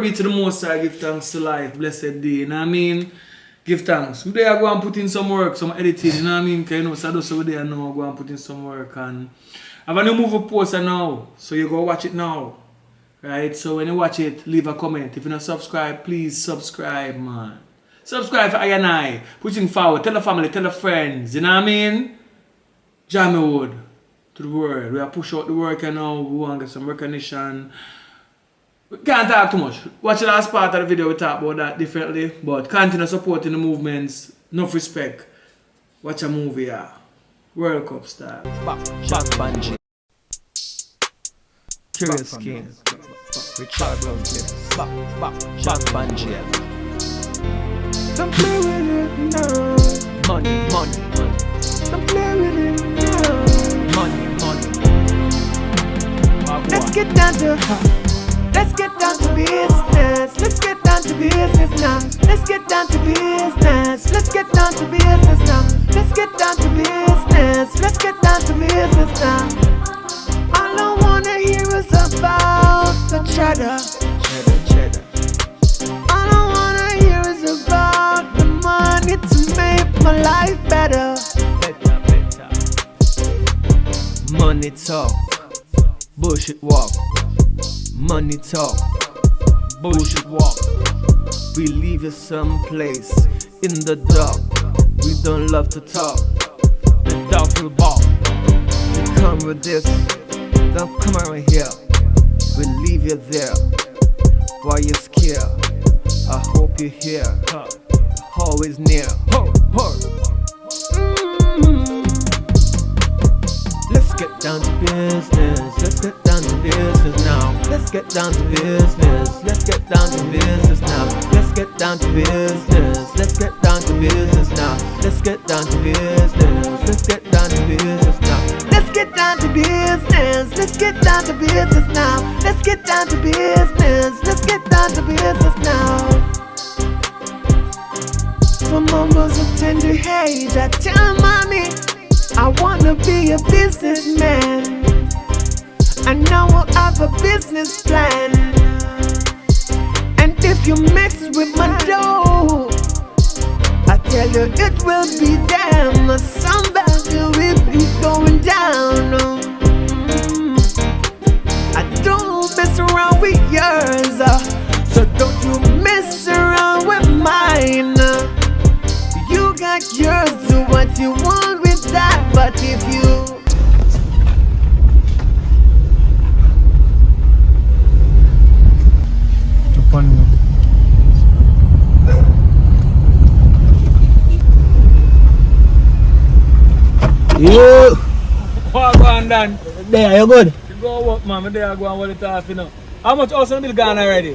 Be to the Most High, give thanks to life, blessed day, you know what I mean? Give thanks. Today I go and put in some work, some editing, you know what I mean? Because you know, so I do so there now, I go and put in some work. And I have a new movie poster now, so you go watch it now. Right? So when you watch it, leave a comment. If you're not subscribed, please subscribe, man. Subscribe for I and I. Pushing forward, tell the family, tell the friends, you know what I mean? Jammy Wood to the world. We are push out the work and now we want to get some recognition. We can't talk too much. Watch the last part of the video, we talk about that differently. But continue supporting the movements. Enough respect. Watch a movie, yeah. World Cup style. Back Bungie. Curious King. Richard Back Bungie. Don't play with it now. Money. Don't play with it now. Money. Let's get down to Let's get down to business. Let's get down to business now. Let's get down to business. Let's get down to business now. Let's get down to business. Let's get down to business now. All I wanna hear is about the cheddar. All I wanna hear is about the money to make my life better. Money talk, bullshit walk. Money talk, bullshit walk. We leave you someplace in the dark. We don't love to talk. The dog will bark. You come with this, don't come around here. We leave you there while you're scared. I hope you're here, always near. Let's get down to business. Let's get down to business now. Let's get down to business. Let's get down to business now. Let's get down to business. Let's get down to business now. Let's get down to business. Let's get down to business now. Let's get down to business. Let's get down to business now. Let's get down to business. Let's get down to business now. From almost a tender age, I tell mommy I wanna be a businessman. I know I'll have a business plan. And if you mix with my dough, I tell you it will be damn. Somebody will be going down. I don't mess around with yours, so don't you mess around with mine. You got yours, do what you want with that, but if you Yo! What going on? There, you good? You go work, man. I'm there going what it off, you know. How much house on the bill gone already?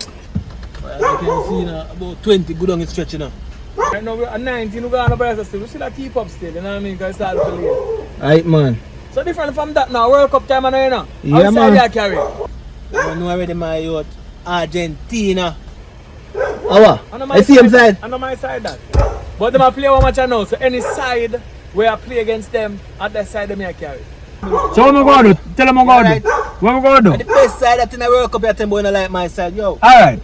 Well, you can see, you know, about 20 good on the stretch, you know. Right now we're at 19, we're going to buy still. We still keep up still, you know what I mean? Because it's all for late. Right, man. So different from that now, World Cup time, you know? Yeah, man. Outside carry. You know already my youth, Argentina. How? I see him side. I know my side that. But them play one match I know, so any side where I play against them, at that side them I carry. So what am I going to do? Tell them what I'm going to do. What am I going to do? The best side that in the World Cup, you're telling me you like my side, yo. Alright.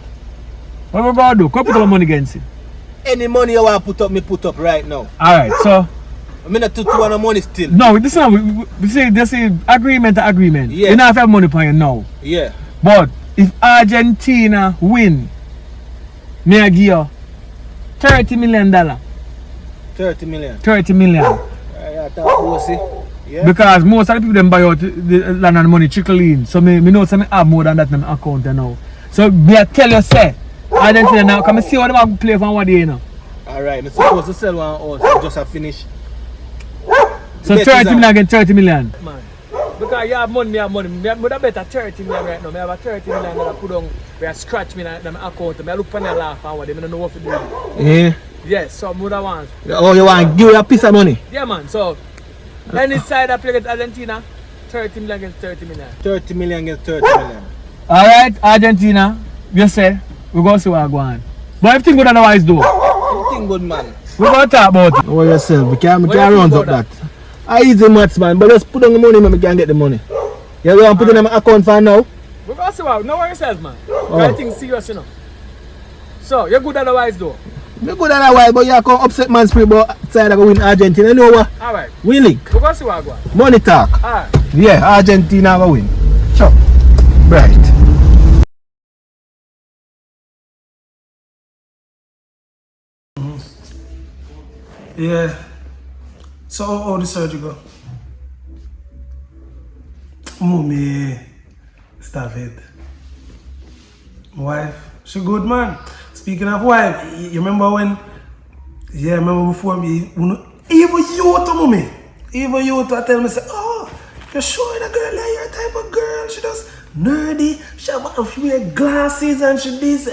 What am I going to do? Come put up money against it. Any money you want to put up, me put up right now. Alright, so. I'm not to want money still. No, this is not, we say this is agreement to agreement. Yeah. You don't have money for you now. Yeah. But if Argentina win, me I give you $30 million. 30 million. 30 million. Yeah, that yeah. Because most of the people them buy out the land and money trickle in. So me know some have more than that in my account now. So me I tell you say, Argentina now come see how them have play for one day now. Alright, I'm supposed to sell one house just a finish. So 30 million against 30 million. Man. Because you have money, me have money. I would have better 30 million right now. I have a 30 million that I put on where I scratch me in my account. I look for their laugh and what they don't know what to do. Yeah. Yes, so I would have want. Oh, you want to give you a piece of money? Yeah, man. So, any side I play against Argentina, 30 million against 30 million. 30 million against 30 million. Alright, Argentina, you say, we're going to see what going on. But everything good otherwise though. Everything good, man. We're going to talk about it. What yourself? We can't run up that. I easy maths, man, but just put on the money, man, we can get the money. You want to put it in my account for now? We're going to see what, no worries, man. Oh. Everything's serious, you know. So, you're good otherwise though? Me good otherwise, but you can't upset man spirit but side I go win Argentina. You know what? Alright. We link. We're going to see what I got. Money talk. Alright. Yeah, Argentina will win. Sure. Bright. Yeah. So how the surgery go? Mommy, stop it. My wife, she good man. Speaking of wife, you remember when? Yeah, remember before me. Even you to mommy. Even you to tell me say, oh, you're sure the girl like your type of girl. She just nerdy. She wear glasses and she this.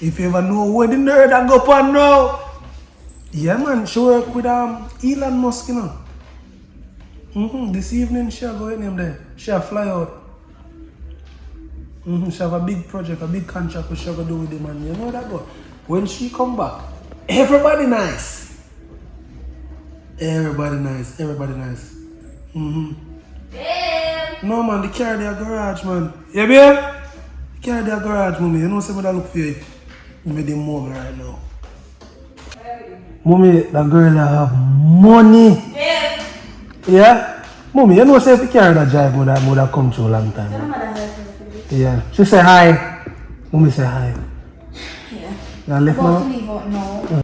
If you ever know where the nerd I go on now. Yeah man, she work with Elon Musk, you know. This evening she'll go in him there. She'll fly out. She have a big project, a big contract which she'll go do with him, and you know that, but when she come back, everybody nice. Everybody nice. No man, they carry their garage, man. Yeah, babe? Carry their garage, mommy. You know somebody that look for you. With the mom right now. Mommy, that girl have money. Yeah? Mommy, you know say if you carry that drive, would have come through a long time. Yeah. She say hi. Mommy say hi. Yeah. You left now? Leave out now.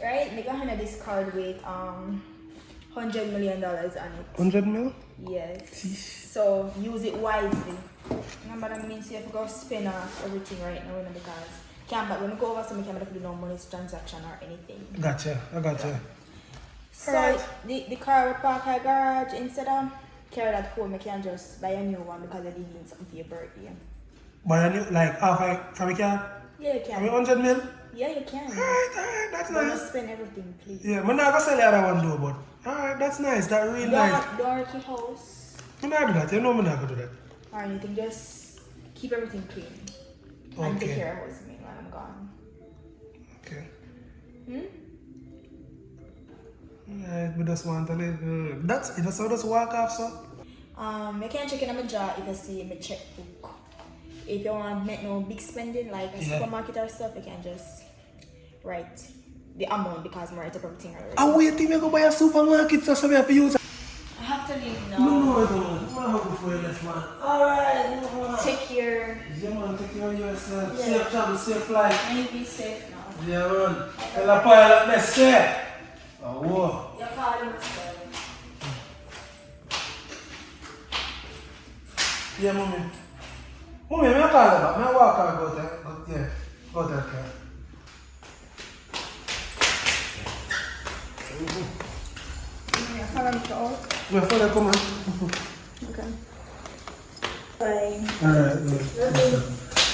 Right? Make a hand of this card with $100 million on it. 100 mil? Yes. So use it wisely. Remember that means you have to go spend off everything right now, because when we go over some camera, do no money transaction or anything. Gotcha. I gotcha. So the car we park at garage, instead of carry that home, you can just buy a new one because you didn't need something for your birthday. But I knew, like, half from a car? Yeah, you can. 100 mil? Yeah, you can. Alright, that's Don't nice. spend everything, please. Yeah, I'm not gonna sell the other one though, but alright, that's nice. That really nice. Don't wreck your house I'm not do that. You know I'm not gonna do that. or anything. Just keep everything clean and take Okay. care of house me when I'm gone. Okay. Alright, we just want to live. That's it. So just walk off, so. You can check in on my jar if you see my checkbook. If you want to make no big spending like a supermarket or stuff, you can just write the amount because I write up everything already. I wait till you go buy a supermarket so we have to use it. I have to leave now. No, I don't. I'm not before you left, man. Alright, Take care. Yeah, man, take care of yourself. Yeah. Safe travel, safe flight. And you be safe now. Yeah, man. Tell a pilot, let's say. Oh, whoa. You're calling myself. Yeah, mommy. Mommy, I'm not calling back. I'm walk out, go there. Yeah, go there, okay. Follow me out. Yeah, follow, come on. Okay. Bye. Alright, good.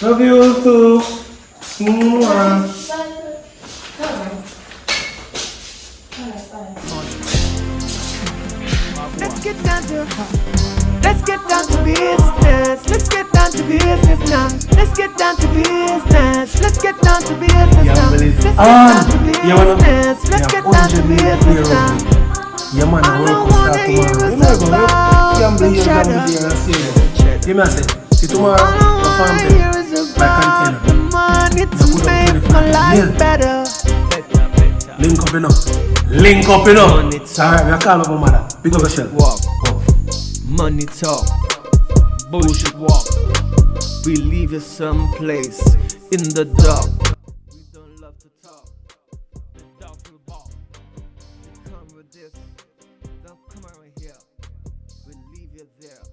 Love you too. Mwah. Let's get down to business. Let's get down to business now. Let's get down to business. Let's get down to business now. Let's get down to business. Let's get down to business now. Yeah, man, I don't want wanna to hear start us tomorrow. You know, about you the shadow. and see you. You may say, see tomorrow, All I the farm wanna day. hear is about the money to make my life better. Link up, you know. Link up, you know. Sorry, I call up my mother. Big up yourself. Walk, money talk, bullshit walk. We leave you someplace in the dark. We don't love to talk. The dog will bark. Come with this, don't come around here. We leave you there.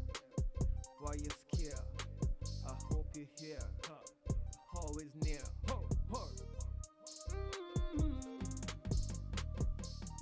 Why you scared? I hope you're here. Always near.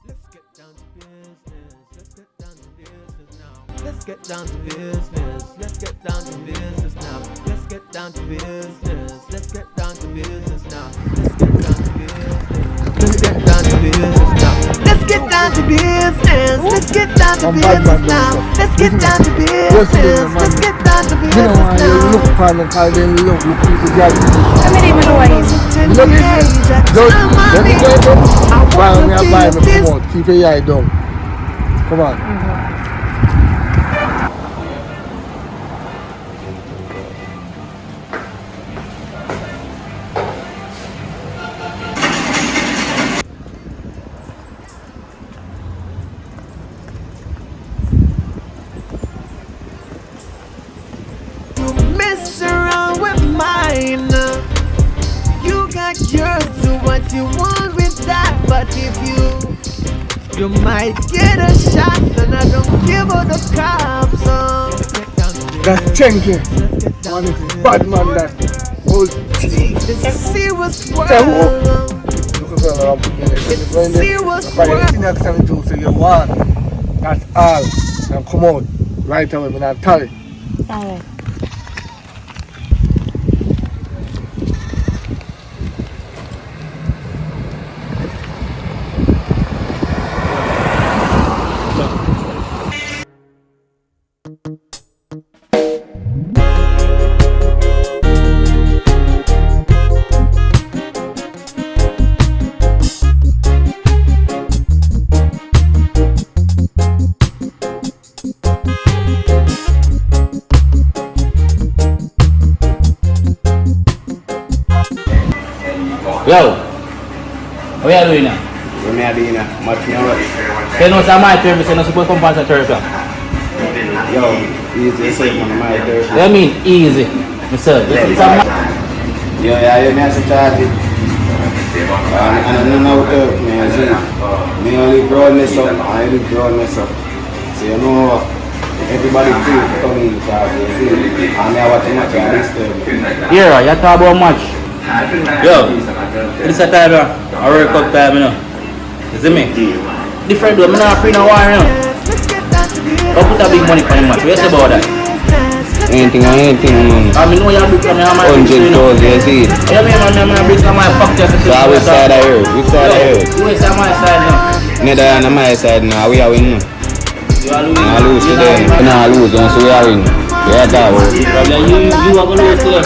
Let's get down to business. Let's get down to business now. Let's get down to business. Let's get down to business now. Let's get down to business. Let's get down to business now. Let's get down to business. Let's get down to business now. Let's get down to business. Let's get down to business now. Let's get down to business. Let's get down to business now. Look for the car, then look people get it. I don't even know what it is. Look at it. Don't let me get them. Buy me a buy me, come on. Keep your eye down. Come on. you want with that, but if you might get a shot, and I don't give all the cops. That's Chenke. One is bad man that. Old teeth. It's a serious world. Say who? Look at that. It's a serious By the world. senior time to say you want. That's all. And come out. Right away. I'm not tell it. Alright. Yo, what are you doing now? What me doing now? Much more. You know some my turf, you're not supposed to come past the turf. Yo, easy say man, my turf. I mean easy, myself. This is some Yo, yeah, you me have to charge it. And I don't know turf, man. See, me only broadness up, I only broadness up. So you know, everybody free to come in the charge. You see, and I watch much of this turf. yeah, you talk about much. Yo, this is a time I work up time, you know. You see me? Different though, I'm not free no war, you know. Don't put a big money for the match. What you say about that? Anything, man. I mean, no, you have to come here, man. 100,000, you see. Yeah, man, I'm bring some of my pocket. So which side I heard? Which side I heard? You ain't on my side now. Neither on my side now, we are winning. You are losing. I lose today. We not lose, don't say we are winning. Yeah, that was. Probably you are going to lose today.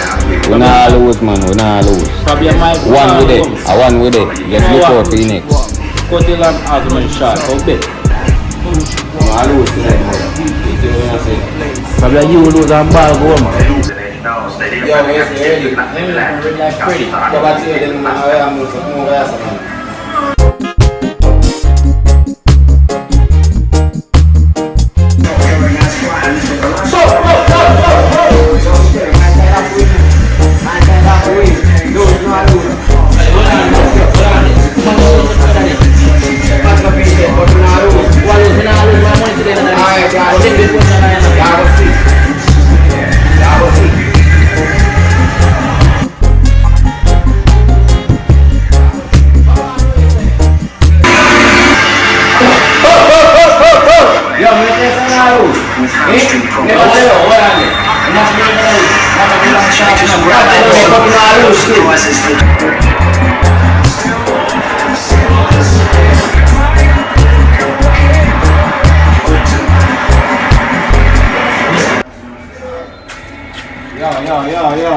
We not lose, man. We not lose. Probably my One with it. I won with it. Just look out for the next. Cut the long argument short. How big? I lose today, man. You see what I say? Probably you lose and ball go, man. Yo, yes, ready. Ready. Go back to you, then I'm going to move fast, man.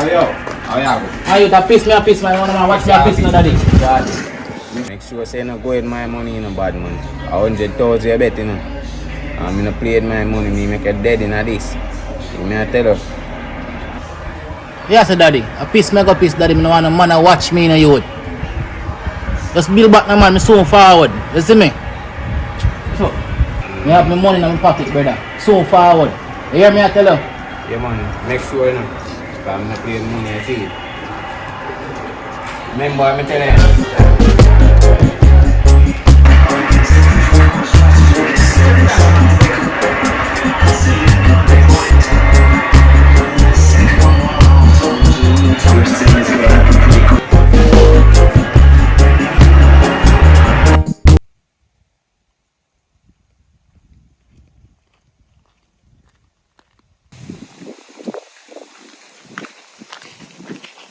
Yo. How you go? How you piss me, man. Watch me, piss me, daddy. Make sure say no go with my money in a bad man. 100,000 you bet, you know. I'm gonna play with my money, me make a dead in this. You may tell her. Yes, daddy. A piece, make a piece, daddy. I don't want a man to watch me in a youth. Just build back my man, me soon forward. You see me? So, I have my money in my pocket, brother. Soon forward. You hear me, I tell you? Yeah, man. Make sure, you know. Because I'm gonna play with money, I see it. Remember, I'm telling you.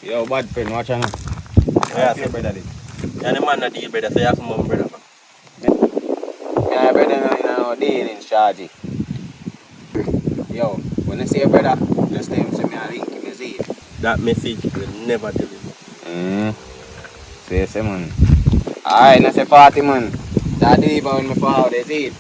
Yo, bad friend, watch out now. Yeah, say brother this. Yeah, the man not deal, brother, so you have to move, brother. Yeah, brother, no deal in charge. Yo, when I say brother, just tell him say me a link him, you see it. That message will never deliver. Say man. Alright, I say 40 man. That deliver when me forward, you see it.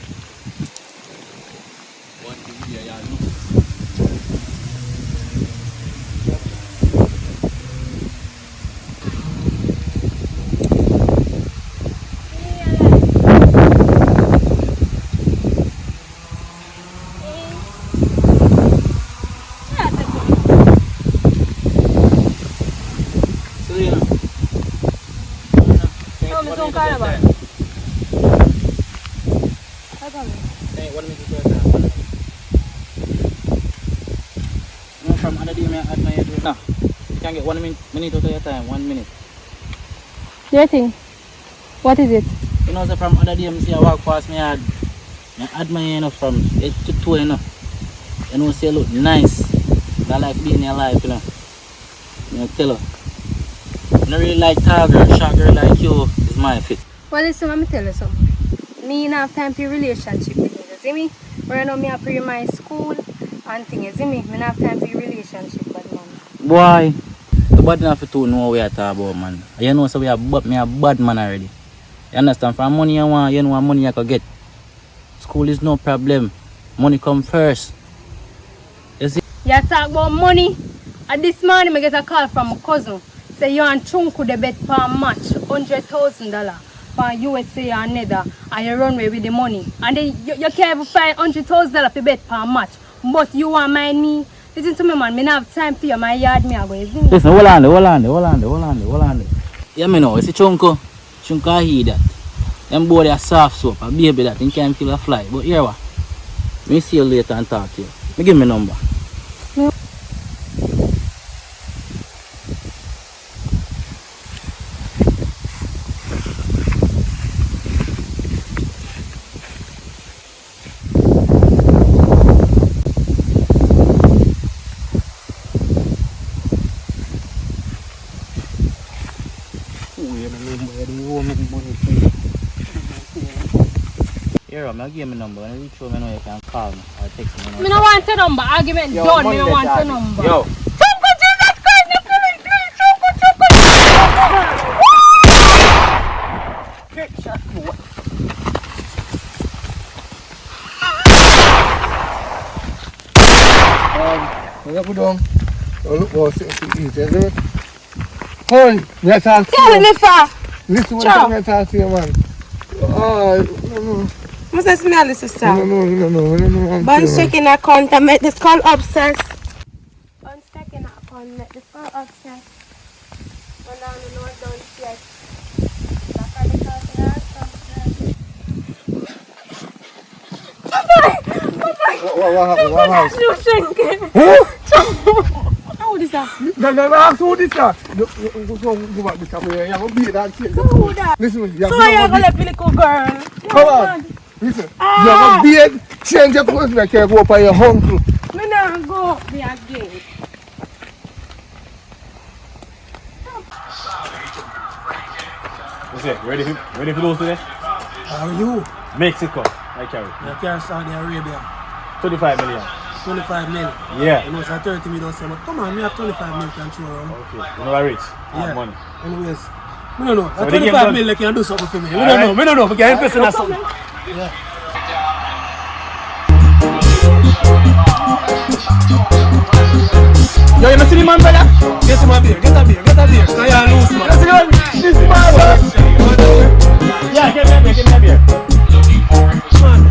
me some carnival. Hey, 1 minute to your time. No, from other day, I add my head. No, you can get 1 minute to your time. 1 minute. Your thing? What is it? You know, so from other day, I see I walk past me, I add my hair from 8 to 2, you know. You know, say look nice. I like being alive, you know. You know, tell her. I don't really like tall girl, short girl like you is my fit. Well, listen, let me tell you something. Me don't have time for your relationship with me, you see me? Right now, me have my school and things, you see me? Me don't have time for your relationship with man. Boy, the bad enough to know what we are talking about, man. You know, so me a bad man already. You understand? From money you want, you know what money you can get. School is no problem. Money come first. You see? You talk about money. And this morning, I get a call from my cousin. Say you and Chunku the bet per match $100,000 for USA and Nether, and you run away with the money. And then you can't even find $100,000 for bet per match. But you want my knee. Listen to me, man. Me don't have time for you. My yard, me are going to listen, hold on. Yeah, me know. You see Chunku I hear that. Them boy they are soft soap. A baby that he can't kill a fly. But here what? Me see you later and talk to you. Me give me number. Here, I'll give me a number. When I reach home, I know you can call me or text me. I don't want your number. Argument done. I don't want your number. Yo. Chunku, Jesus Christ, you killing me. When you go down, you look for something to eat, isn't it? Hey, let's talk to Tell you. me, sir. Listen what I'm going to talk to you, man. No. What's that smell, sister? No. Bun's checking account and make this call obsessed. Bun's checking account and make this call obsessed. One down the north downstairs. Back on the What happened? You shrinking. How old is that? Who is that? Go back this way. You're going to beat that kid. Who that? Listen, So you're going to let me little girl. Come on. Listen, you're going to beat, change your clothes like you go up on your uncle. Me not go up there again. What's it? Ready for those today? How are you? Mexico. I carry. You can't Saudi Arabia. 25 million. 25 mil. Yeah. You know, it's 30 million. But come on, me have 25 mil can throw around. Okay. You know I rich. I have money. Anyways, I don't know. So At the game 25 done. mil, they can do something for me. All right. We don't know. We can invest in something. Yeah. Yo, you not see the man, brother? Get him a beer. Get a beer. Now you're loose, man. Let's go. This man, yeah, give me a beer. Man.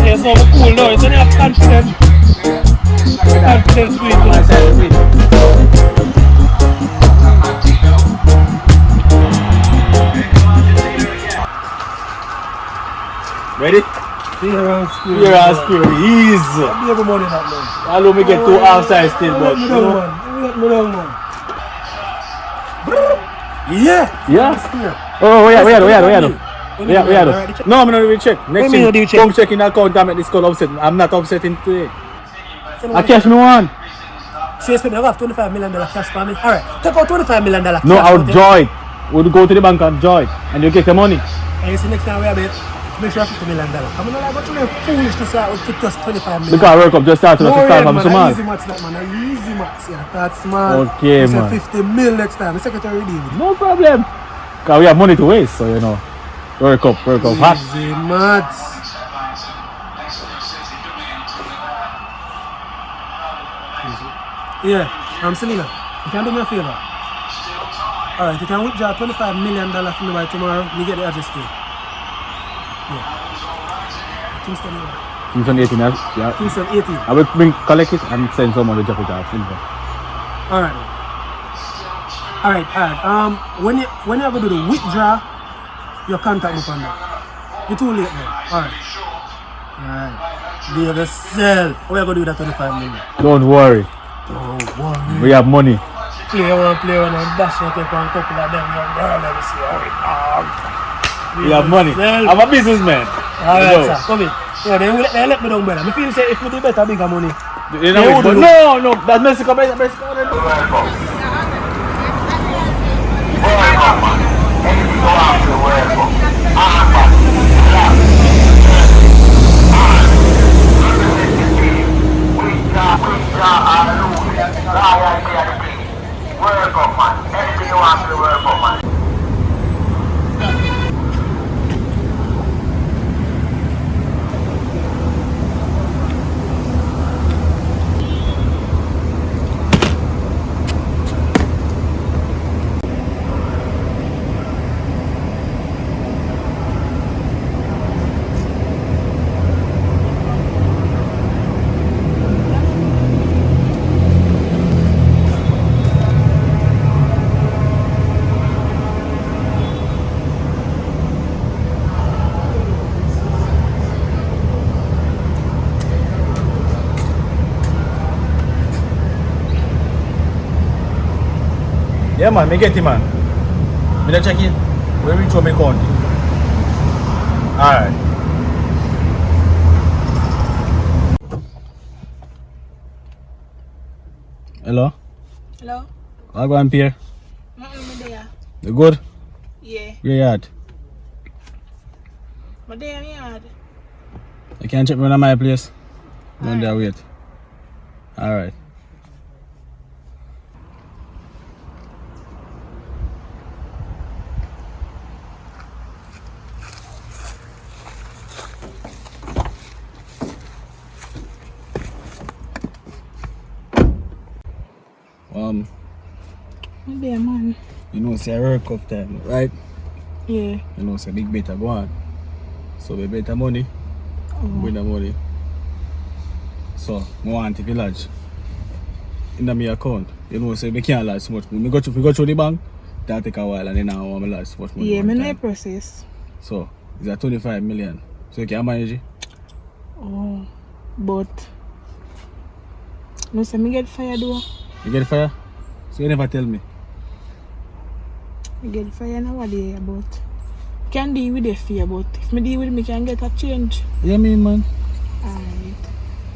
Yeah, so I'm cool now. So you have confidence. Confidence with it. Ready? Fear and spirit. Easy. I be able money that man. I know me get two outside still, but Let me down, man. Let me down, man. yeah. Oh, we are. No, I'm not even check. Next thing, come check in account and make this call upset. I'm not upsetting today. I cash me one. So you expect me to have $25 million cash for me? Alright, take out $25 million cash. No, I'll join. We'll go to the bank and join, and you get the money. And you see next time we have it, make sure $50 million. I'm not like, but you're foolish to say I would take just $25 million. Because I work up just started to start from small. Easy maths that man, easy maths. Yeah, that's small. Okay, you man. say 50 mil next time. The secretary deal with it. No problem. Because we have money to waste, so you know. Work up hard. Easy maths. Yeah, Selena, you can do me a favor. Alright, you can withdraw $25 million from me by tomorrow. Me get the address to you. Yeah. Kingston area. Kingston 18, yeah. Kingston 18. I will bring collect it and send someone to drop it off. Simple. Alright. When you ever do the withdraw, you contact me on that. You're too late now. Alright. Behave yourself. What are you going to do with that 25 million? Don't worry. Don't worry. We have money. Play one and dash and take one couple of them. Let me see how it We have money. I'm a businessman. Alright, sir. Come in. Yeah, they let me down, brother. I feel say if we do better, bigger money. No, that's Mexico. Yeah, man, me get it, man. Me not check it. We reach home, me count it. Alright. Hello? Hello? I'll go and pay. Me there. You good? Yeah. Where you at? Me there in my yard. You can't check me on my place? Don't there wait. Alright. Me there, man. You know, say I work up time, right? Yeah. You know, say big better go on. So we better money. Bring the money. So, I want the village. In my account. You know, say we can't lose so much money. We go through the bank, that take a while and then I want to lose so much money. Yeah, I know the process. So, it's at 25 million. So you can manage it? Oh, but no, say me get fire though. You get fire? So you never tell me. I get fire nowadays, but can deal with the fear, but if me deal with it, me can get a change. Yeah, me man. Alright.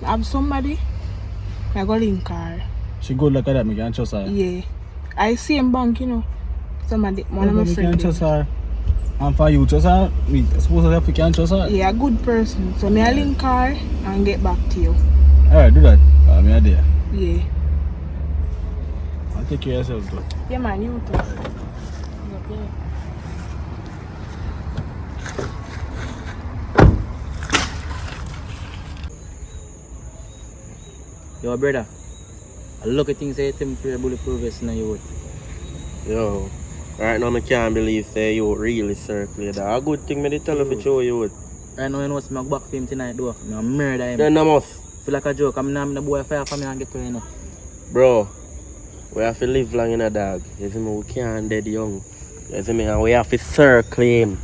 Have somebody, I go link her. She good like that, me can trust her. Yeah. I see in bank, you know. Somebody, one of my friends. Me can trust her. And for you, trust her, me suppose that you can trust her. Yeah, a good person. So me I link her and get back to you. Alright, do that. Me are there. Yeah. I'll take care of yourself though. Yeah man, you too. Okay. Yo, brother. I look at things say temporary bulletproof vest in your wood. Yo, right now I can't believe say you really circulate that. A good thing me tell you for show you would. Right now you know I'm back for him tonight though. I'm murder him. Then I must. Feel like a joke. I'm not the boy fire for me and get to you know. Bro, we have to live long in a dog. You see me, we can't dead young. You see me, and we have to circle him.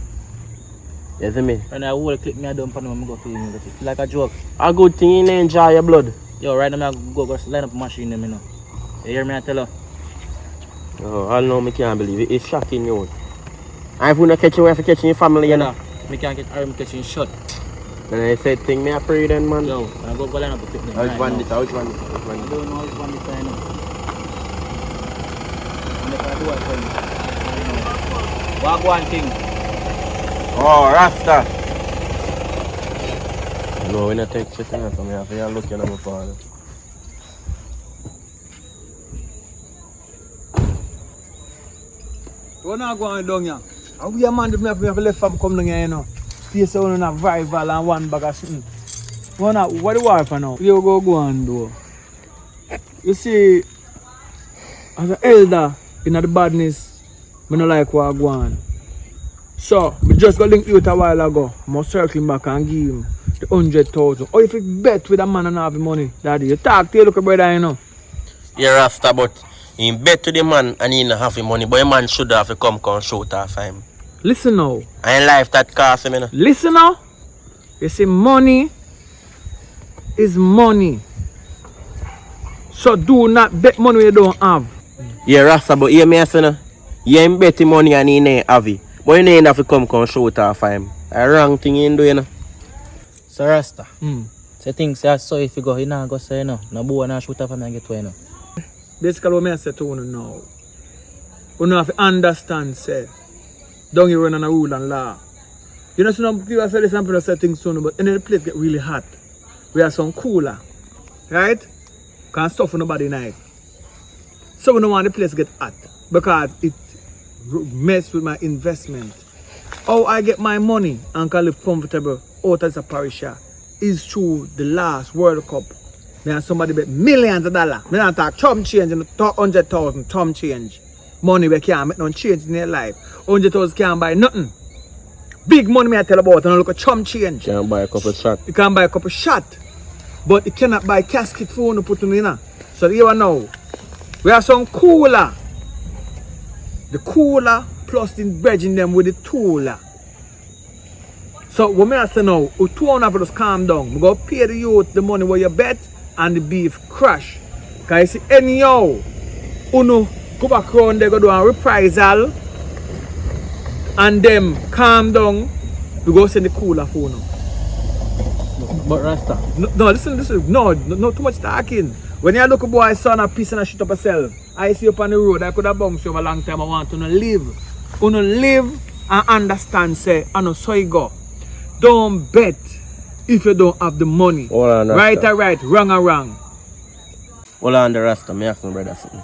You see me? Right now I will click me a dump and I'm go to him. Feel like a joke. A good thing you enjoy your blood. Yo, right now I go line up a machine them, you know. You hear me I tell her? Oh, I know I can't believe it. It's shocking you. And if we don't catch you, we have to catch your family, you know. Me can't get arm catching shot. And I said thing me I pray then, man. Yo, I go line up a picnic. Which one this? I don't know which one this I know. And if I do I tell you. What one thing? Oh, Rasta. No, we not take shit in it, so I have to look at my father. We're not going down here. And we a man that have left from come down here, you know. Stay so on a rival and one bag of something. What do you want for now? You go and do. You see, as an elder in the badness, I don't like what I go on. So, I just got linked with a while ago. I'm circling back and give him the 100,000. Or if you bet with a man and have the money, daddy, you talk to your local brother, you know. Yeah, Rasta, but he bet to the man and he don't have the money, but the man should have to come shoot off him. Listen now. And life that cost him, you know. Listen now. You see, money is money. So do not bet money you don't have. Yeah, Rasta, but hear me say no. You ain't bet the money and he ain't have it. But you ain't have to come shoot off him. A wrong thing you do, you know. So Rasta. So things say so if you go, you know, go say no. No boy and shoot off and get away, no. Basically what I say to you now. You have to understand, say. Don't you run on a rule and law. You know, some people say this and people say things soon, but in the place get really hot. We have some cooler. Right? Can't stuff for nobody night. So we don't want the place to get hot. Because it mess with my investment. How I get my money and can live comfortable out as a parisher is through the last World Cup. Me and somebody bet millions of dollars. Me not talk chum change and 100,000 chum change. Money we can't make no change in their life. 100,000 can't buy nothing. Big money me I tell about and I look at chum change. Can't buy a couple shot. You can buy a couple shot. But you cannot buy casket for you to put in. So here now. We have some cooler. The cooler plus the bridging them with the tooler. So what me I say now, you two have to just calm down. We go pay the youth the money where you bet and the beef crash. Cause you see anyhow, uno go back around there go do a reprisal and them calm down, we go send the cooler for you. But Rasta. No, listen, no too much talking. When you look a boy's son a piece and a shit up yourself, I see you up on the road, I could have bumped you over a long time. I want to live. You live and understand, say, I know so you go. Don't bet if you don't have the money. Right or right, wrong or wrong. Hold on, the Rasta, me ask my brother something.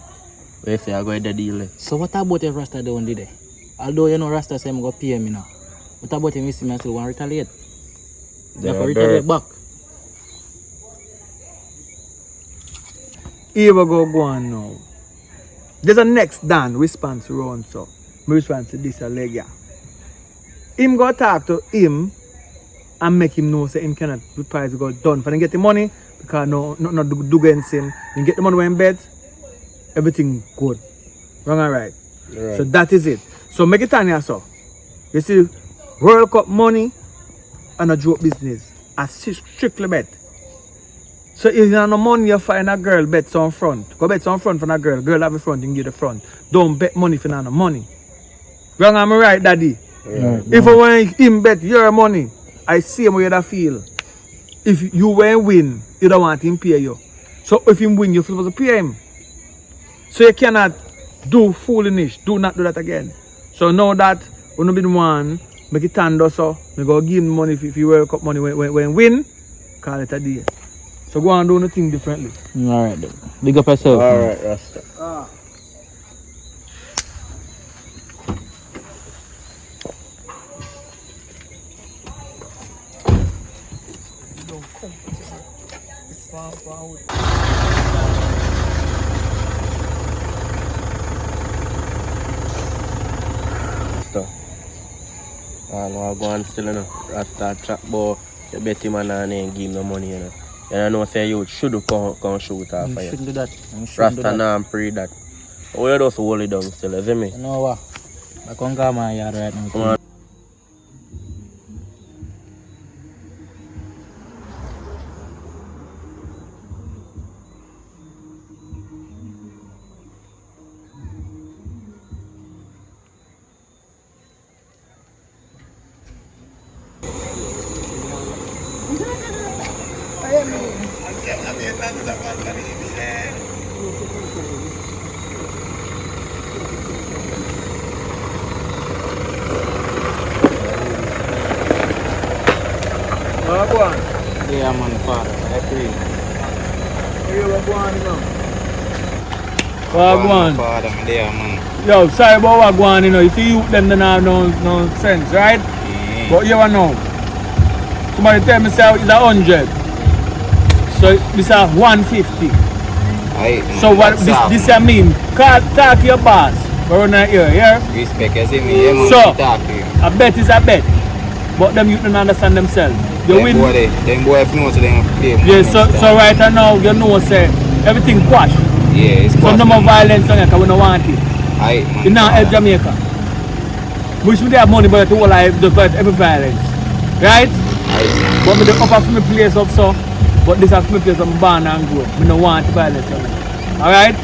Where you say I go the deal. So what about if Rasta don't do that? Although you know Rasta say I'm going to pay me now. What about if you see me still want to retaliate? You have to retaliate back. Here we go on now. There's a next Dan response round so. My response to this a leg ya. Him go talk to him and make him know say him cannot the price go done for him get the money because no do against him. Him get the money when bet, everything good. Wrong and right. So that is it. So make it on here so. You see World Cup money and a joke business. A strictly bet. So if you have no money, you find a girl bet some front. Go bet some front for a girl. Girl have the front, you can give the front. Don't bet money if you have no money. Wrong, am I right, daddy? If I want him bet your money, I see him where you feel. If you win, you don't want him pay you. So if him win, you're supposed to pay him. So you cannot do foolishness. Do not do that again. So now that we don't be the one, make it tender so. We go give him money if you World Cup money when win, call it a day. So go and do nothing differently. Alright then. Big up yourself. Alright, Rasta. I go on still, you know. Rasta trap boy, you bet him and give him no money, you know. And I know say you should come shoot off. You shouldn't do that. Rasta now and pray that. Oh, you just hold it down still, you see me? You know what? I can't go my yard right now. Come on. Yeah, man, father. I agree. Wagwan. Father, I'm there, man. Yo, sorry about Wagwan, you know. If you them don't have no sense, right? Yeah. But you know. Somebody tell me say it's 100. So this is 150. Aye, So what this I mean? Talk to your boss, We're running here, yeah? Respect, you see me? Yeah, man, So, we talk to you. a bet is a bet. But them youth don't understand themselves. You Them win. boy if know so they don't play. Yeah, so right now, you know, say, everything quash. Yeah, it's So quash. no more violence on here, because we don't want it. Aight, man. You now help Jamaica. Wish me they have money, but all I just fight every violence. Right? Aight. But me the upper from the place up so, but this is from the place I'm born and grow. We don't want violence on it. Alright?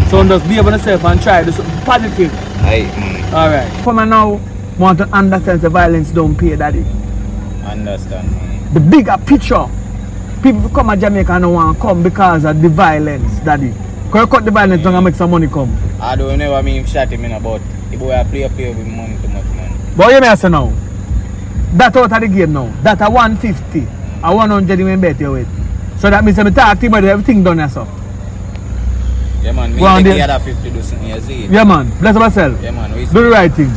So just be able to yourself and try to do something positive. Aight, man. Alright. Come on now, want to understand the violence don't pay, daddy. Understand, man. The bigger picture. People who come to Jamaica and don't want to come because of the violence, daddy. Because you cut the violence down and make some money come. I don't never mean shot him in about. The boy play with money too much, man. But you may say now, that out of the game now, that a 150, a 100 you bet you with. So that means I'm talking about everything done yourself. Yeah, man, we Go take on the other 50 do something, you see. Yeah, man, bless yourself. Yeah, man, we Do the right thing.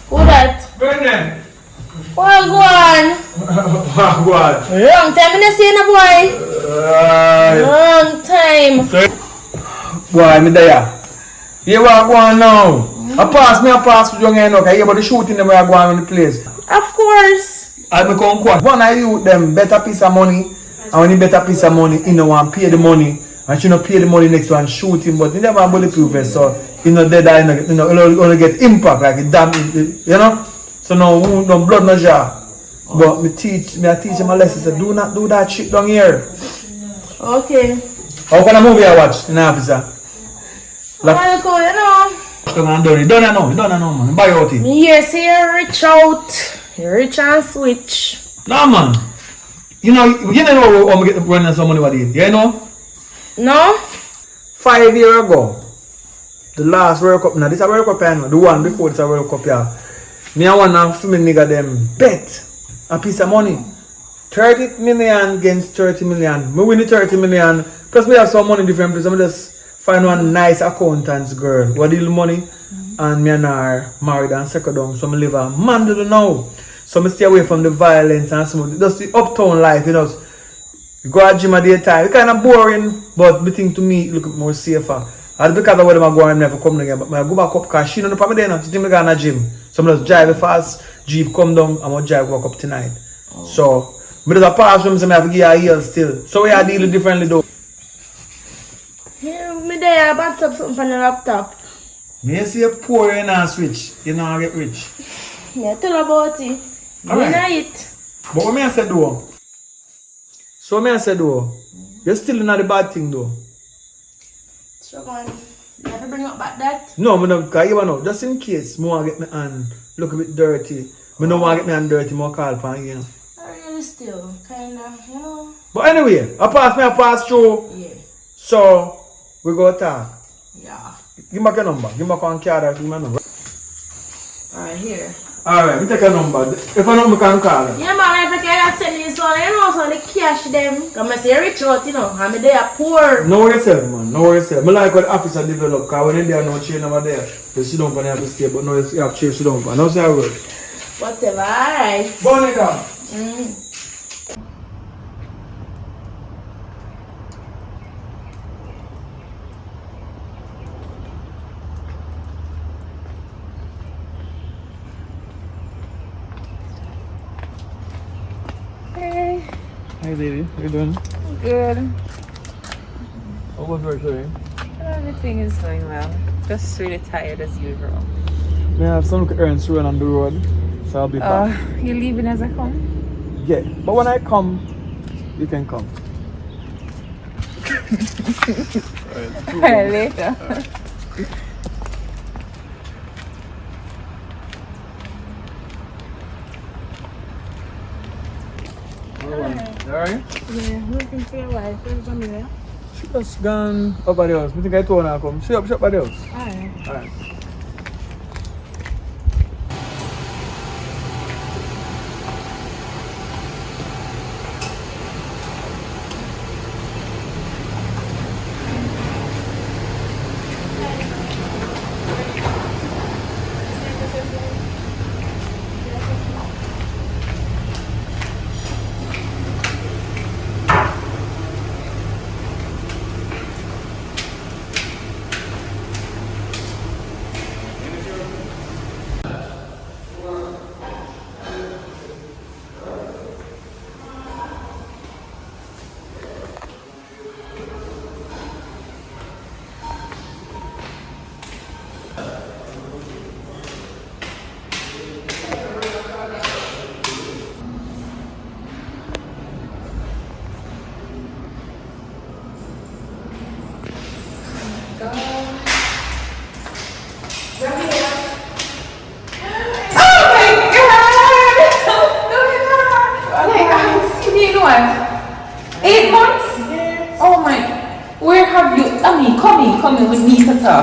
Who that? Brendan! Well, go on. Go on. Long time I didn't see no boy. Long time. Boy, me there. You are going now. I pass with young enough. I hear about the shooting them where I go on in the place. Of course. I become quite. One of you them better piece of money. And when you better piece of money, you know want pay the money. And you know pay the money next one shoot him, but you never bulletproof vest, so you know dead eye, you know only get impact like it damn you know. So no wound, no blood, no jar. But I teach him a lesson. Say do not do that shit down here. Okay. How can I movie I watch in the officer? Well, go, you know. Come on, done it now, man. Buy out it. Me here say you rich out. You rich and switch. No man. You know how we get the brand and some money what it is. You know? No? 5 years ago, the last World Cup, now this is a World Cup, the one before this is a World Cup, yeah. Me and one of my nigga them bet a piece of money. 30 million against 30 million. Me win the 30 million, plus we have some money in different places. I just find one nice accountant's girl, what deal money, and me and her married and settled down, so I live a man do now. So I stay away from the violence and some, just the uptown life, you know. You go at gym at daytime, it's kind of boring, but the thing to me it look more safer. And because of where I'm going, I never come again, but I go back up because she don't know about me then, she think I go to the gym. So I just drive fast, Jeep come down, I'm going to drive walk up tonight. So, but there's a pass from me, I have to give her a heel still. So we are dealing differently though. Yeah, me there, I box up something from the laptop. Me see you poor and a switch, you know I get rich. Yeah, tell about it. Alright. It. But what me I say though? So what me I say though? You're still not the bad thing though. So go on. You have to bring up back that? No, I don't, because you know, just in case I want to get my hand look a bit dirty. I don't want to get my hand dirty, more call for you know. I really still, kinda, you know. But anyway, I pass through. Yeah. So, we go talk. Yeah. Give me back your number. Give me back one card or give me my number. Alright, here. Alright, me take your number. If I know me can call her. Yeah, man, if I can send this one, you know, so the cash them. Because I say rich out, you know, and me they are poor. No worry yourself, man. No worry yourself. I like what the officer develop. Because when they are no chain over there, you sit down and you have to stay. But no, you have to chain sit down. I know say I will. Whatever, alright. Bonica. Hey, Hi, baby. How you doing? good. How was work today? Everything is going well. Just really tired as usual. We have some errands to run on the road, so I'll be back. You leaving as I come? Yeah, but when I come, you can come. Alright, later. Alright? Yeah, I'm looking for your wife. Where's Jamila? She just gone up at the house. I think I told her to come. She up at the house. Alright. Alright.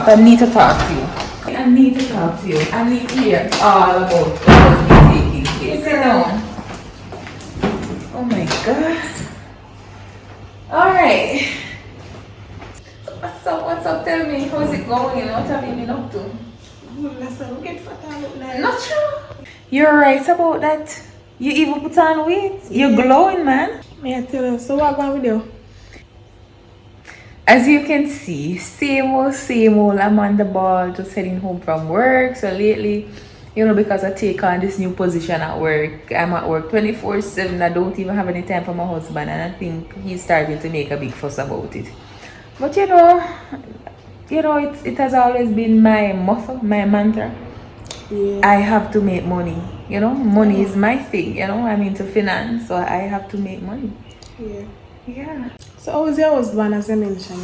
I need to talk to you. I need to talk to you. I need to hear all about what's taking place. Sit down. Oh my god. Alright. What's up? Tell me, how's it going? What have you been up to? Not true. You're right about that. You even put on weight. You're glowing, man. May I tell you, so what going with you? As you can see, same old, I'm on the ball, just heading home from work. So lately, you know, because I take on this new position at work, I'm at work 24/7. I don't even have any time for my husband, and I think he's starting to make a big fuss about it. But you know, it has always been my motto, my mantra. Yeah. I have to make money. You know, money is my thing. You know, I'm into finance, so I have to make money. Yeah. Yeah. So how is your husband, as I mentioned?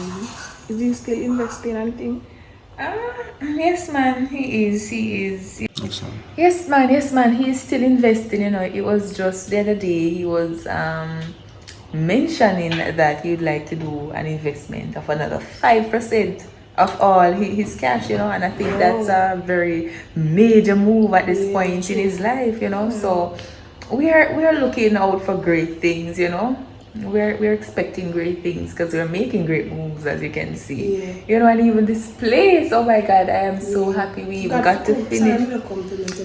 Is he still investing in anything? Yes, man, he is. Yes, man, he is still investing. You know, it was just the other day he was mentioning that he would like to do an investment of another 5% of all his cash, you know, and I think that's a very major move at this point in his life, you know. So we are looking out for great things, you know. We're expecting great things because we're making great moves, as you can see. Yeah. You know, and even this place, oh my god, I am so happy we even got to finish.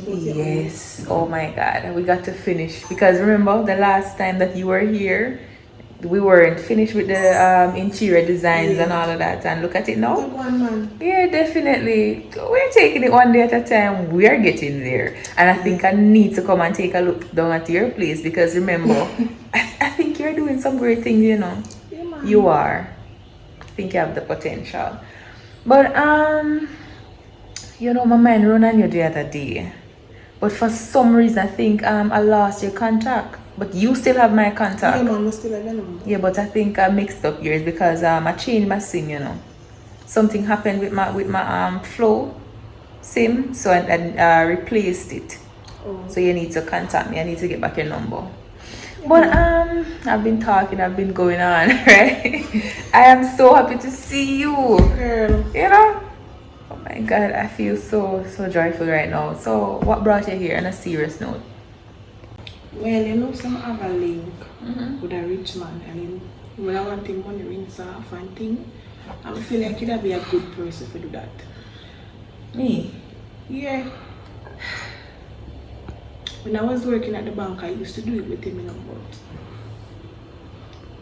Yes, oh my god, we got to finish, because remember the last time that you were here, we weren't finished with the interior designs and all of that, and look at it now. Yeah, definitely, we're taking it one day at a time. We are getting there, and I think I need to come and take a look down at your place, because remember I think you're doing some great things, you know. You are. I think you have the potential, but you know, my mind run on you the other day, but for some reason I think I lost your contact. But you still have my contact. Yeah, man, we still have the number. Yeah, but I think I mixed up yours because I changed my SIM, you know. Something happened with my Flow SIM, so I replaced it. Oh. So you need to contact me. I need to get back your number. But I've been talking, I've been going on, right? I am so happy to see you. Girl. You know? Oh my god, I feel so joyful right now. So what brought you here on a serious note? Well, you know, some have a link with a rich man, and when I want him money rinse off and thing, I feel like he'd be a good person to do that. Me? Yeah. When I was working at the bank, I used to do it with him, you know, but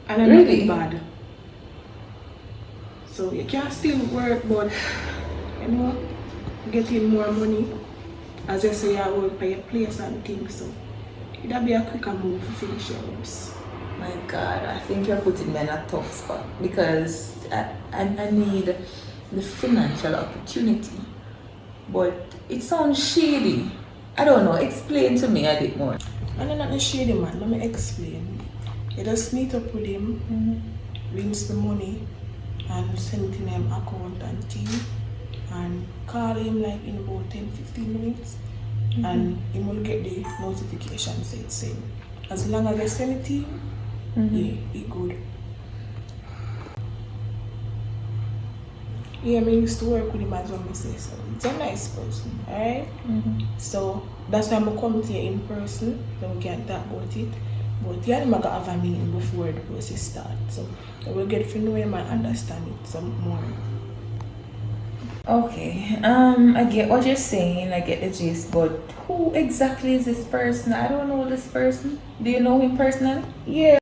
and I'm really bad. So you can still work, but you know, getting more money. As I say, I work by a place and things, so it'll be a quicker move to finish your house. My god, I think you're putting me in a tough spot, because I need the financial opportunity, but it sounds shady. I don't know, explain to me a bit more. I'm not a shady man, let me explain. You just meet up with him, rinse the money, and send it in him account and thing, and call him like in about 10-15 minutes. And he will get the notification say it's same. As long as I send it to him, He good. Yeah, I used to work with him as well, I say so. It's a nice person, alright? So that's why I'm gonna come to you in person, so we can talk about it. But yeah, I'm gonna have a meeting before the process starts. So we'll get to know him and understand it some more. Okay, I get what you're saying, I get the gist, but who exactly is this person? I don't know this person. Do you know him personally? Yeah.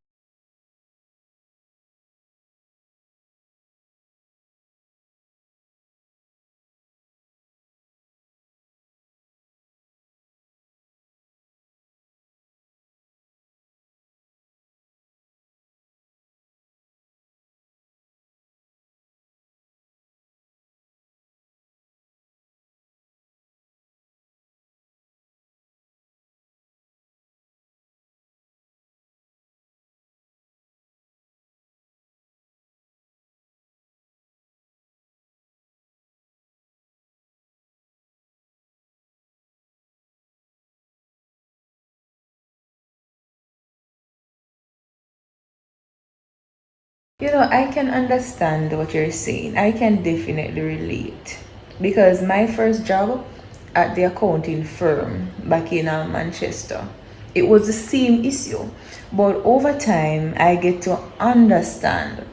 You know, I can understand what you're saying. I can definitely relate. Because my first job at the accounting firm back in Manchester, it was the same issue. But over time, I get to understand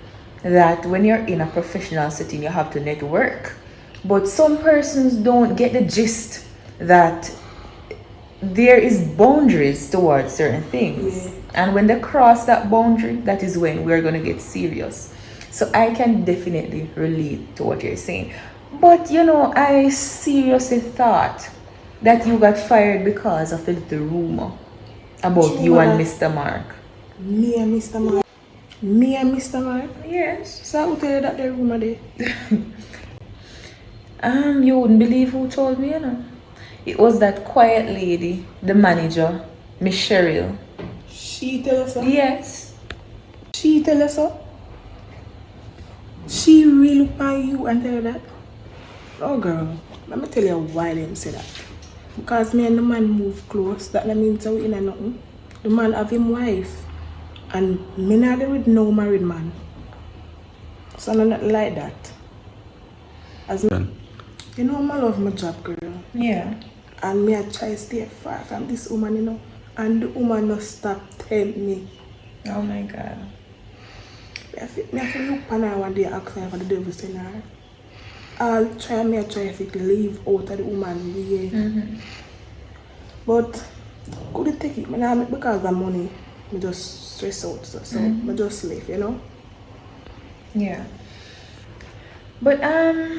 that when you're in a professional setting, you have to network. But some persons don't get the gist that there is boundaries towards certain things. And when they cross that boundary, that is when we're going to get serious. So I can definitely relate to what you're saying. But you know, I seriously thought that you got fired because of the little rumor about you and Mr. Mark. Me and Mr. Mark? Me and Mr. Mark? Yes. So I will tell you that the rumor there. You wouldn't believe who told me, you know. It was that quiet lady, the manager, Miss Cheryl. She tell us so? Yes. She tell us so? She really look at you and tell you that? Oh girl, let me tell you why them say that. Because me and the man move close, that means we in a nothing. The man have him wife. And me not there with no married man. So I'm not like that. As me, you know I love my job, girl. Yeah. And me I try to stay far from this woman, you know. And the woman not stop tempting me. Oh my God. I feel look on her one day and ask her for the devil send her. I'll try to leave out of the woman way. But could you take it? Because of money, I just stress out. So I just leave, you know? Yeah. But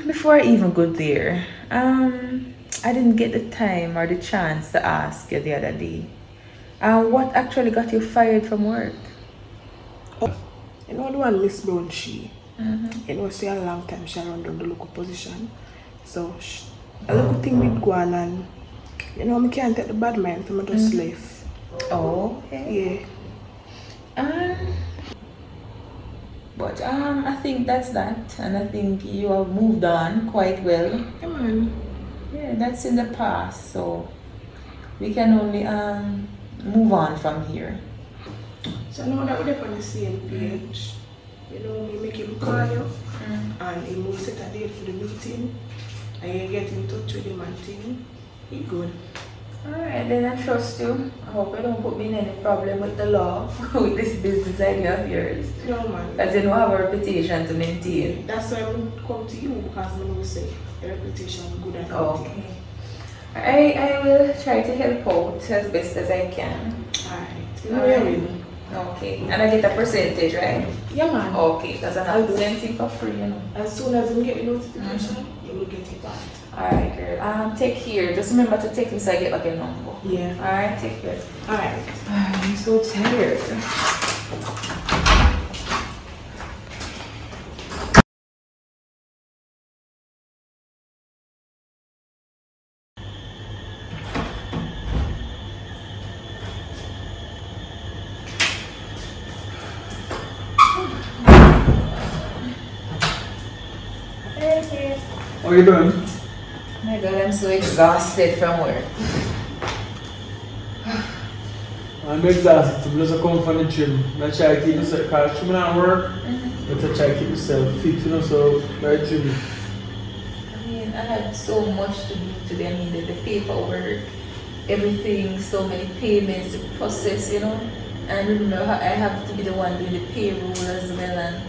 before I even go there, I didn't get the time or the chance to ask you the other day. What actually got you fired from work? You know the one Miss Brown, she. You know, say a long time she run down the local position. So a little thing did go on and you know I can't take the bad mind, so I just left. Oh, okay. Yeah. But I think that's that, and I think you have moved on quite well. Come on. Yeah, that's in the past, so we can only move on from here. So now that we're on the same page, you know, we make him call you and he will set a date for the meeting and you get in touch with him and thing. He good. Alright, then I trust you. I hope you don't put me in any problem with the law, with this business idea of yours. No man. Because you don't have a reputation to maintain. That's why I would come to you because I know say your reputation good and okay. I will try to help out as best as I can. Alright. Okay. And I get a percentage, right? Yeah man. Okay, because I'm not doing anything for free, you know. As soon as you get the notification, you will get it back. Alright, girl. Take care. Just remember to take me so I get back your number. Yeah. Alright, take care. Alright. I'm so tired. How you doing? My God, I'm so exhausted from work. I'm exhausted. I'm just come from the gym. I try to keep myself, because I'm not work, but I try to keep myself fit, you know, so very gym. I mean, I had so much to do today. I mean, the paperwork, everything, so many payments to process, you know. And remember, I have to be the one doing the payroll as well. And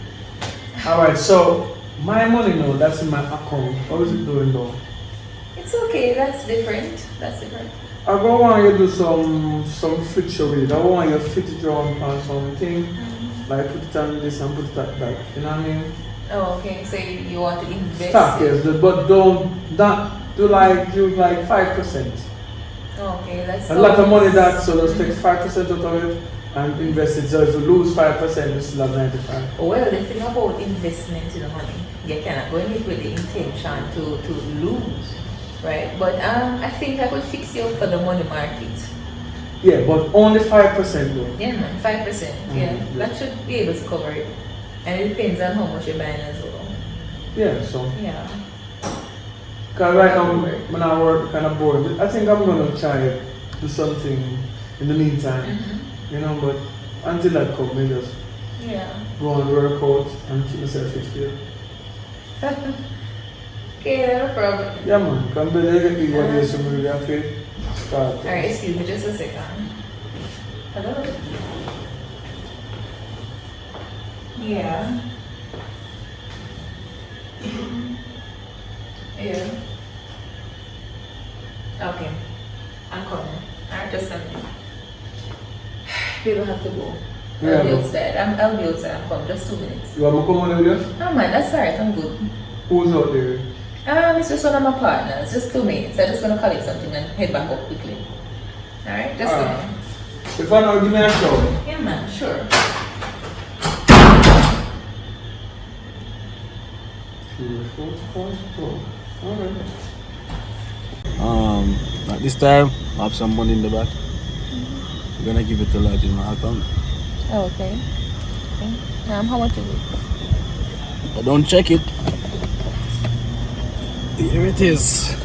Alright, so my money now, that's in my account. How is it doing though? it's okay, that's different. That's different. I don't want you to do some friction with it. I want you to fit it around on something. Like put it on this and put it at that. You know what I mean? Oh, okay. So you want to invest? Stock, yes, but don't do like 5%. Okay, that's a lot of money that, so just take 5% out of it and invest it. So if you lose 5%, you still have 95. Well, the thing about investment in the money, you cannot go in it with the intention to lose, right? But I think I could fix you up for the money market. Yeah, but only 5% though. Yeah, man, 5%. Yeah, that should be able to cover it. And it depends on how much you're buying as well. Yeah, so. Yeah. Because right now, when I work kind of bored, I think I'm going to try do something in the meantime. You know, but until that comes, I just go and work out and keep myself fit here. Okay, no problem. Yeah, man. Come back there, get people here, so we have to start. Alright, excuse me just a second. Hello? Yeah. Yeah. Okay. I'm coming. Alright, just a minute. People have to go. I'll be outside. I'll be outside. I'm coming. Just 2 minutes. You want me to come on with you? No, man, that's alright. I'm good. Who's out there? It's just one of my partners. Just 2 minutes. I'm just gonna collect something and head back up quickly. Alright, just 2 minutes. If I know, give me a show. Yeah, man, sure. At this time, I have some money in the back. I'm gonna give it to Lodge in my account. Oh, okay. How much is it? I don't check it. Here it is.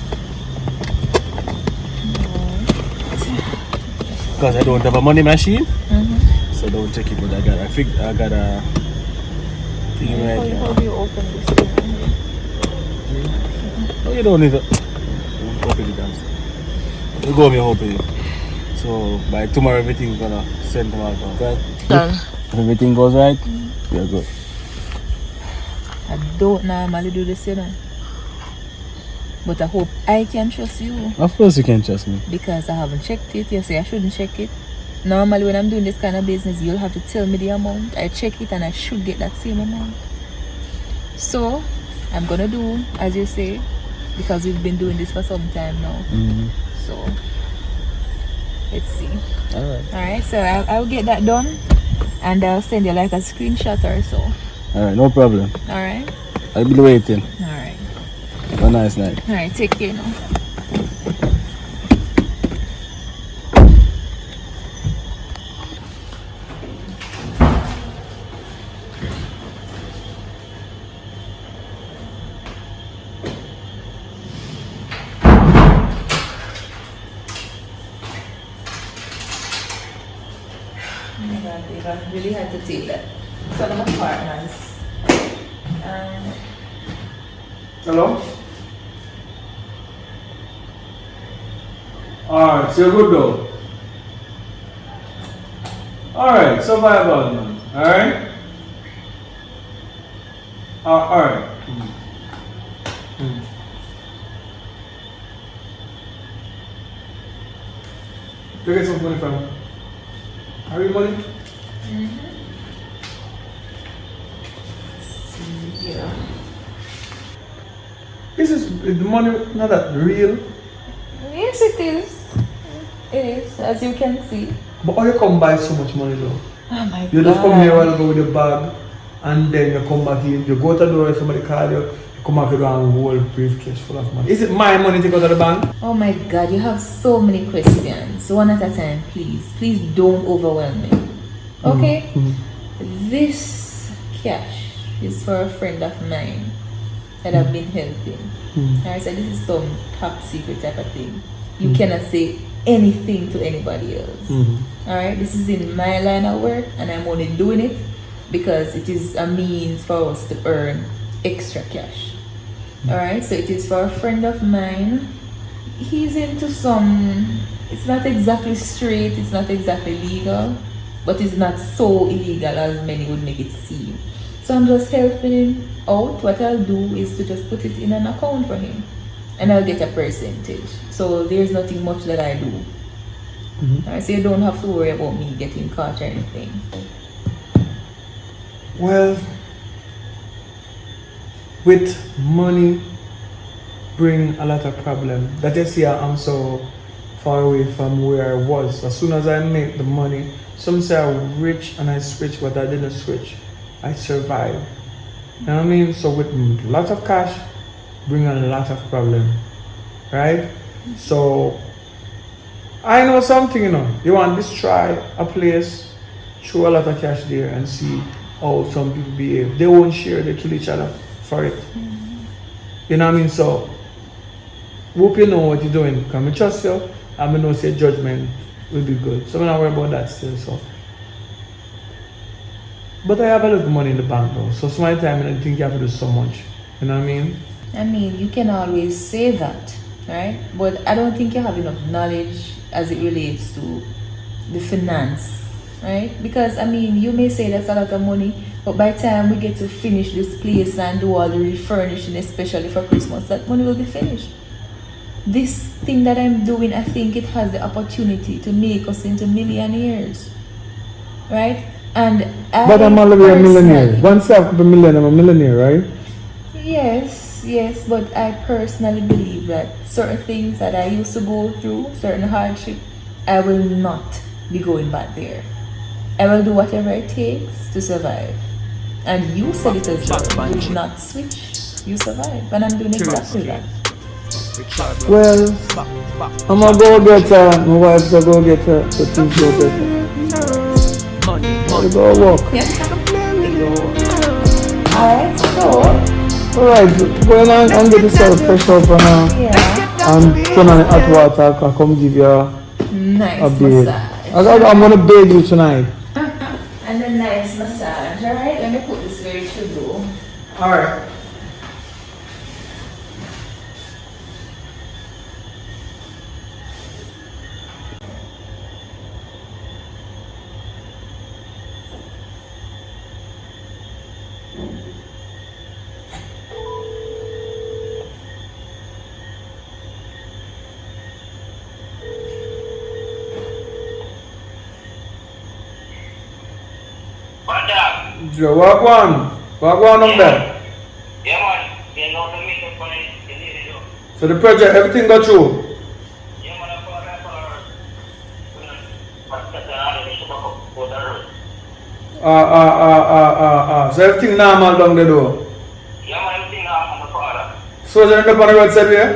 Because I don't have a money machine, so I don't check it. But I got a thing right here. How do you open this thing? Oh, you don't need to open it down. You go me open it. So by tomorrow everything's gonna send to my account, right? Done. If everything goes right, you're good. I don't normally do this, you know. But I hope I can trust you. Of course you can trust me. Because I haven't checked it. You say I shouldn't check it. Normally when I'm doing this kind of business, you'll have to tell me the amount. I check it and I should get that same amount. So, I'm gonna do as you say, because we've been doing this for some time now. So, let's see. Alright, so I'll get that done and I'll send you like a screenshot or so. Alright, no problem. Alright? I'll be waiting. Alright. Have a nice night. Alright, take care now. I really had to take that. It's one of my partners. Hello? Alright, so you're good though. Alright, so bye about man. Alright? Alright. Where get some money from? Are you money? Yeah. Is the money not that real? Yes, it is. It is, as you can see. But how you come buy so much money though? Oh my God. You just come here a while ago with your bag and then you come back in, you go to the door, somebody call you come back with a whole briefcase full of money. Is it my money to go to the bank? Oh my God, you have so many questions. One at a time, please. Please don't overwhelm me. Okay? This cash is for a friend of mine that I've been helping. Alright, so this is some top secret type of thing. You cannot say anything to anybody else. Alright, this is in my line of work, and I'm only doing it because it is a means for us to earn extra cash. Alright, so it is for a friend of mine. He's into some, it's not exactly straight, it's not exactly legal, but it's not so illegal as many would make it seem. So I'm just helping him out. What I'll do is to just put it in an account for him, and I'll get a percentage. So there's nothing much that I do. Alright, so you don't have to worry about me getting caught or anything. Well, with money bring a lot of problem. That you see, I'm so far away from where I was. As soon as I make the money, some say I'm rich and I switch, but I didn't switch. I survive. You know what I mean? So with a lot of cash, bring a lot of problem, right? So I know something, you know. You want to destroy a place, throw a lot of cash there and see how some people behave. They won't share, they kill each other for it. You know what I mean? So hope you know what you're doing. Because I trust you, and I know say judgment will be good. So I'm not worried about that still. So. But I have a little money in the bank though. So some of the time I don't think you have to do so much. You know what I mean? I mean, you can always say that, right? But I don't think you have enough knowledge as it relates to the finance, right? Because I mean, you may say that's a lot of money, but by the time we get to finish this place and do all the refurnishing, especially for Christmas, that money will be finished. This thing that I'm doing, I think it has the opportunity to make us into millionaires, right? And but I'm already a millionaire. Once I'm a millionaire, I'm a millionaire, right? Yes, but I personally believe that certain things that I used to go through, certain hardship, I will not be going back there. I will do whatever it takes to survive. And you said it as well, you did not switch, you survive. And I'm doing exactly that. Well, I'm gonna go get my wife's gonna go get her, so things go better. Gotta go walk. Alright, so. Alright, go on and get yourself fresh up and turn on the hot water, I'll come give you a bathe. I'm gonna bathe you tonight. And a nice massage, alright? Let me put this where it should go. Alright. Joe, walk one up there. Yeah, man. You know the meeting for it. So the project, everything got through? Yeah, man. So everything normal down the door? Yeah, man. Everything normal, father. So is there on the roadside here?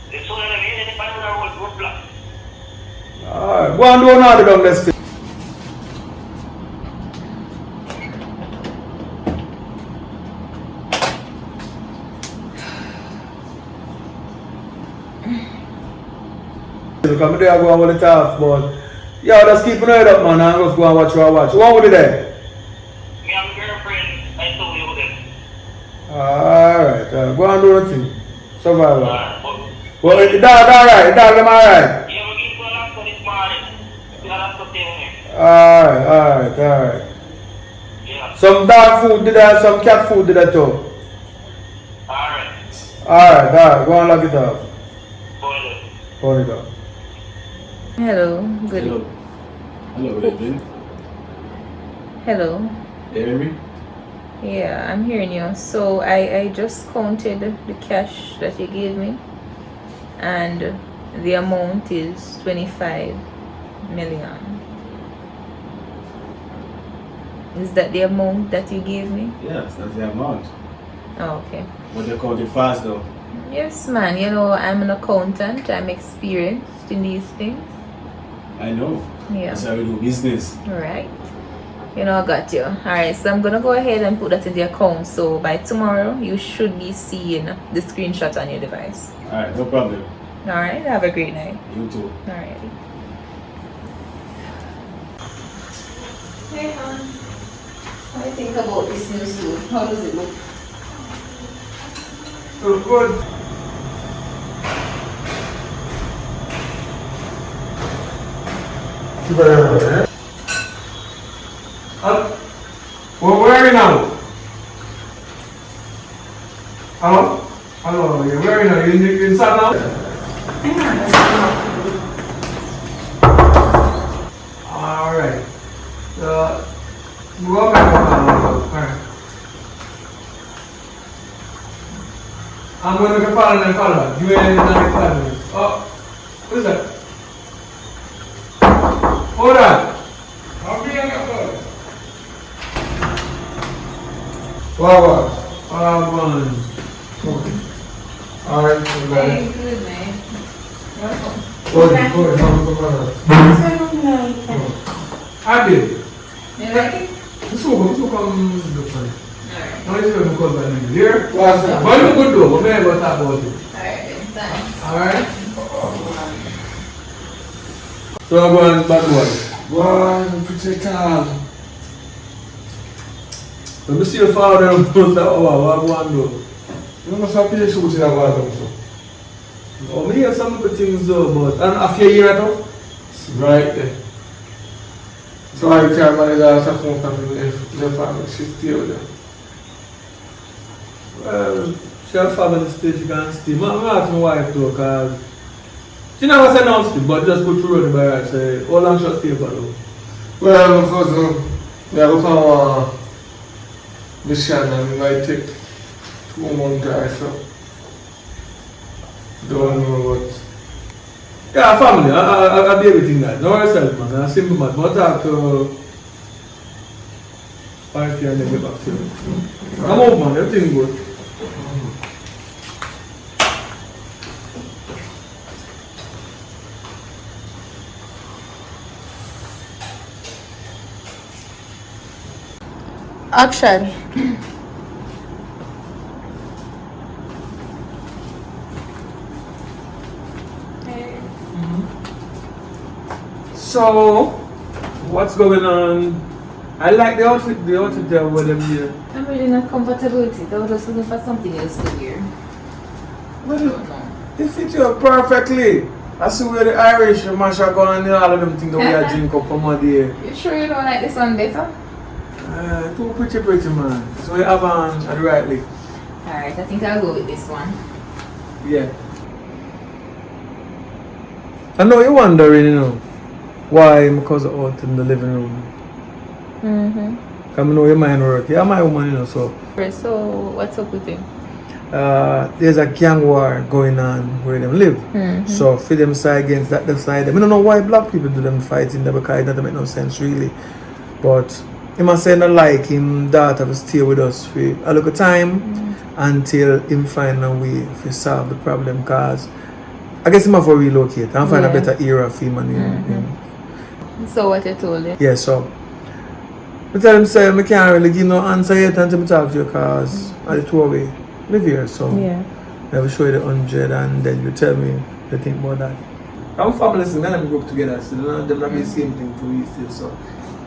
The soul of the way, the final road block. Alright, go and do another down the street. Because I'm there going with the task, but yeah, just keep an eye up, man, and just go and watch what watch. What with it there? Me and my girlfriend, I told you them. Alright, go and do the thing. Survival. Well, the dog alright, the dog them alright? Yeah, we give one after this morning. We have to stay with me. Alright. Yeah. Some dog food did that, some cat food did that too. Alright, go and lock it up. Hold it up. Hello, good. Hello, good evening. Hello. You hear me? Yeah, I'm hearing you. So I just counted the cash that you gave me, and the amount is 25 million. Is that the amount that you gave me? Yes, that's the amount. Oh, okay. But they counted fast though. Yes, man. You know, I'm an accountant. I'm experienced in these things. I know. Yeah. That's how we do business. Alright. You know, I got you. Alright, so I'm gonna go ahead and put that in the account. So by tomorrow, you should be seeing the screenshot on your device. Alright, no problem. Alright, have a great night. You too. Alright. Hey, hon. What do you think about this new suit? How does it look? So good. Where are you now? Hello? Hello, where are you now? You inside now? Alright. Go back. Alright. I'm going to make a call and then call her. Give me another 5 minutes. Oh, what is that? Hold on. I'll be on your phone. What? Alright, Hey, good man. Welcome. I did. You like it? This will come different. Alright. Now it's going to come back in here. What's that? But you good though. We're going to talk about it. Alright, thanks. Alright? So I'm going back to work. One, pretty calm. Let me see your father and put that over. What I want to do. You must have paid shoes in that one. Oh, me have some good things though, but I feel you right now. Right there. So I can't manage that to come from the family. She's still there. Well, she have family stage, she can stay. I'm asking my wife though, because she never said nothing, but just go through the bar and say, how long she'll stay for though? Well, because we have a mission and it might take 2 months drive, so don't know what. Yeah, family, I do everything that. Know yourself, man. I'm a simple man. But talk to 5 years and then get back to you. I'm out, man. Everything good. Action. So, what's going on? I like the outfit there with them here. I'm really not comfortable with it. I was just looking for something else to wear. Well, it fits you perfectly. I see where the Irish mash are going and all of them things that we are drink up from my day. You sure you don't like this one better? Too pretty man. So we have on the right leg. Alright, I think I'll go with this one. Yeah. I know you're wondering, why my cousin out in the living room. Because I know your mind work. You're my woman, so. So, what's up with him? There's a gang war going on where them live. So for them side against that side. I don't know why black people do them fighting there because it doesn't make no sense really. But he must say not like him daughter will stay with us for a little time until him find a way to solve the problem, because I guess he have to relocate and find a better era for him and him. So what you told him? Yeah, so I tell him say I can't really give no answer yet until I talk to you because I the two away live here, so I will show you the 100 and then you tell me the thing about that. I'm family, so then we grow up together, so they're not the same thing to me still, so.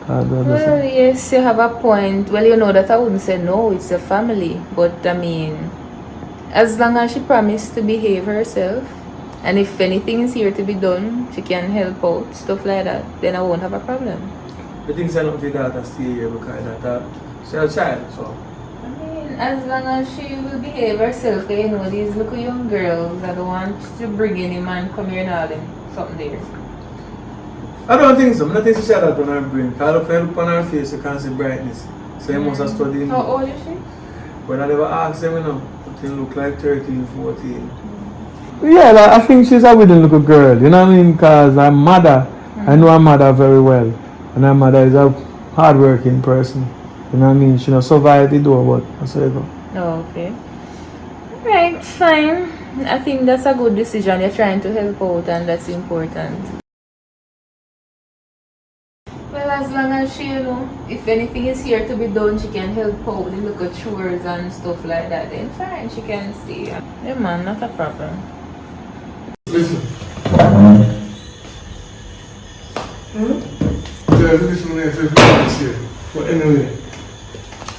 Well, yes, you have a point. Well, you know that I wouldn't say no, it's a family. But I mean, as long as she promised to behave herself, and if anything is here to be done, she can help out, stuff like that, then I won't have a problem. The things I don't feel that I stay here because that she's a child, so. I mean, as long as she will behave herself, you know, these little young girls, I don't want to bring any man come here and all them, something there. I don't think so. I don't think she had that on her brain. Because I look on her face, you can't see brightness. So you must have studied. How old is she? But I never asked them, but they look like 13, 14. Yeah, I think she's a widow little girl, you know what I mean? Because her mother, I know her mother very well. And her mother is a hard-working person. You know what I mean? She not survived the door, but that's how you go. Oh, okay. Alright, fine. I think that's a good decision. You're trying to help out and that's important. Well, as long as she, if anything is here to be done, she can help out with look at chores and stuff like that, then fine, she can stay. Yeah, man, not a problem. Listen, tell you this morning, I this year. But anyway,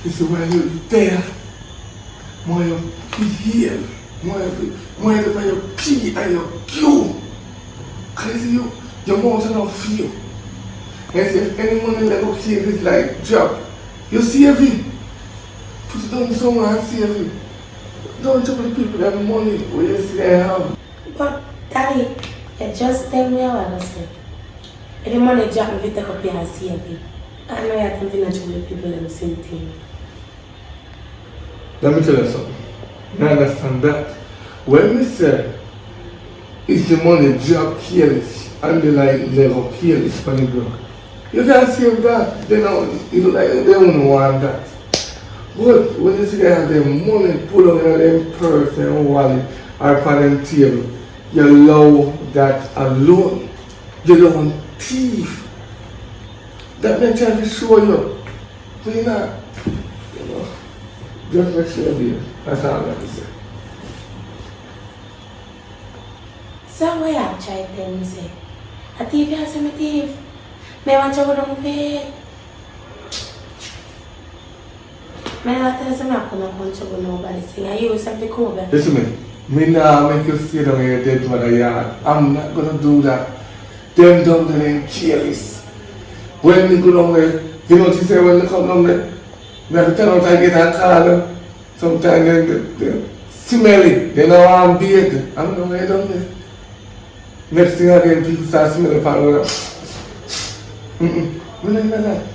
this is why you're there. More you behave. More you pee and you Q. Because your mouth not feel. And if any money that go save it like drop, you save it. Put it down somewhere and save it. Don't tell the people that money where you see they have. But Daddy, you just tell me how I say. If the money drop, if you take up here and save it. I know you're thinking that you people them same thing. Let me tell you something. You understand that? When we say if the money drop careless and they like level careless on the ground, you can't save that. They don't want that. But when you see they have their money pull on their purse and wallet or on them table, you allow that alone. You don't thief. That makes sense to show you. So you know, just make sure you. That's all I have to say. So what I'm trying to tell me say? A thief has a thief. I want to go down bed. I want to tell you I'm going to go nobody sing. I use something cool. Listen to me. Nah make you stay down in your dead mother yard. I'm not gonna do that. Them down there ain't careless. When they go down there, you know what you say when they come down there? They have to turn out and get a call them. Sometimes they smelly. They know I'm big. I'm going to go down there. Next thing again, people start smelling and go down. We don't know that.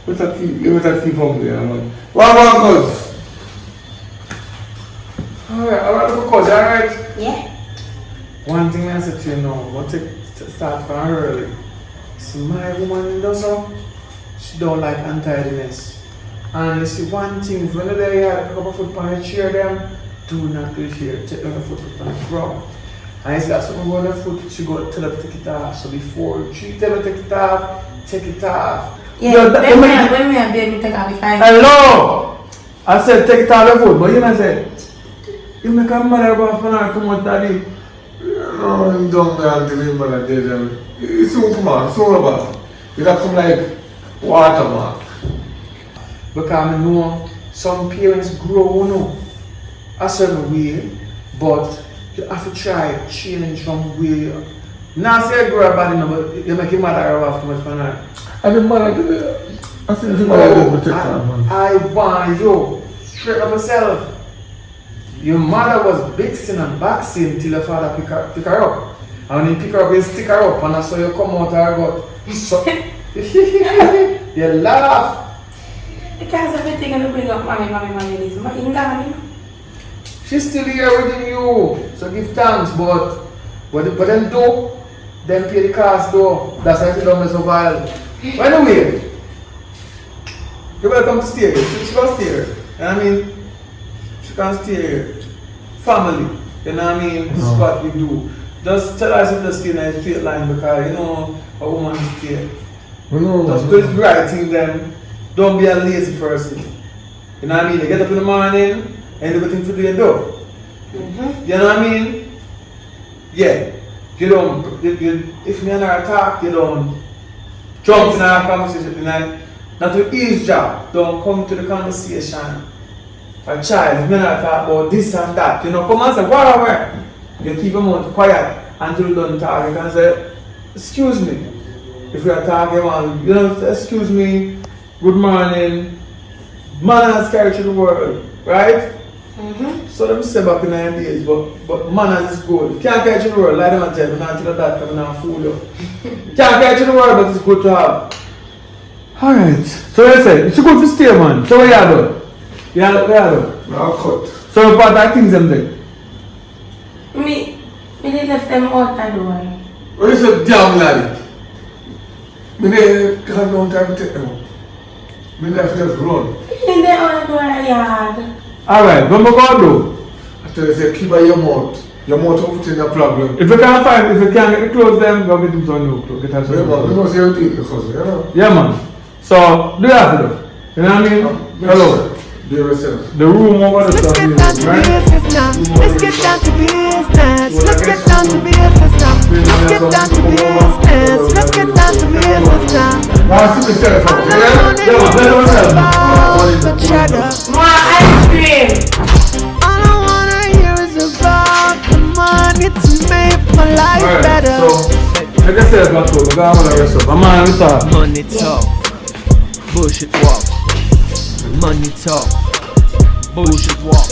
What's that keep home there, man? What cause? Alright, go cause, alright? Yeah. One thing I said to you now, but to start from early. See, my woman does so, she don't like untidiness. And you see one thing, when they have a couple foot on the chair them, do not do it here. Take down the foot on the ground. And if you got something on the foot, she go tell her to take it off. So before she tell her to take it off. Yeah, when me and baby take off the time. Hello! I said take it off the foot, but you know I said, you make a mother about for her come out daddy. No, you don't have to remember that day. It's soon come on, soon about. You got come like watermark. Because I know some parents grow no, a certain way, but you have to try change from way. Now say I grow up bad enough, but you make your mother off too much for her. I didn't mother do that. I said the mother did protect her, man. I want you straight up yourself. Your mother was big sin and back sin till your father pick her up. And when he pick her up, he stick her up, and that's how you come out of her gut. So, you laugh. Because everything gonna bring up mommy, this. Mommy. She's still here with you, so give thanks, but them do, them pay the cost though. That's why she don't mess up while. Anyway, you better come to stay here. She can stay here. You know what I mean? She can stay here. Family, you know what I mean? This is what we do. Just tell us if the stay in a straight line because you know a woman is stay. Just do the right thing then. Don't be a lazy person. You know what I mean? You get up in the morning and everything to do and do. You know what I mean? Yeah. You don't, if me and her talk, you don't jump in our conversation. Not to eavesdrop. Don't come to the conversation. A child, if me and her talk about this and that, you know, come and say, whatever. You keep your mouth quiet until you don't talk. You can say, excuse me. If we are talking about, you know, excuse me, good morning. Manners carry to the world, right? So them say back in the days, but manners is good. You can't carry to the world, like them and tell me, not tell that coming and fool you. You can't carry to the world, but it's good to have. Alright, so you say, it's good to stay, man. So what you do? You do? I'll cut. So you part that things them there? Me left them out the door. What is a damn laddie? Me they have no time to take them out. Me left just run. In the other door yard. Alright, what am I going to do? I tell you, say, keep by your mouth. Your mouth will put in a problem. If you can't get the clothes, then go get them some new clothes. Get us some new clothes. You know, say you because, you know? Yeah, man. So, do you have to do? You know what I mean? Hello. Be yourself. The room over the Let's stuff, get down to business now. Let's get down to business. Let's get down to business now. Let's get down to business. Let's get down to business now. Now see yourself. All I wanna hear is about the cheddar. More ice cream. All I wanna hear is about the money to make my life better. Like I said, I want to rest up. I'm on with that. Money talk, bullshit walk. Money talk, bullshit walk.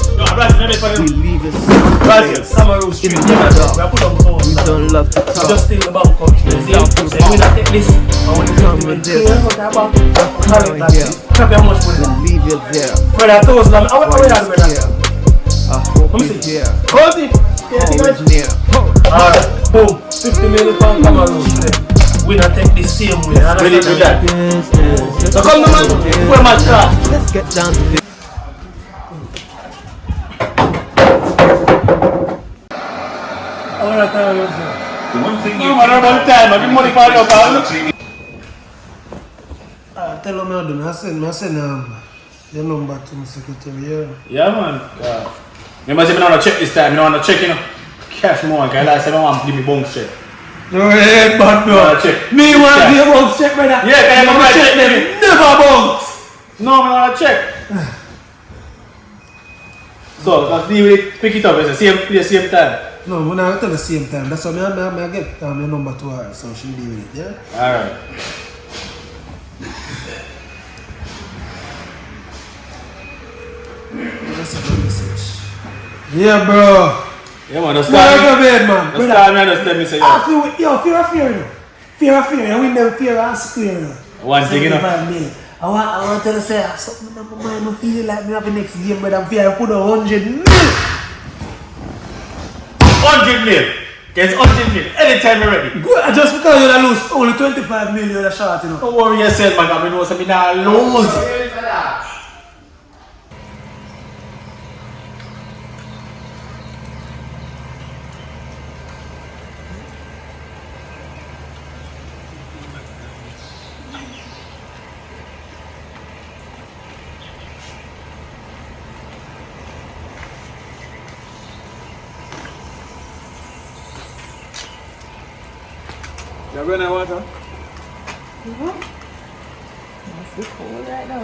We leave it in the dark. We don't love to talk. Just think about country. We not take this. I want to come with this. Leave it there. But I told them, I want to I hope you're here. hold it. Always near. Alright, boom. 50 million pound Cameroon today. We not take the same way. Ready to that. So come on, man. Where my car? Let's get down to this. Alright, One thing no, man, about time. I give money for your car. Tell them I do. I send your number to my secretary. Yeah, man. Remember, I don't check this time. I don't want to check, you know. Cash more, because I said I don't want to give me bones check. No, hey, bad bro. Check. Me want to give a bounce check, brother. Yeah, can I check them? Never bounce. No, I want to check. So, let's deal with it. Pick it up. It's the same time. No, we're not at the same time. That's why I get your number to her, so she deal with it, yeah? Alright. Yeah, bro. Yeah, man, that's go bed, man. That's time I just tell me, say, yo, fear of fear, you know. Fear of fear, you win them fear and square, you know. One thing, you know. I want to say, something in my mind, I feel like me have the next game, but I'm fear I put 100 mil. 100 mil. There's 100 mil. Anytime you're ready. Good, just because you lose only 25 million, you're short, you know. Don't worry yourself, man. I know something I lose. You have any water? It's so cold right now.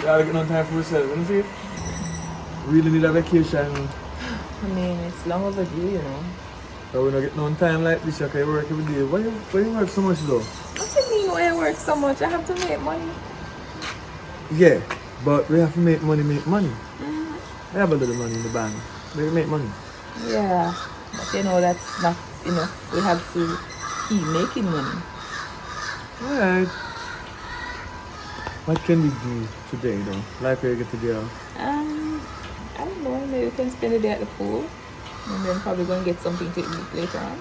You have no time for yourself, you see? Really need a vacation. I mean, it's long overdue, you know. So we don't get no time like this, you can work every day. Why you work so much though? What do you mean why I work so much? I have to make money. Yeah, but we have to make money. I have a little money in the bank. We make money. Yeah, but you know, that's not, you know, we have to keep making money. Alright. What can we do today though? Like where you get to go? I don't know, maybe we can spend the day at the pool. And then probably go and get something to eat later on.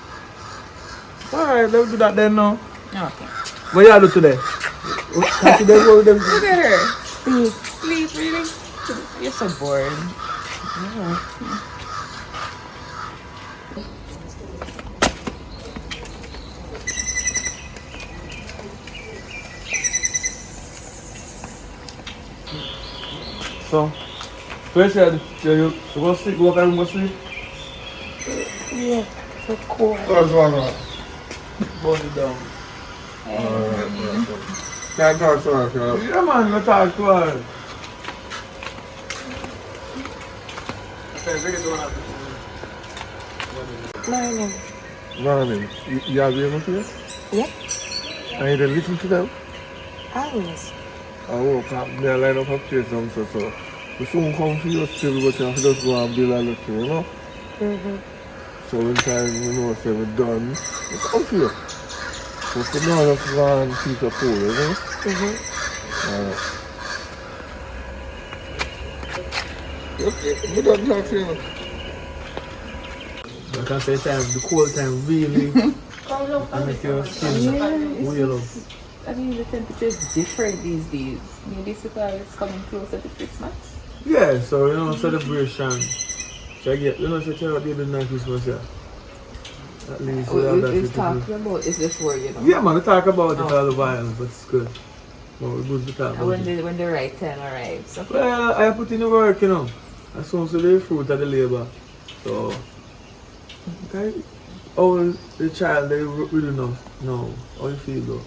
Alright, let's do that then now. Okay. What you do today? Look Look at her. Sleep, really? You're so boring. Yeah. So, first you go sleep, go up and go sleep? Yeah, so cool. Burn it down. Can't talk to her, yeah man, go talk to her. Morning. Morning. You have your here? Yeah. And you don't listen to them? Always. I woke up, they line up a place down so we soon come for you still, but you have to just go and build a little, you know? So when time you know say we're done, we come for you. So for now, let's go and keep the pool, you know? Alright. Okay, we don't talk to you. I can say the cold time really make your skin wheel up. I mean, the temperature is different these days. Maybe it's because it's coming closer to Christmas. Yeah, so you know, celebration. So I get, you know, such a baby night Christmas, yeah. At least we have that. We've talked about is this word, you know? Yeah, man, we talk about it all the while, but it's good. Well, we good to talk about when the right time arrives. Okay. Well, I put in the work, you know. I soon see the fruit of the labor. So, okay. All the child, they really know how you feel though.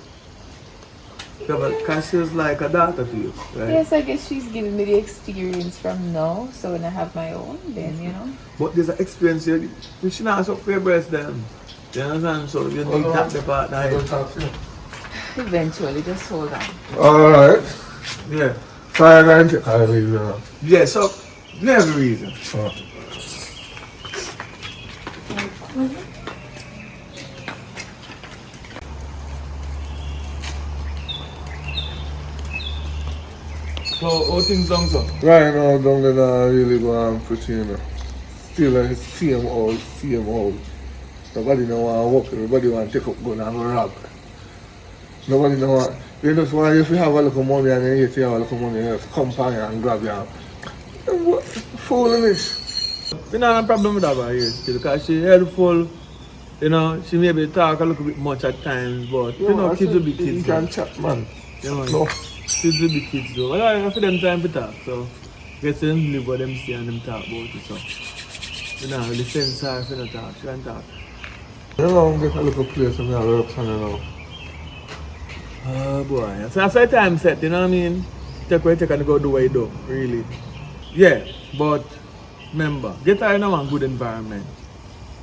Because she's like a daughter to you, right? Yes, I guess she's giving me the experience from now. So when I have my own, then you know. But there's an experience here. You should not suck for your breast then. You understand? So you need tap the partner. Eventually, just hold on. Alright. Yeah. So I'm going to take a reason. Yeah, so never reason. So how things done, so? Right now, down there, I really go and put in. Still like same old. Nobody know want to work, everybody want to take up gun and go rob. Nobody know want. You just want, if you have a little money and you have a little money, you just come by and grab you. Foolishness. We don't have a problem with that right here still, because she's helpful. You know, she maybe talk a little bit much at times, but you know, kids will be kids. You can chat, man. You know, No. kids will be kids though. Well, I for them time to talk, so get to them live what them see and them talk about it, so. You know, the sense are if you don't talk, she can talk. You know, I'm getting a little place and I work on it now. Oh boy, so that's why time set, you know what I mean? Take what you take and go do what you do, really. Yeah, but remember, get her in a one good environment.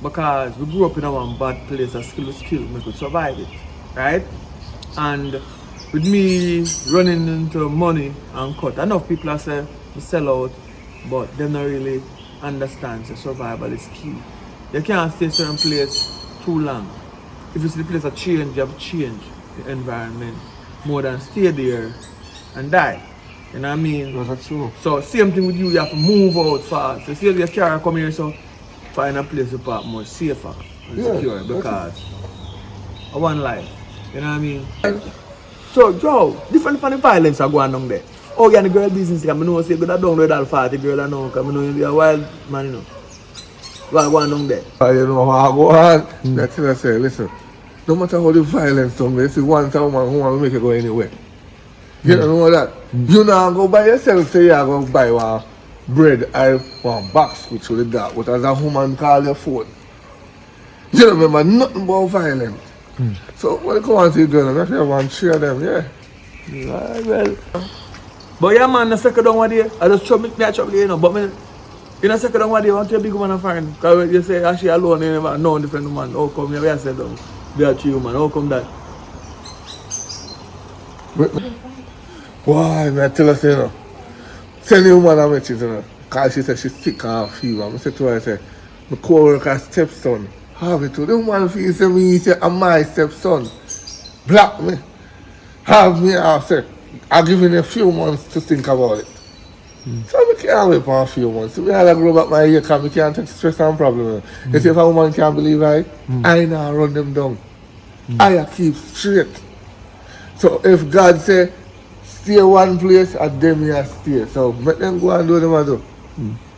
Because we grew up in a one bad place, a skill, we could survive it, right? And with me running into money and cut, enough people are saying we sell out, but they don't really understand that survival is key. You can't stay in a certain place too long. If you see the place a change, you have to change the environment more than stay there and die. You know what I mean? That's true. So same thing with you, you have to move out fast. You see your car come here, so find a place to park more safer and secure because of one life. You know what I mean? So Joe, different from the violence are going on there. Oh yeah, the girl business, because I know say good down with all 40 girl I know, because I know you're a wild man, you know. What going on there? You know how I go on. That's what I say, listen. No matter how the violence comes, you see one time woman who want to make it go anywhere. You don't know that. You now go by yourself, say you go buy one bread, I want box which will that. But as a woman call your phone. You don't remember nothing about violence. So when you come on to the girl, if you want to share them, yeah. Well. But yeah man, the second down one day, I just trouble me, you know, but me, in the second down one day, I want to be a big woman and find. Because you say, actually alone, you never know different woman. How come you ever said down? Be a true woman, how come that? Why, I tell her, you know, send the woman I met you, know, because she said she's sick and fever. I said to her, I said, my co-worker's stepson, have it too. The woman feels to me, he said, I'm my stepson. Block me. Have me, I said, I'll give you a few months to think about it. So I can't wait for a few months. We all grow back my ear because we can't take stress and problem. You see, if a woman can't believe I now run them down. I keep straight. So if God say, stay one place, and them here stay. So let them go and do them and do.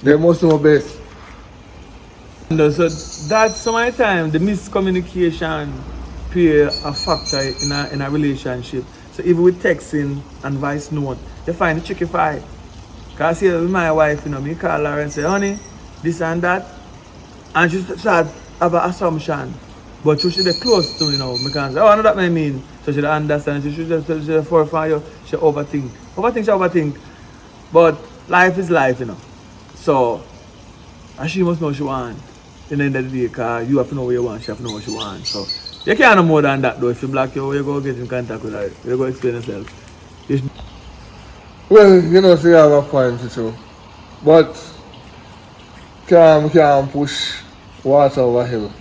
They must know best. So that's some of the time the miscommunication play a factor in a relationship. So even with texting and voice note, you find it tricky fight. Because see with my wife, you know, me call her and say, honey, this and that. And she start have an assumption. But she should be close to me now. I can say, oh, I know that I mean. So she understand. She should just for you. She overthink. Overthink. But life is life, you know. So, and she must know what she wants. In the end of the day, because you have to know what you want, she have to know what she wants. So, you can't know more than that though. If you block you go get in contact with her. You go explain yourself. Well, you know, so you have a point too. But, can't push water over hill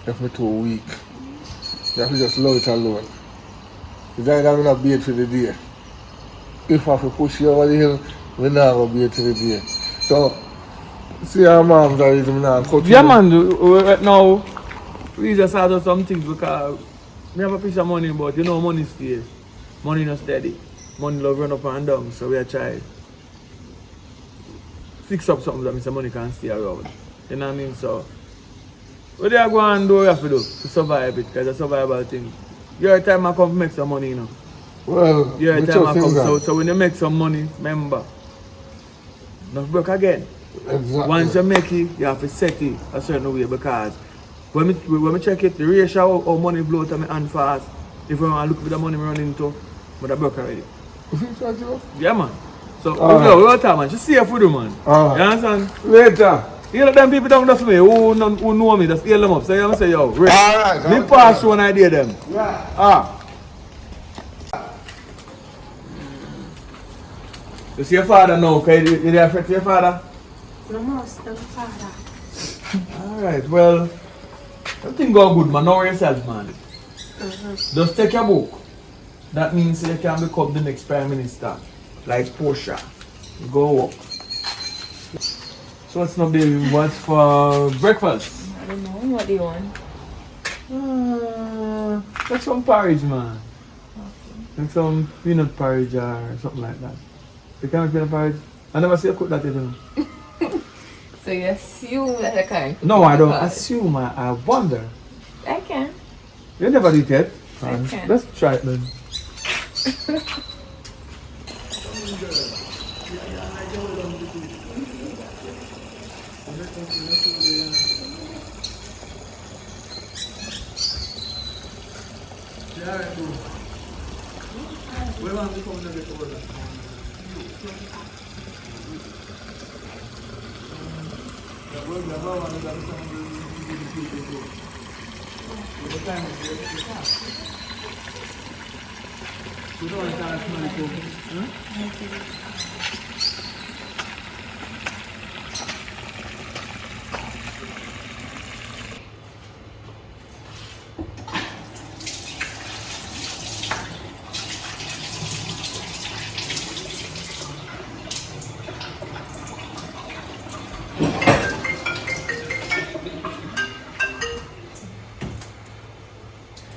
if I'm too weak. You have to just love it alone. It's either I'm going to beat for the day. If I have to push you over the hill, we're not going to beat for the day. So, see our mom's are reason now. Yeah man, right now, we just had some things because we have a piece of money, but you know money stays. Money not steady. Money love run up and down, so we are trying fix up something that Mr. Money can stay around. You know what I mean? So, what they are going to do, we have to do to survive it, because it's a survival thing. Your time I come to make some money, you know. Well, yeah, which time of I things come. are- So when you make some money, remember, not broke again. Exactly. Once you make it, you have to set it a certain way because when me check it, the ratio how money blow to my hand fast. If I want to look for the money me run into, but I broke already. Yeah, man. So we got time, man. Just see if we do, man. You understand? Later. You know them people down there for me who know me, just heal them up. So you say, yo, Rick, Alright, me pass through an idea them. Yeah. You see your father now, okay? You there afraid to your father? No more stuff, father. Alright, well, everything go good, man. Know yourself, man. Just take your book. That means you can become the next Prime Minister. Like Portia. Go up. So what's not baby? What's for breakfast? I don't know. What do you want? Like some porridge, man. Like some peanut porridge or something like that. You can make peanut porridge? I never see you cook that even. So you assume that I can't? No, I don't assume. I wonder. I can. You never did it. I can. Let's try it then.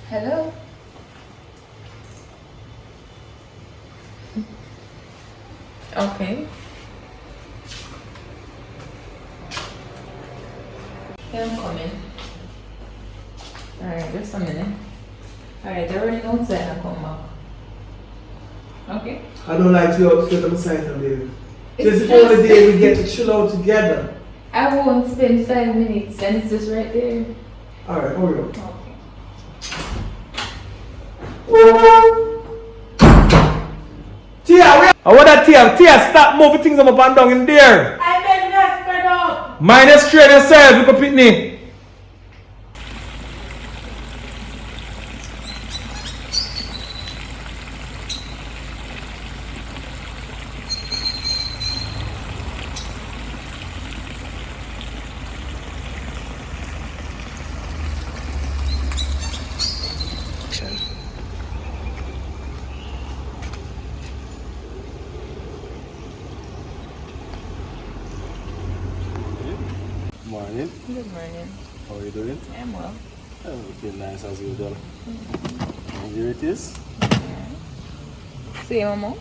Hello? Okay. Yeah, I'm coming. Alright, just a minute. Alright, they're running outside and come back. Okay? I don't like to upset on sight of baby. It's This is the only just- day we get to chill out together. I won't spend 5 minutes and it's just right there. Alright, hold on. Tia, I want that Tia, stop moving things up and down in there. I beg not spread out. Minus straight yourself, look up at me. Morning. Good morning. How are you doing? I'm well. Oh, looking nice as usual. And here it is. See you, Mama?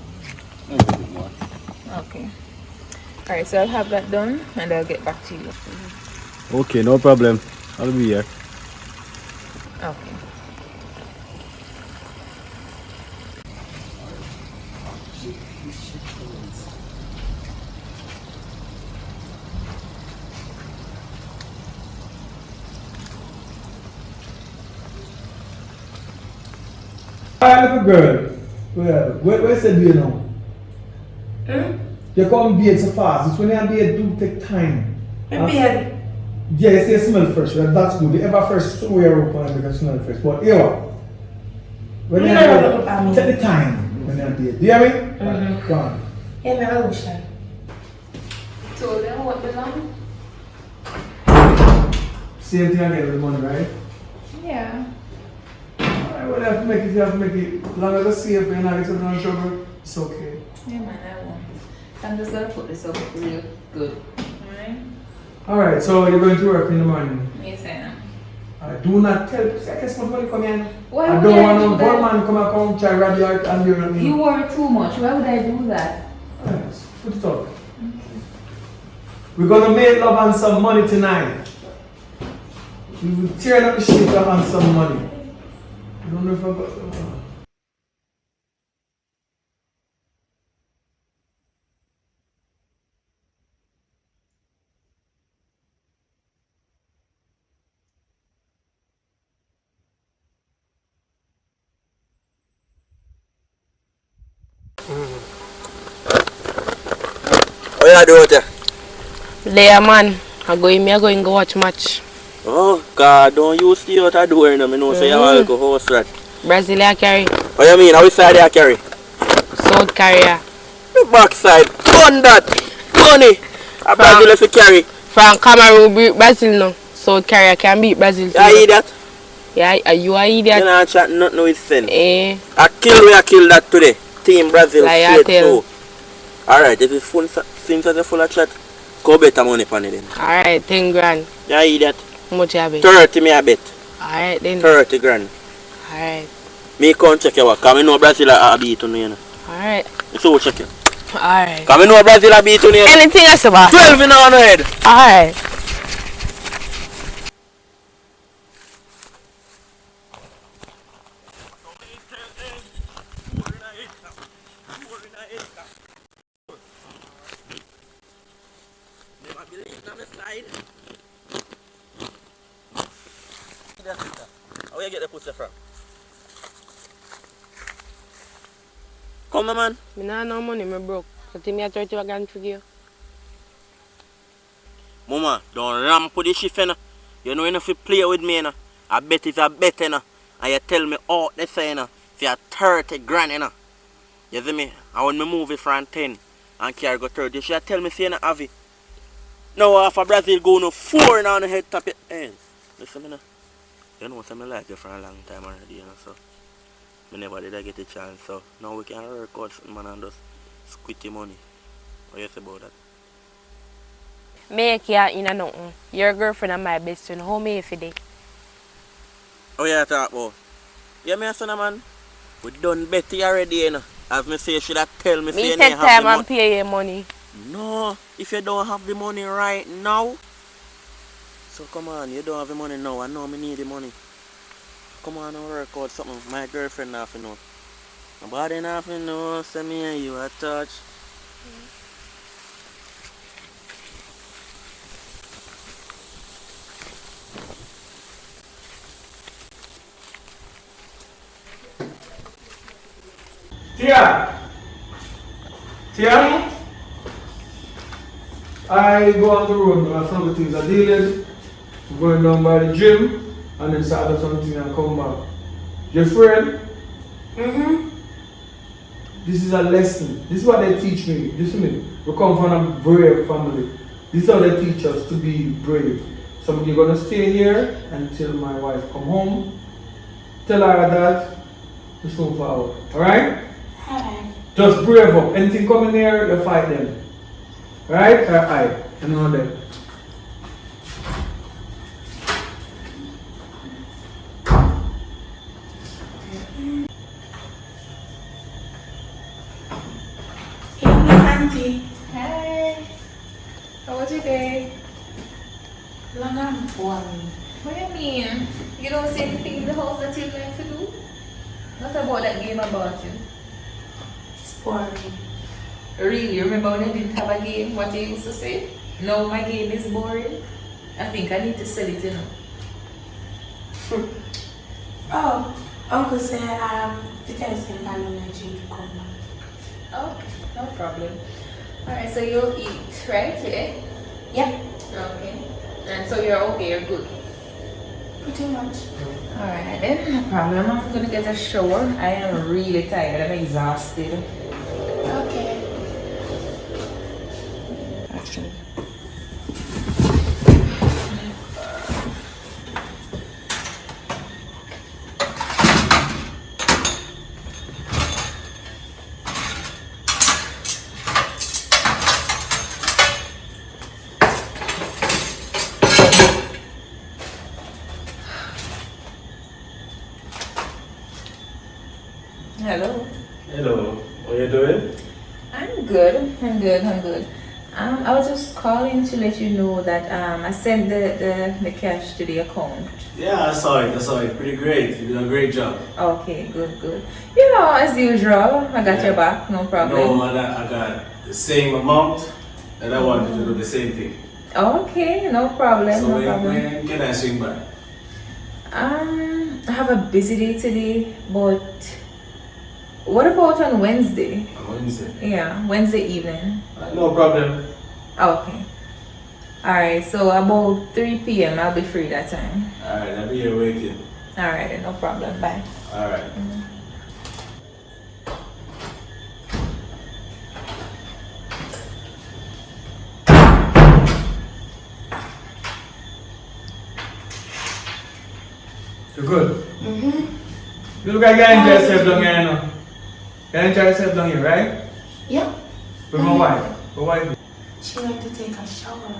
A little bit more. Okay. Alright, so I'll have that done and I'll get back to you. Okay, no problem. I'll be here. Okay. Alright, little girl. Where said you now? You come bathe so fast. It's when you bathe do take time. Bathe? Yes, you smell fresh. Right? That's good. You ever fresh so wear up and you can smell fresh. But here, when you bathe, take the time when you bathe. Do you hear me? Right, go on. Yeah, my ocean. So then what belong? Same thing again with the money, right? Yeah. Alright, well, you have to make it, you have to make it. As long as I see if you're not getting in trouble, it's okay. Yeah, man, I won't. I'm just gonna put this up real good. Alright? Alright, so you're going to work in the morning. Yes, I am. Alright, do not tell. I guess my money come in. Why I would don't I want do no that? poor man come and come try rob your and you know me. You worry too much. Why would I do that? Alright, put it up. We're gonna make love and some money tonight. We will tear up the shit and some money. I don't know if I got some money. you do it? There, man. I'm going to watch match. Oh, God, don't you stay out of door, you know. I know, say you want to go host rat. Brazil, I carry. What you mean? How which side you carry? South Korea. The backside. Gun that. Money. A Brazil if you carry. From Cameroon beat Brazil now. South Korea can beat Brazil too. You idiot? Yeah, you are idiot. You not chat nothing with sense. Eh. I kill that today. Team Brazil Like straight through. Alright, if it's full seems as a full of chat, go bet money on it then. Alright, 10 grand. You idiot? How much you bet? 30 me I bet. Alright then. 30 grand. Alright. Me come check your work, cause I know Brazil are beat on you. Alright. So check it. Alright. Cause I know Brazil are beat on you. Anything else about? 12 in our head. Alright. Where you get the pussy from? Come on, man. I don't have no money, I broke. So tell me I 30 grand for you. Mama, don't ramp with the shift, you know. You know if you play with me, you know. I bet it's a bet, you know. And you tell me all they say, you know. If you're 30 grand, you know. You see me? And when me move it from 10 and carry go 30, you should tell me, say, you know, have it. Now, after Brazil go no 4 now on the head top your hands. Listen, you know. You know what I like you for a long time already, you know, so. I never did I get a chance, so now we can record something, man, and just squid the money. What you say about that? Make you in a nothing. Your girlfriend and my best friend. How me if you day? Oh yeah, talk about. Yeah, me son, man. We done better already, you know. As me say, you should have tell me. Me take time and pay your money. No, if you don't have the money right now. So come on, you don't have the money now. I know me need the money. Come on and work out something. My girlfriend not to know. Nobody not to know. Send me and you a touch. Tia! Tia? I go on the road, but some of the things are dealing. I'm going down by the gym and then start up something and come back. Your friend? This is a lesson. This is what they teach me. Listen to me. We come from a brave family. This is how they teach us to be brave. So you're gonna stay here until my wife come home. Tell her that. Just move forward. Alright? Alright. Just brave up. Anything coming here, you fight them. Right? Alright. You know that. Auntie. Hey. How was your day? Long and boring. What do you mean? You don't see anything in the house that you like to do? What about that game I bought you? It's boring. Really? Remember when I didn't have a game? What you used to say? No, my game is boring. I think I need to sell it, you know. Oh, Uncle said the guys can buy me my gym to come back. Okay, no problem. Alright, so you'll eat, right? Yeah? Yeah. Okay. And so you're okay, you're good? Pretty much. Alright then, no problem. I'm gonna get a shower. I am really tired, I'm exhausted. Okay. Actually. Hello. Hello, what are you doing? I'm good. I was just calling to let you know that I sent the cash to the account. Yeah, I saw it. Pretty great. You did a great job. Okay, good. You know, as usual, I got your back, no problem. No, man, I got the same amount and I wanted to do the same thing. Okay, no problem, So no problem. when can I swing by? I have a busy day today, but what about on Wednesday? On Wednesday? Yeah, Wednesday evening. No problem. Okay. Alright, so about 3 p.m. I'll be free that time. Alright, I'll be here waiting. Alright, no problem. Bye. Alright. You good? You look like you enjoy yourself down here, you know. You enjoy yourself down here, right? Yeah. With my wife. My wife. She like to take a shower.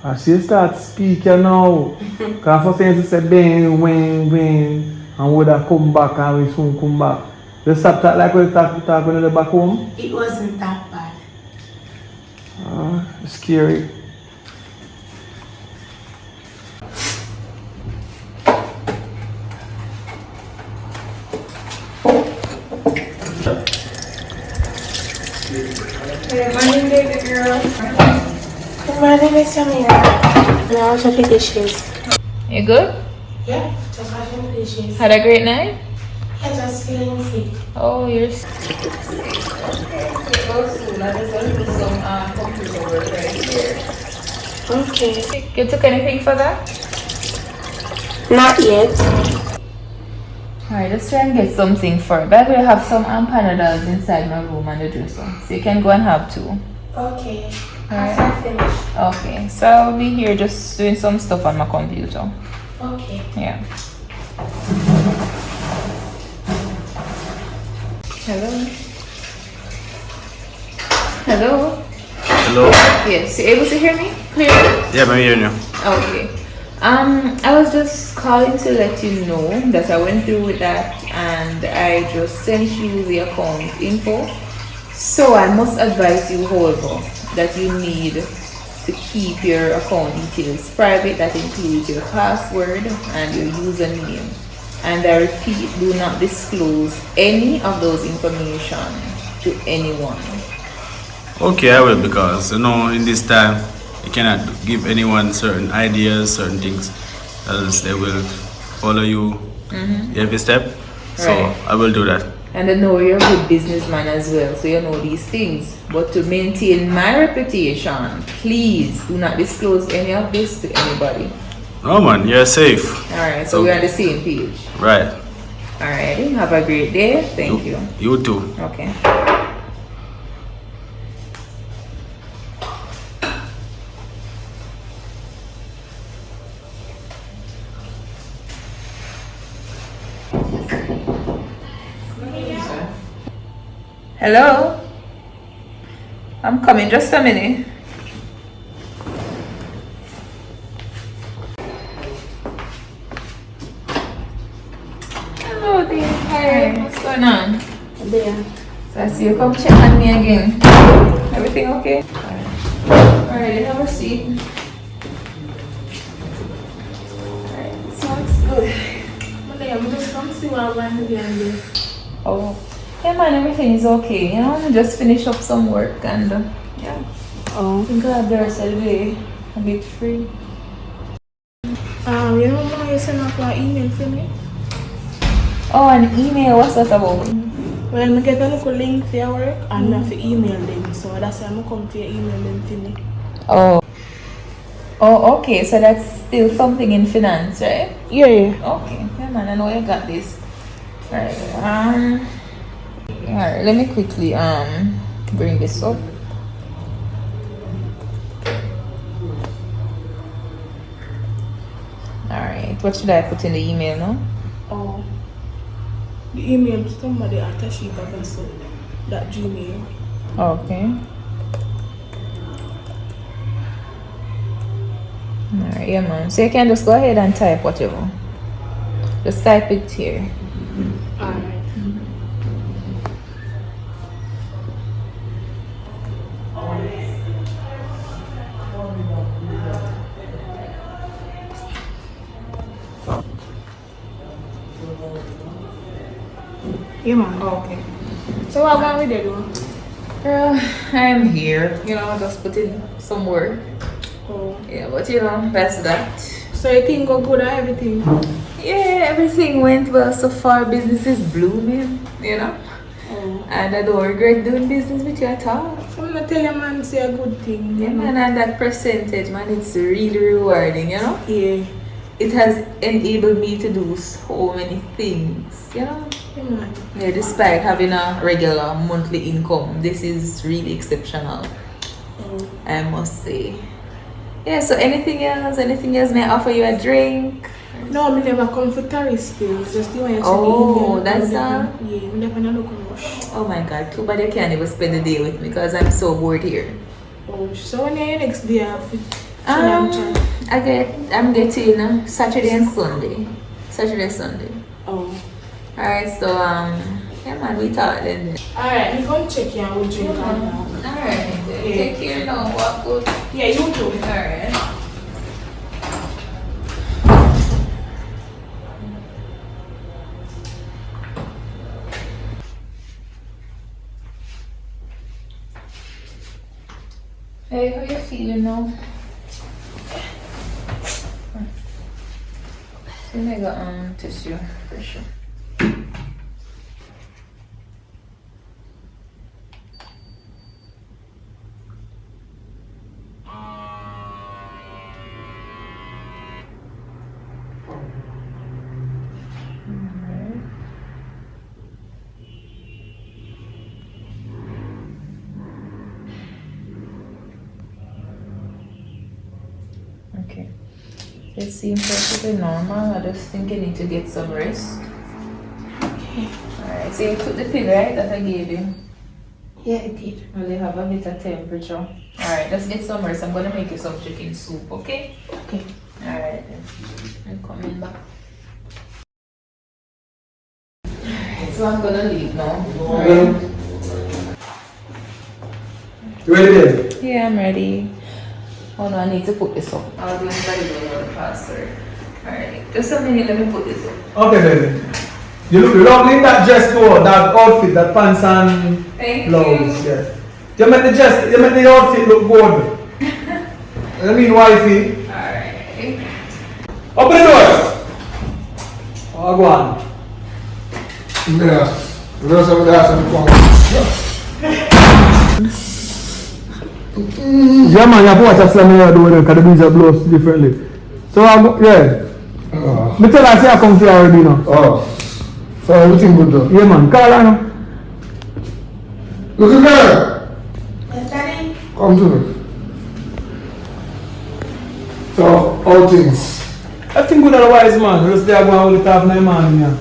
As she start speaking now, because for things to say bang, when, and would have come back and we soon come back. You stop talk like when you talk when you're back home? It wasn't that bad. Scary. Good morning, baby girl. Good morning, Miss Samira. And I wash up the dishes. You good? Yeah, just washing the dishes. Had a great night? Yeah, just feeling sick. Oh, you're sick. Go soon. I just want to do some computer work right here. Okay. You took anything for that? Not yet. Alright, just try and get something for it. By the way, I have some Panadols inside my room and the dresser. So you can go and have 2. Okay. Alright. After I finish. Okay, so I'll be here just doing some stuff on my computer. Okay. Yeah. Hello? Hello? Hello? Yes, you able to hear me clearly? Yeah, I'm hearing you. Okay. I was just calling to let you know that I went through with that and I just sent you the account info. So I must advise you, however, that you need to keep your account details private. That includes your password and your username. And I repeat, do not disclose any of those information to anyone. Okay, I will, because you know in this time you cannot give anyone certain ideas, certain things, else they will follow you every step. So Right. I will do that. And I know you're a good businessman as well, so you know these things. But to maintain my reputation, please do not disclose any of this to anybody. No man, you're safe. Alright, so we're on the same page. Right. Alright, have a great day. Thank you. You too. Okay. Hello? I'm coming, just a minute. Hello dear, hi, what's going on? There. So I see you come check on me again. Everything okay? Alright, have a seat. Alright, sounds good. I'm just come see what I'm going to do. Oh, yeah man, everything is okay. You know, I just finished up some work and yeah. Oh. I think I'll have the rest of the day a bit free. You know how you send up an email for me? Oh, an email, what's that about? Well, I get a little link for your work and I have to email them. So that's why I'm come to your email them for me. Oh. Oh, okay, so that's still something in finance, right? Yeah. Okay, yeah man, I know you got this. Alright, alright, let me quickly bring this up. Alright, what should I put in the email now? Oh. The email to somebody at ashikavaso.gmail. Okay. Alright, yeah man. So you can just go ahead and type whatever. Just type it here. Alright. Yeah man. Okay. So what about we do? Girl, I'm here. You know, just put in some work. Oh. Yeah, but you know, that's that. So you think go good at everything? Yeah, everything went well so far. Business is blooming, you know. And I don't regret doing business with you at all. I'm gonna tell you, man, say a good thing. Yeah, man, and that percentage, man, it's really rewarding, you know? Yeah. It has enabled me to do so many things, you know? Yeah, man. Yeah, despite having a regular monthly income, this is really exceptional, I must say. Yeah, so anything else? May I offer you a drink? No, I never come for tourist still. Just the one you Oh, that's all? Yeah, I never look rush. Oh my god, too bad you can't even spend the day with me because I'm so bored here. Oh, so when are your next day off? I'm getting Saturday and Sunday. Sunday. Oh. Alright, so yeah man, we talk then. Alright, we come check you and we'll drink now. Alright, take care now, walk good. Yeah, you too. Alright. Hey, how you feeling now? I think I got tissue for sure. Okay. It seems perfectly normal. I just think you need to get some rest. Okay. Alright, so you took the pill, right, that I gave you? Yeah, I did. Well, they have a bit of temperature. Alright, just get some rest. I'm gonna make you some chicken soup, okay? Okay. Alright then. I'm coming back. Alright, so I'm gonna leave now. Alright. You ready then? Yeah, I'm ready. Oh no, I need to put this up. I'll do it by the password. Alright, just a minute, let me put this up. Okay, baby. You look lovely in that dress too, that outfit, that pants and blouse. Yes. You make the outfit look good. I mean, wifey. Alright. Open the door. Oh, go on. Yeah. The rest of the house in the corner. Yeah, man, you have to watch a slam in your door because the bees are blows differently. So, yeah. Me tell her, say I come to you already now. Oh. So everything good though? Yeah, man. Call her now. Look at her. Yes, Daddy? Come to me. So, all things. Everything good otherwise, man. Just there going all the time, my man. Yeah.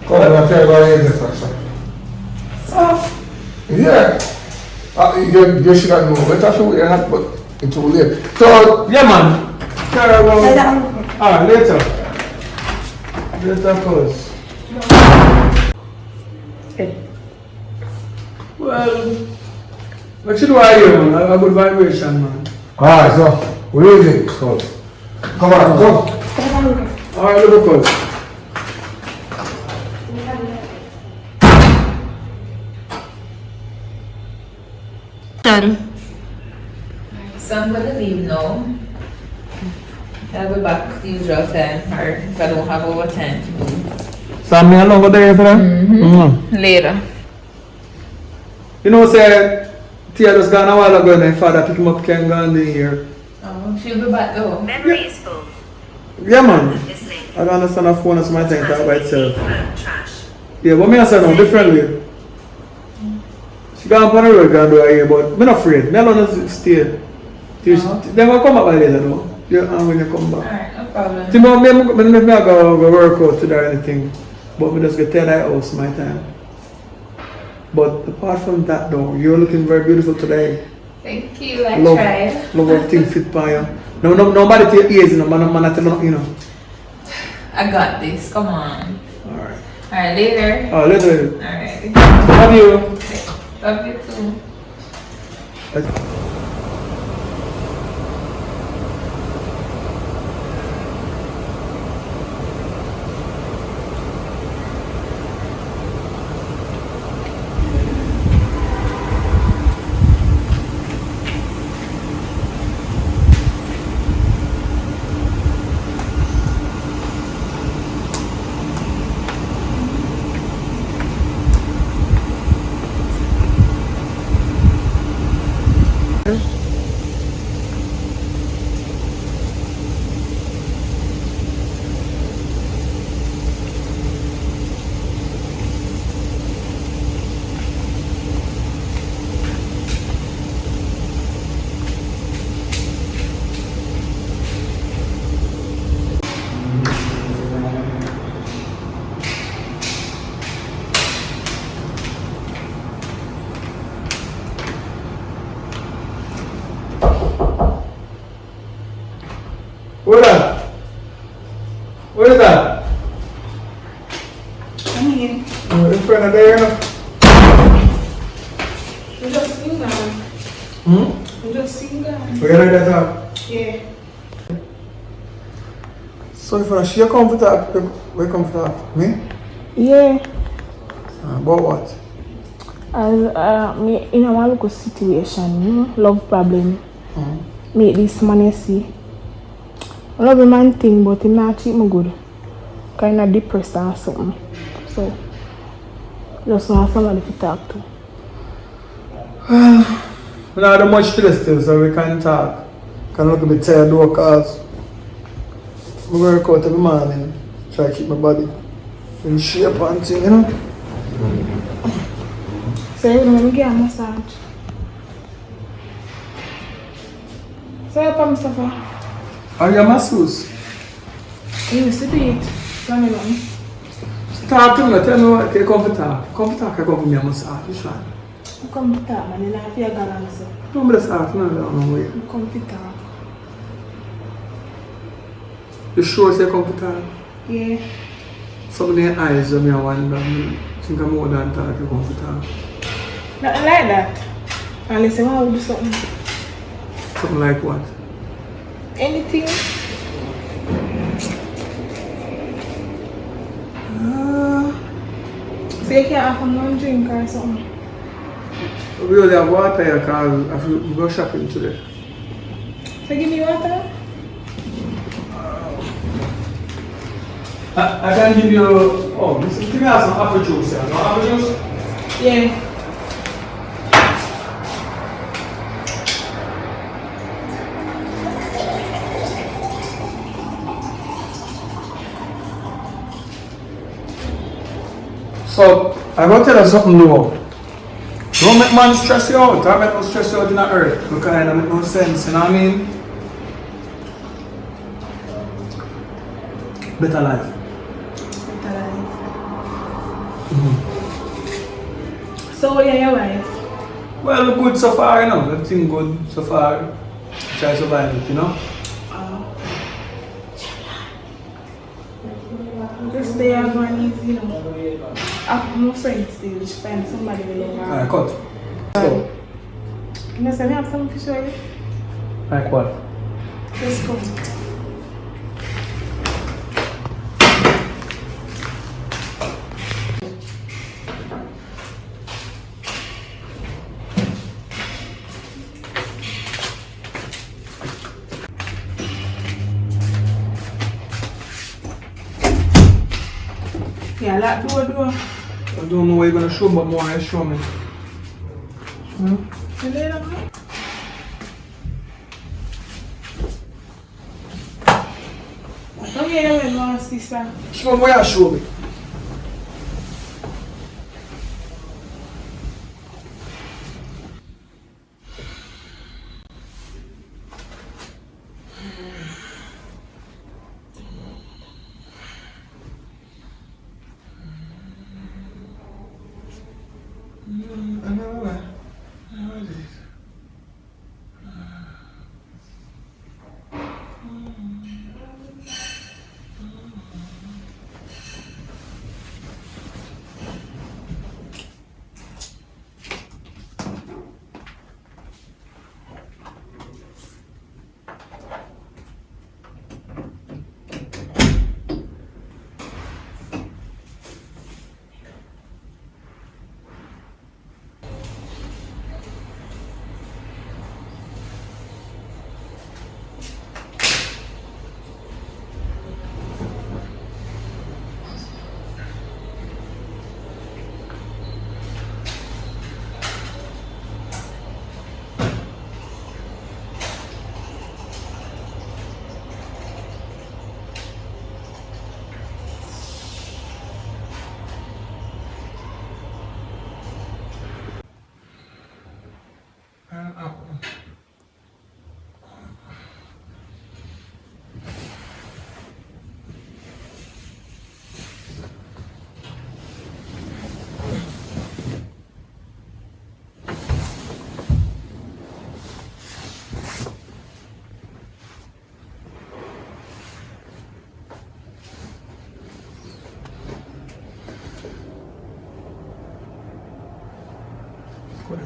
Come on, I'll tell you about it first. So? Yeah. You should have known. But after we had, but it's too late. So, yeah, man. Alright, later. Later, close. Well, what should I do, man? I have a good vibration, man. Alright, so, what do you think? So, come on, go. Alright, look at Done. So I'm gonna leave now. I'll be back the usual time, or if I don't have overtime to do. So I'm here over there yesterday? Later. You know, say, Tia just gone a while ago and my father picked him up, came gone in here. Oh, she'll be back though. Memory is full. Yeah, man. I don't understand a phone as my thing talk by itself. Yeah, but me I say no, differently. She gone on the road and do her here, but I'm not afraid. I'm alone to stay. They're going to come back by later though. Yeah, and when you come back. Alright, no problem. See, I go work out today or anything, but I just get tired of the house my time. But apart from that though, you're looking very beautiful today. Thank you, I love, tried. Love everything fit by you. No, nobody to your ears, man, I tell you, you know. I got this, come on. Alright. Alright, later. Oh, later. Alright. Love you. Love you too. mean? In front of there, you know. We just sing that. We just sing that. We like that talk? Yeah. So if you come to talk, we come to talk. Me? Yeah. About what? Me in a local situation, you know, love problem. Make this man you see. I love a man thing, but he not treat me good. Kinda depressed or something. So just want somebody to talk to. We don't have much stress still, so we can talk. Can look a bit tired though, cause I work out every morning, try to keep my body in shape and thing, you know. So you want to get a massage? So you come, Mustafa? Are you a masseuse? You used to do it. Tell me one. Talk to me, tell me what, okay, come to talk. Come to talk, I come to me a massage, which one? You come to talk, man. You don't feel gallant. Don't be just ask, no, no way. You come to talk. You sure say come to talk? Yeah. Some of the eyes of me, I wonder, I think I'm more than talk, you come to talk. Nothing like that. Unless you want to do something. Something like what? Anything. So you can't have one drink or something. We only have water here because I have to go shopping today. So give me water. I can give you, oh, give me some apple juice here. No apple juice? Yeah. So, I want to tell you something though. Don't make man stress you out. Don't make no stress you out in the earth. Because it don't make no sense, you know what I mean? Better life. So yeah, your wife? Well, good so far, you know. Everything good so far. Try to survive it, you know? Just they are going easy, you know. I'm no friends still. Just find somebody we love. Alright, cut. So, You know, so I have something to show you. like what? Let's go. Yeah, like do. I don't know what you're gonna show, but more you show me. You lay down. Come here, my sister. Show me what you show me. Ready?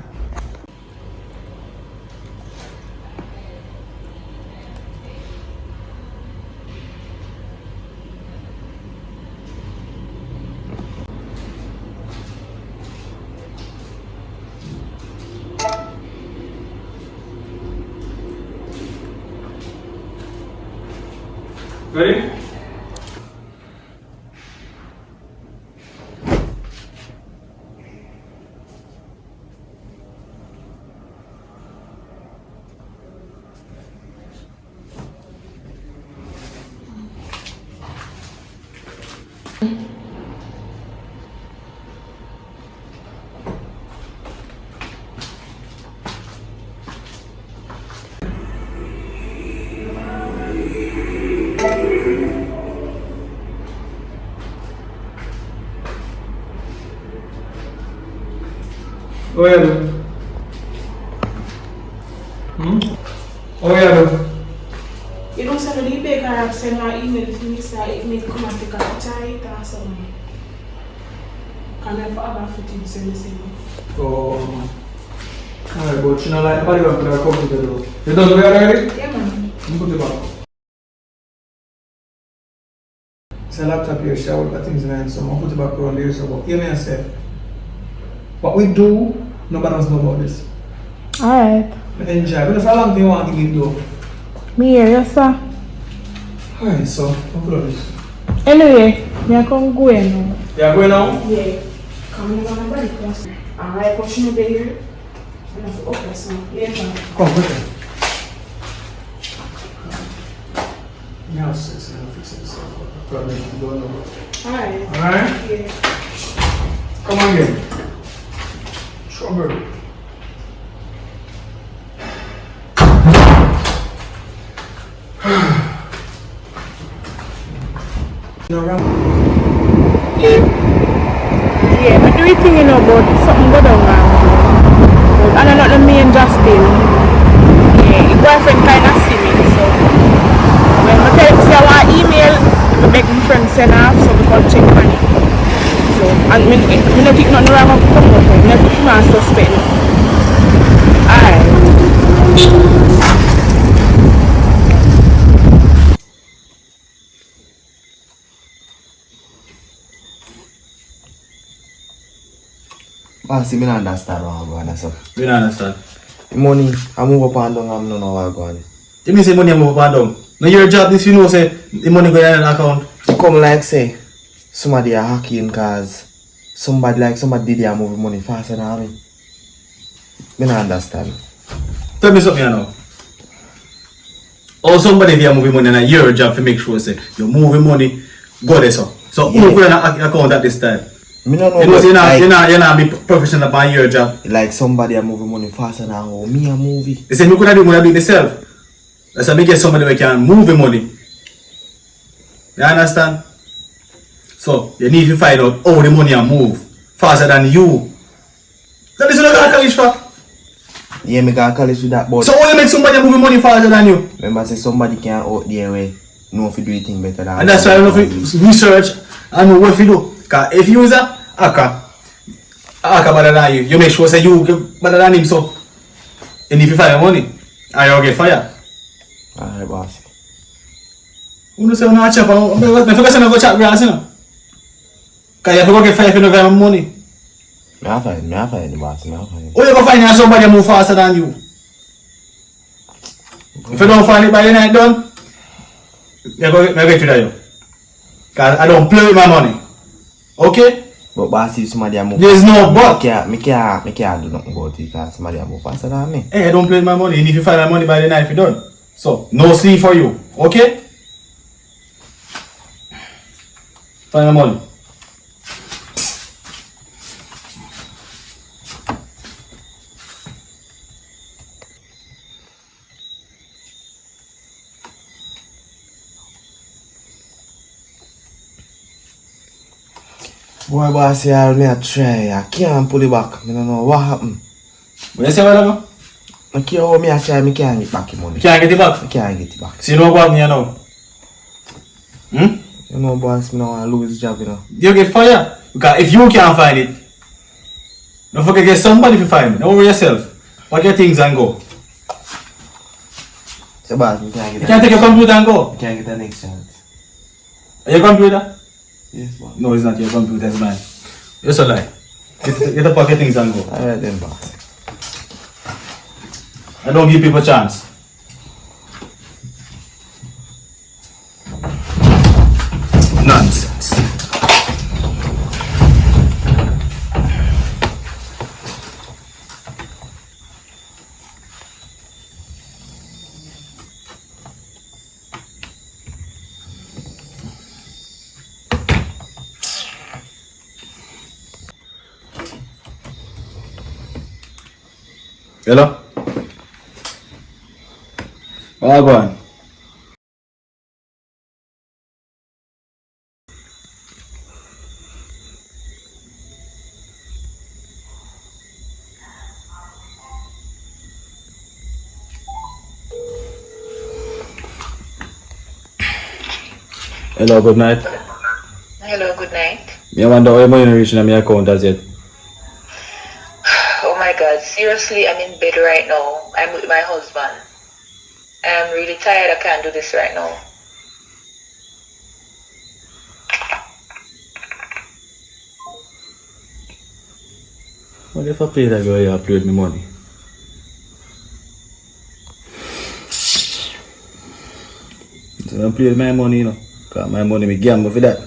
Oh yeah, do. Oh yeah, do. You don't send the baker and send her email to me, say it may come and take a picture or something. Can I have a fitting send the same? Oh. Alright, but you know like nobody want to put a computer though. You done with it already? Yeah, man. You put it back. It's a laptop here, so I will put things in there, so I'm put it back around there, so but hear me and say. What we do, nobody else know about this. Alright. Enjoy. But if a long thing you want to give though. Me here, yes sir. Alright, so I'm good this. Anyway, me come go now. You are going now? Yeah. Come in on my body class. Alright, pushing over here. And I have to open some later. Come, quicker. Yeah, I'll fix it. Probably go now. Alright. Alright? Yeah. Come on again. Strawberry. Yeah, but do you think you know about something good on and I'm not the main Justin. Yeah, his boyfriend kind of see me, so when I tell him say I want email, I beg my friend send off so we can check money. So, and me not think nothing wrong with come up with me, I suspect. Alright. See, I don't understand what I'm going to. You don't understand? The money, I move up and down, I don't know what I'm going. You mean say money I move up and down? Now your job, this you know say the money go in an account. You come like say, somebody are hacking cause somebody did they move money faster than me. I don't understand. Tell me something now. Or somebody there moving money and your job to make sure say you moving money, go there so. So who put an account at this time? Me don't know. You know you're not be professional about your job. Like somebody are moving money faster than how me a movie. They say me could do it myself. That's why me get somebody who can move the money. You understand? So you need to find out how the money are move faster than you. That is what I got college for. Yeah, me got college with that, but so how you make somebody move money faster than you? Remember say somebody can out there way know if you do anything better than. And that's why I know if you research and know what you do. Cause if you use a hacker better than you make sure say you better than him so. And if you find money, and you get fired. Alright, boss. Who knows say you not chop? I forgot to go chop grass, you know. Cause you have to go get fired if you don't have money. Me I find the boss, me I find. Or you go find somebody move faster than you. If you don't find it by the night done, you go get rid of you. Cause I don't play with my money. Okay? But boss, if somebody move there's no but. Me can't do nothing about it because somebody move faster than me. Hey, I don't play with my money. And if you find my money by the night, you done. So, no sleep for you. Okay? Find my money. Boy, boss, yeah, me a try. I can't pull it back. I don't know what happened. What you say about that? I can't hold me a try. I can't get back the money. Can't get it back? I can't get it back. So you know what me now? You know, boss, I don't want to lose the job, you know. You get fired. Because if you can't find it, Don't forget get somebody to find. Don't worry yourself. Pack your things and go. So boss, we can't get You can't take your computer and go. We can't get the next chance. Your computer? Yes, boss. No, it's not your computer, it's mine. You're so lie. Get the packet things and go. Alright then, boss. I don't give people a chance. Nonsense. Hello? Where you going? Hello, good night. Hello, good night. I wonder how money reaching on my account as yet. Oh my god, seriously, I'm in bed right now. I'm with my husband. I'm really tired, I can't do this right now. What if I play that girl you play with me money? So don't play with my money, you know. Cause my money me gamble for that.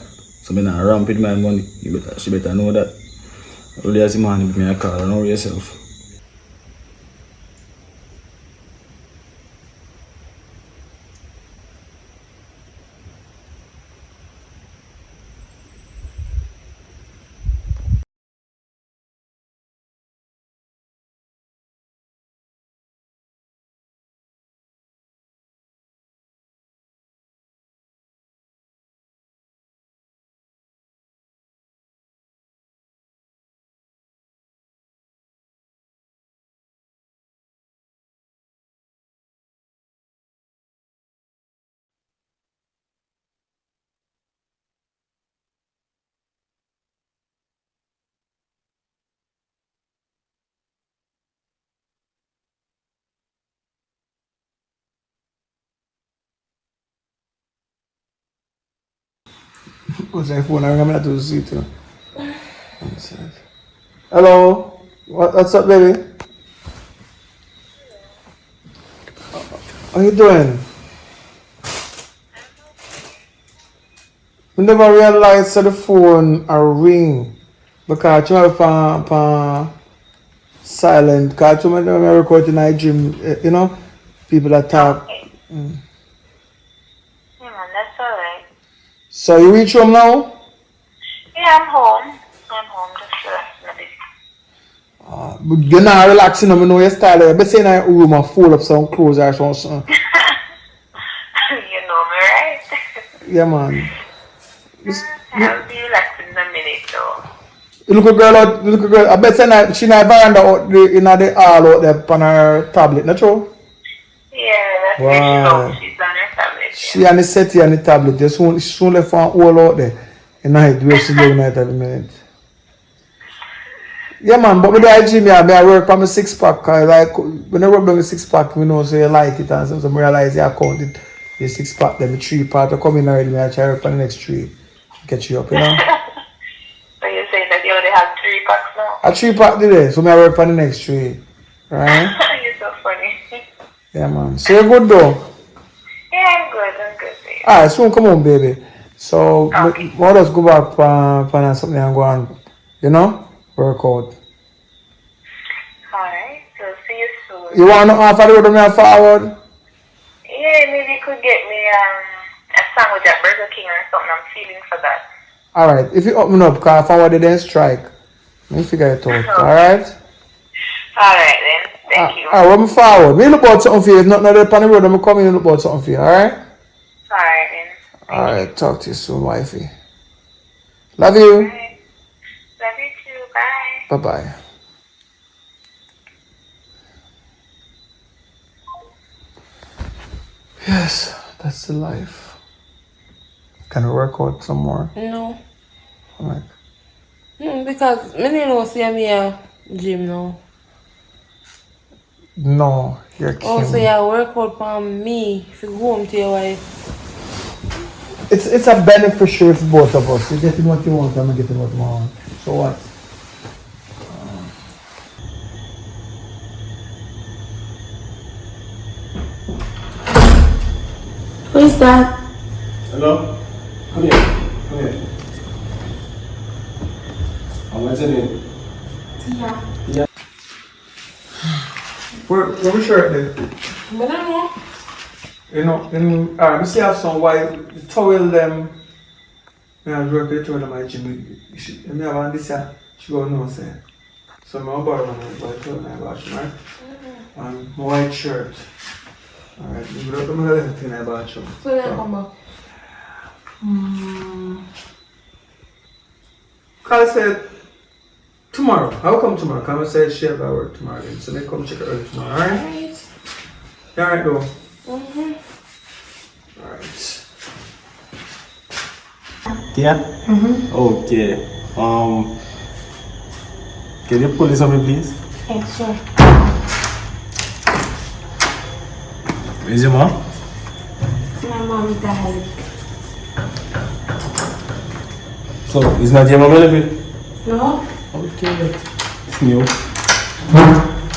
So me not ramp with my money. She better know that. Only as the man give me a call and know yourself. What's that phone? I'm gonna to see too. Hello? What's up, baby? How you doing? I never realized that the phone a ring because you have silent. Because when I record in my gym, you know, people that talk. Mm. Yeah, man, that's alright. So you reach home now? Yeah, I'm home. I'm home, just relaxing a bit. But you're not relaxing, I know your style. But say in a room and fold up some clothes or something. You know me, right? Yeah, man. I'll be relaxing in a minute, though. You look a girl out, you look a girl. I bet say she not veranda out there in the hall out there on her tablet, not true? Yeah, that's Wow. where she goes. She's on her tablet. She and the settee and the tablet. They soon left one all out there. And night where she live night every minute. Yeah, man, but with the gym, yeah, I work on my 6-pack. Cause like, when I rub down the 6-pack, you know, so you like it. And sometimes I realize you count it, the 6-pack, then the 3-pack. I come in already, I try to work on the next 3. Get you up, you know? So you're saying that you already have 3 packs now? A 3-pack today, so I work on the next 3. Right? You're so funny. Yeah, man. So you're good though? Yeah, I'm good, babe. Alright, soon come on, baby. So, let us go back for something and go and, you know, work out. Alright, so see you soon. You want to offer the road me forward? Yeah, maybe you could get me a sandwich at Burger King or something. I'm feeling for that. Alright, if you open up, because forward it then strike. Let me figure it out. Alright? Alright then, thank you. Alright, I'm forward. Me look about something for you. If not, not on the road, I'm coming and look about something for you. Alright? Alright then. Alright, talk to you soon, wifey. Love you. Right. Love you too. Bye. Bye-bye. Yes, that's the life. Can we work out some more? No. Alright. Because I didn't know see me Gym now. No, you're Oh, so Kim. you work out for me if you go home to your wife. It's a beneficiary for both of us. You're getting what you want, I'm getting what I want. So what? Who is that? Hello? Come here. Come here. What's your name? Tia. Yeah. Where we shirt then? But I know. You know, we still have some white towel them. I work with towel my gym. You may have this here. She go no say. So I'm borrow one white towel my wash, right? And my white shirt. Alright, you go to my thing I bought you. So then come back. I said tomorrow. I'll come tomorrow. Come and say she have at work tomorrow then. So they come check it early tomorrow, alright? Alright. Alright though. Mm-hmm. Alright. Yeah? Okay. Can you pull this on me, please? Yeah, sure. Where's your mom? My mom died. So, is not your mom benefit? No? Okay. It's new.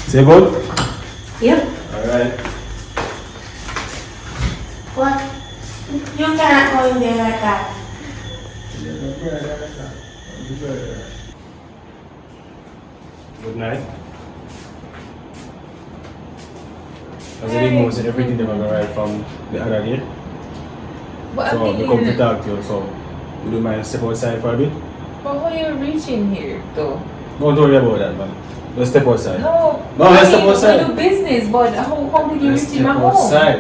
Say good? Yep. Alright. What? You cannot go in there like that. Good night. As I didn't know, said everything that I'm right from the other day. But So, I we come to mean, talk to you, so you don't mind step outside for a bit? but how you reaching here though? Don't worry about that, man. Just step outside. No. No, I let's step mean, outside. we do business, but how did you Let's reach in my step home? outside.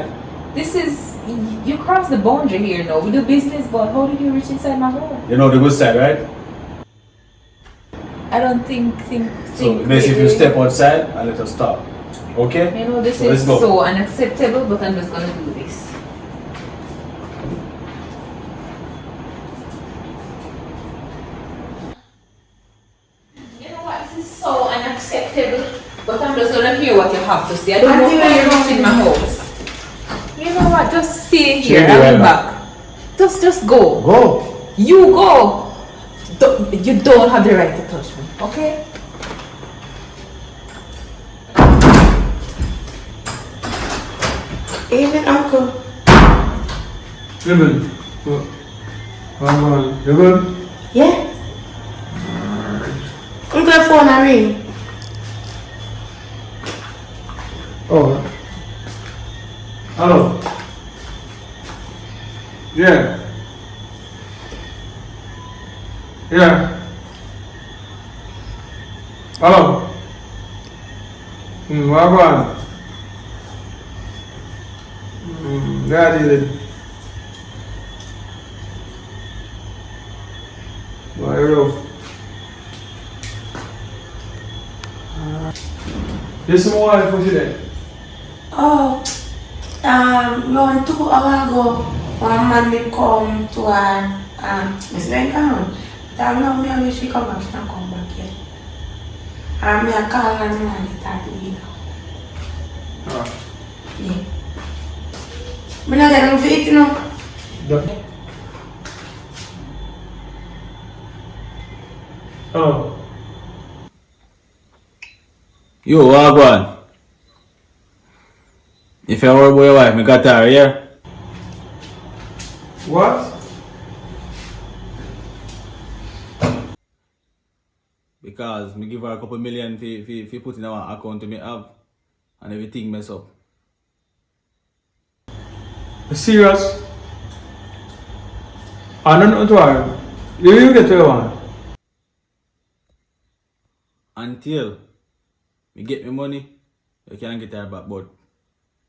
This is, you crossed the boundary here now. We do business, but how did you reach inside my home? You know the good side, right? I don't think So, best if you step outside and let us talk. Okay? You know, this So let's is go. so unacceptable, but I'm just gonna do this. You know what? This is so unacceptable, but I'm just gonna hear what you have to say. I don't know why you're reaching my house. You know what? Just stay here. She'll be I'll right be back. back. Just go. Go. You go. You don't have the right to touch me, okay? Even uncle. Ribbon. You good? Yeah? Uncle phone a ring. Oh. Hello. Yeah. Yeah. Hello. What about? Yeah, I did. Why are This is my wife for today. Oh, around 2 hours ago, one man did come to Miss Lincoln. I know me, I wish she come back, she not come back yet. Me a call and me and start to eat. Yeah. Me not get no feet, you know. Oh. Yo, Wagwan. If you worry about your wife, I got her here. What? Because me give her a couple million if put in our account to me have and everything mess up. You serious? I don't know what you get what you want. Until me get me money, you can get her back, but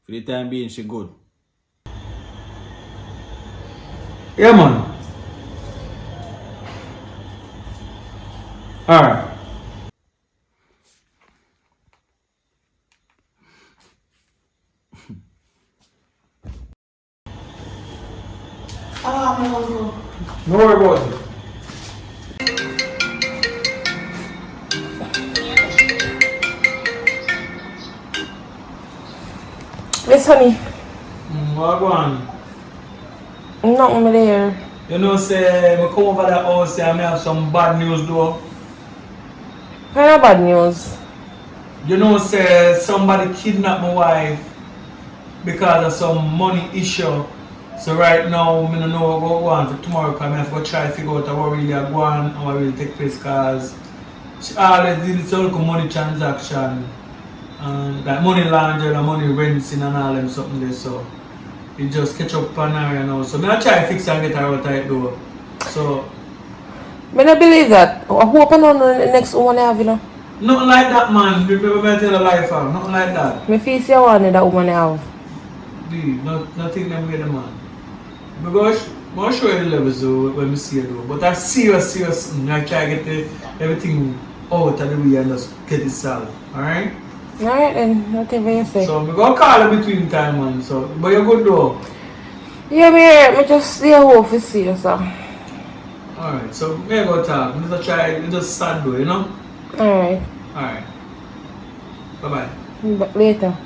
for the time being she good. Yeah, man. Alright. I'm hungry. Don't worry about it. Yes, honey. What go on? Nothing me there. You know, say, I come over the house and I have some bad news though. Kind of bad news. You know, say, somebody kidnapped my wife because of some money issue. So right now, I don't know what go on for tomorrow because I have to try to figure out what really go on and what really take place because she always did this whole money transaction and like money laundering and money rinsing and all them something there. So it just catch up on her, you know. So I try to fix and get her out of it though. So I don't believe that. I hope I know the next one I have, you know. nothing like that, man. People better tell a lie for nothing like that. My face you want that woman I have. Dude, nothing them way the man. Because I'll show you the levels though when we see it though. But that's serious. I try to get everything out of the way and just get it solved. Alright? Alright then, whatever you say. So I'm gonna call you between time, man. So but you're good though. Yeah, me just stay home to see you, sir. Alright, so me go talk. I'm just try it's just sad though, you know? Alright. Alright. Bye-bye. Later.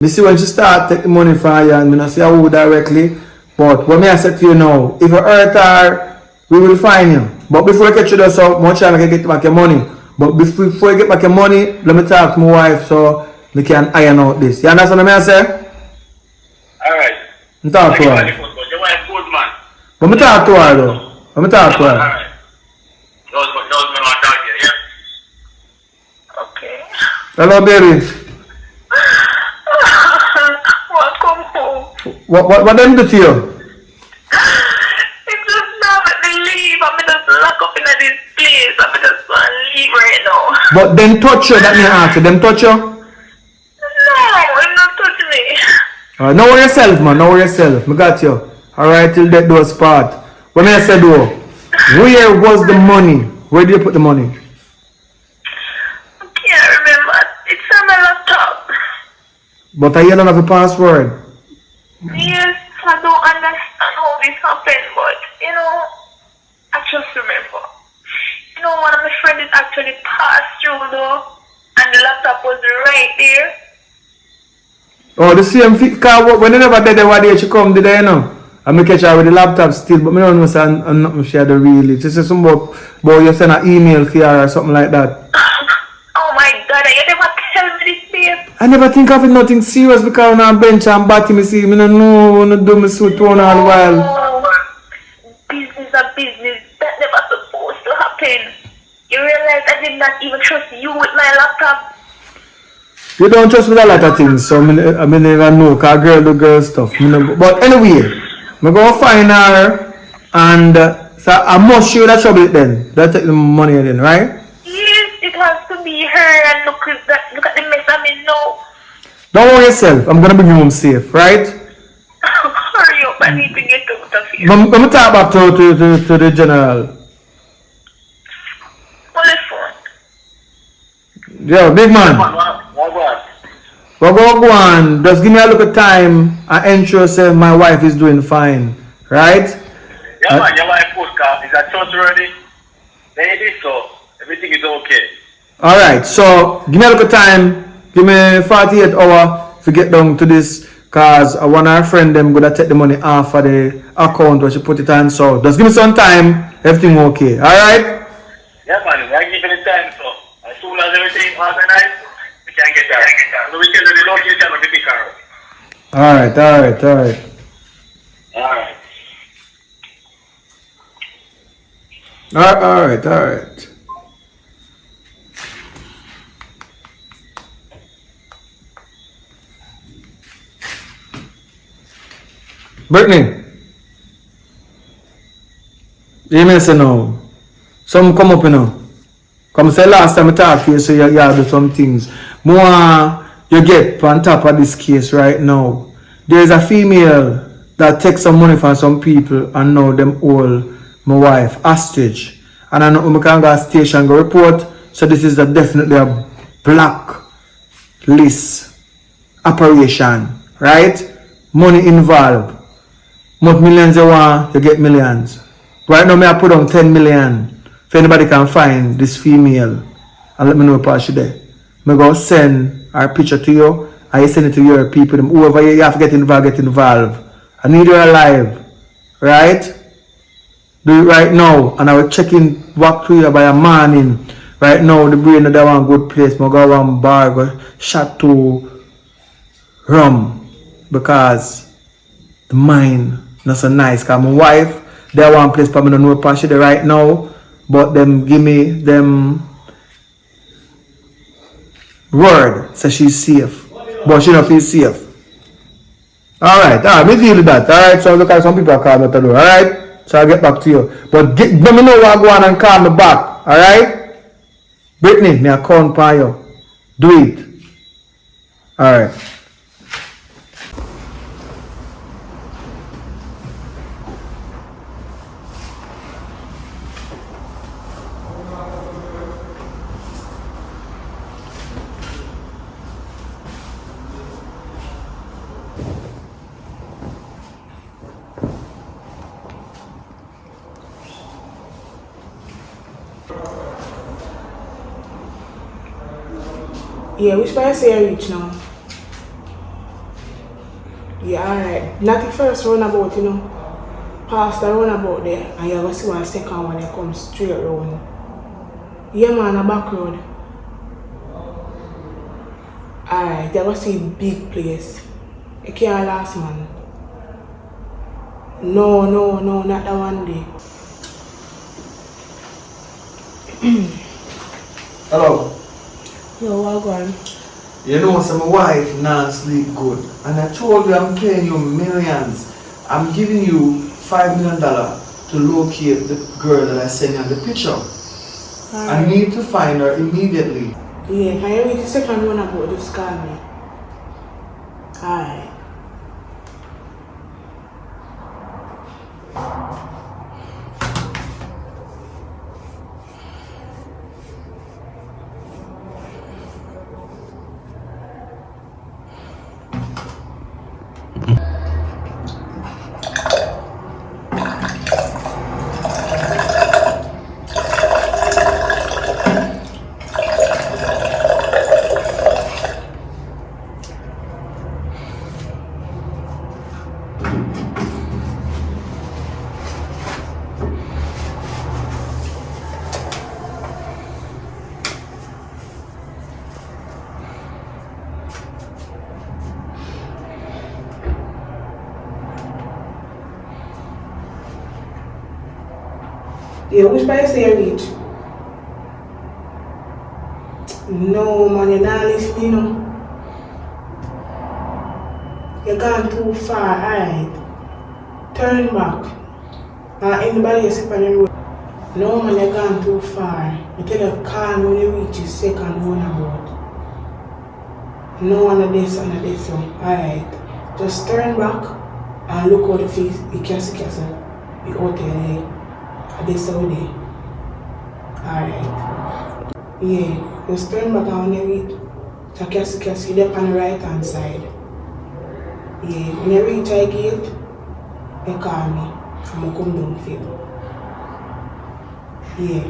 Me see when she start take the money from you and me not say who directly. But what me I say to you now, if you hurt her, we will find you. But before you catch you there, so much time I can get back your money. But before you get back your money, let me talk to my wife so we can iron out this. You understand what I say? Alright. I'm talk to her. Your wife good, man. But me talk to her though. Let me talk to her. Alright. Those men want to talk to you, yeah? Okay. Hello baby. Welcome home. What them do to you? It's just now let me leave. I'm just locked up in this place. I'm just going to leave right now. But them touch you, that me ask you. Them touch you? No, I'm not touching me. Alright, know yourself man, know yourself. Me got you. Alright, till that doors part. When I said though, where was the money? Where did you put the money? I can't remember. It's on my laptop. But I don't have a password. Yes, I don't understand how this happened, but you know, I just remember. You know, one of my friends actually passed through though, and the laptop was right there. Oh, the same car, when they never did what day she come today, you know. I may catch her with the laptop still, but I don't know say I'm not sure the really. She said something about you send an email for her or something like that. Oh my God, you never tell me this, babe. I never think of it nothing serious because on a bench and batty me see, I don't know when I do my suit on all the while. Business are business. That never supposed to happen. You realize I did not even trust you with my laptop. You don't trust me with a lot of things, so I never know because girl do girl stuff. But anyway, I'm going to find her and so I must show that trouble it then. That take the money then, right? Yes, it has to be her and look at the mess I'm in now. Don't worry yourself, I'm going to bring you home safe, right? Hurry up, I need to get out of here. Let me talk back to the general. On the phone. Yo, big man. What go on? Just give me a little time and ensure say my wife is doing fine, right? Yeah, man, your wife podcast is at church already. Maybe so. Everything is okay. Alright, so give me a little time. Give me 48 hours to get down to this cause I want our friend them gonna take the money off of the account where she put it on. So just give me some time, everything okay. Alright? Yeah, man, I give you the time, so as soon as everything organized, we can get that. So we can do the location of the big car. Alright. Alright. Alright. Brittany, you may say no. Some come up, you know. Come say last time I talked to you, so you do some things. More you get on top of this case right now. There is a female that takes some money from some people and now them all my wife hostage. And I know we can go to station go report. So this is definitely a blacklist operation, right? Money involved. What millions you want, you get millions. Right now, I put on 10 million. If anybody can find this female, and let me know if she there. Me go send our picture to you. I send it to your people. Them, whoever you have to get involved. I need you alive. Right? Do it right now. And I will check in back to you by a morning. Right now, the brain of that one good place. I go one bar, go shot to rum. Because the mind not so nice. Because my wife, that one place for me don't know what she there right now. But them give me them word say she's safe. But she don't feel safe. Alright, me deal with that. Alright, so look at some people are calling me to do. Alright? So I'll get back to you. But let me know what go on and call me back. Alright? Brittany, me I count for you. Do it. Alright. Yeah, which part I say I reach now? Yeah, alright. Not the first roundabout, you know. Past the roundabout there, and you're going to see one second one that comes straight round. Yeah, man, a back road. Alright, you're going to see a big place. You can't last, man. No, not that one day. Hello. Yo, what going? You know, so my wife not sleep good. And I told you I'm paying you millions. I'm giving you $5 million to locate the girl that I sent you on the picture. I need to find her immediately. Yeah, if I read the second one about just call me. Alright. Yeah, which part say you reach? No, man, you're not listening, you know. You're gone too far, alright. Turn back. Anybody else on the road? No, man, you're gone too far. You tell you call me when you reach the second roundabout. No one of this, so. Alright. Just turn back and look out the face, the castle, the hotel here. This all day. Alright. Yeah, just turn back and when you reach the castle, you're on the right hand side. Yeah, when you reach the gate, you call me. I'm going to come down for you. Yeah,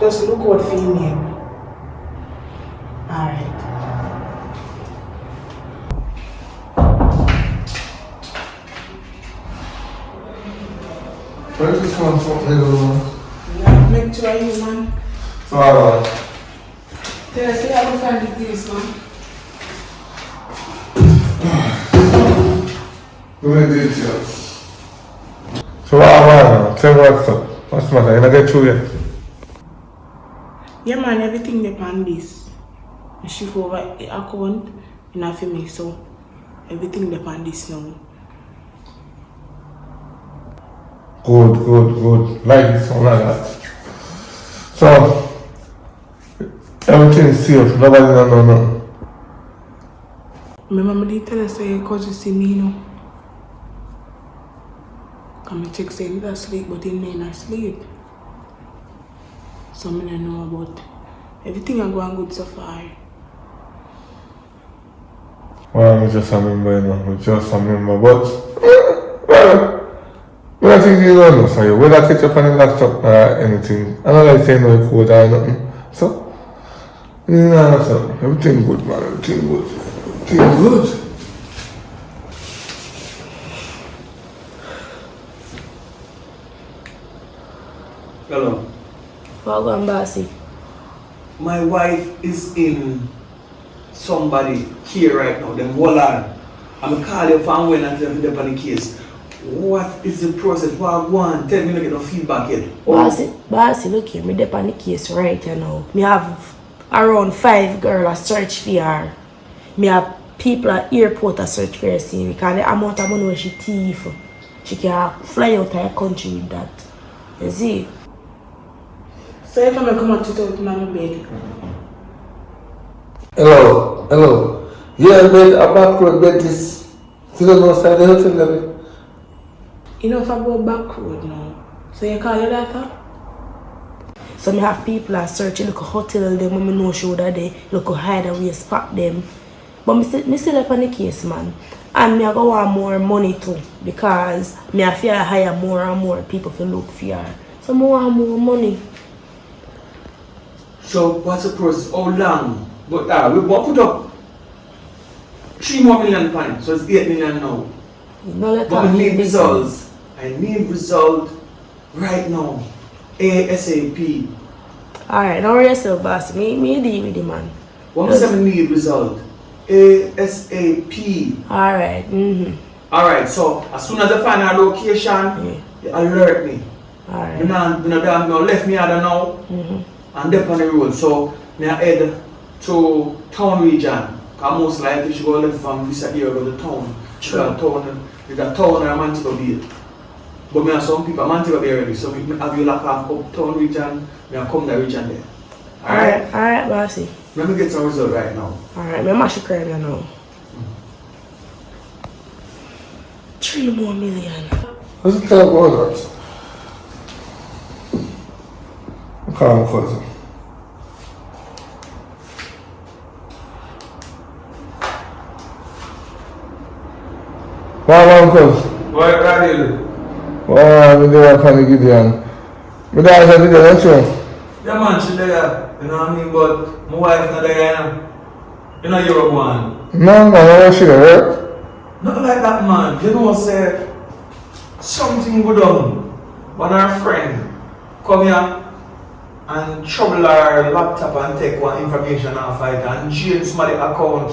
just look out for your name. Alright. Where's this one from, nigga? Yeah, make sure you, man. So, alright. Tell us how to find the place, man. Give me the details. So, alright, tell me what's up. What's the matter? You not get through yet? Yeah, man, everything depends this. I shift over the account and I feel me, so everything depends this now. Good. Like this one like that. So, everything's safe. Nobody don't know nothing. My mama did tell us say cause you see me, you know. Come and check say he asleep, but he may not sleep. So I don't know about everything are going good so far. Well, I just remember, you know. But, I think you don't know, so you will not catch up on the laptop or anything. I don't like saying no code or nothing. So, No, sir. Everything good, man. Everything good. Everything good. Hello. Welcome, Bossy. My wife is in somebody here right now. Them hold on. I'm calling you from when I tell them on the case. What is the process? What I want? Tell me to get no feedback yet. Bossy, look here. Me dep on the case right now. Me have around 5 girls a search for her. Me have people at airport a search for her see because the amount of money she thief, she can fly out of her country with that. You see? So if I come out to my bed. Hello. Yeah, bed, a back road bed is still on the side of the hotel. You know if I go back road now. So you call your daughter? So me have people that search, look a hotel them when me know show that they look a hideaway spot them. But me still up on the case, man. And me I go want more money too because me I fear hire more and more people to look for her. So me want more money. So what's the process? How long? But we want to put up 3 more million pounds, so it's 8 million now. But I need results. I need results right now. ASAP. Alright, don't worry yourself, boss. Me deal with the man. What does I need result? ASAP. Alright, Alright, so as soon as I find our location, you alert me. Alright. You know, left me, I don't know. And dep on the road. So me I head to town region. Because most likely she go left from this area to the town. Because town or Montego Bay. But me have some people Montego Bay already. So me have you lock off up town region, me I come the region there. Alright, bossy. Let me get some result right now. Alright, me mash crime now. 3 more million. What's the tell about that? Calm, cousin. What, cousin? What are you doing? I'm there upon the Gideon. My daughter did that, too. Yeah, man, she there. You know what I mean? But my wife not there, you know. You know you're one. No, man, she there. Not like that, man. You know, say something good on. One of our friend come here and trouble our laptop and take one information off it and jail somebody account,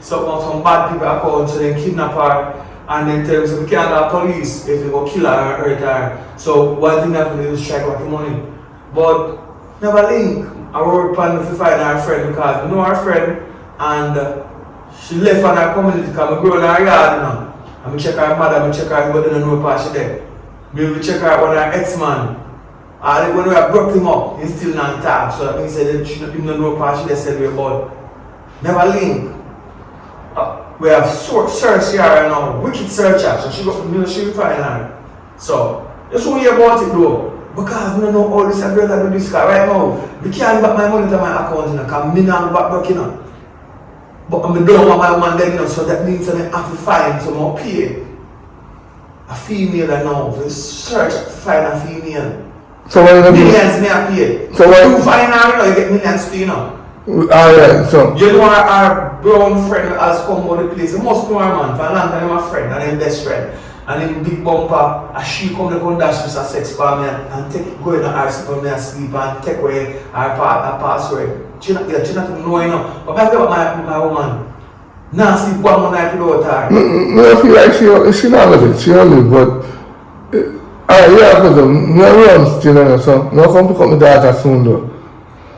some bad people account, so they kidnap her and then tell us we can't have police if they go kill her or hurt her. So one thing that we do is strike back the money. But never link. I work on to find our friend because we know our friend and she left on our community because we grow in our yard now. And we check her mother, we check her but they don't know part she there. We check her on our ex-man. And when we have broke him up, he's still not talk. So that means that she don't know part she there said we about. Never link. We have search here right now, wicked searcher. So she will find her. So just want to hear about it though. Because we don't know all this girl that do this car right now. We can't back my money to my account because me not back broke, you know. But I don't want my woman dead, you know, so that means that I have to find some more pay. A female now, we search to find a female. So what you millions may appear. So what you find her, you know, you get millions too, you know. Alright, so you know our brown friend has come out the place. You must know her man, for a long time my friend and his best friend. And him big bumper, as she come to dash Mr. Sex for me and take go in the house for me and sleep and take away her password. She not know, you know. But I feel about my woman. Now sleep one night without her. I feel like she not with it, she only but yeah, because me around still, you know, so no come pick up my daughter soon though.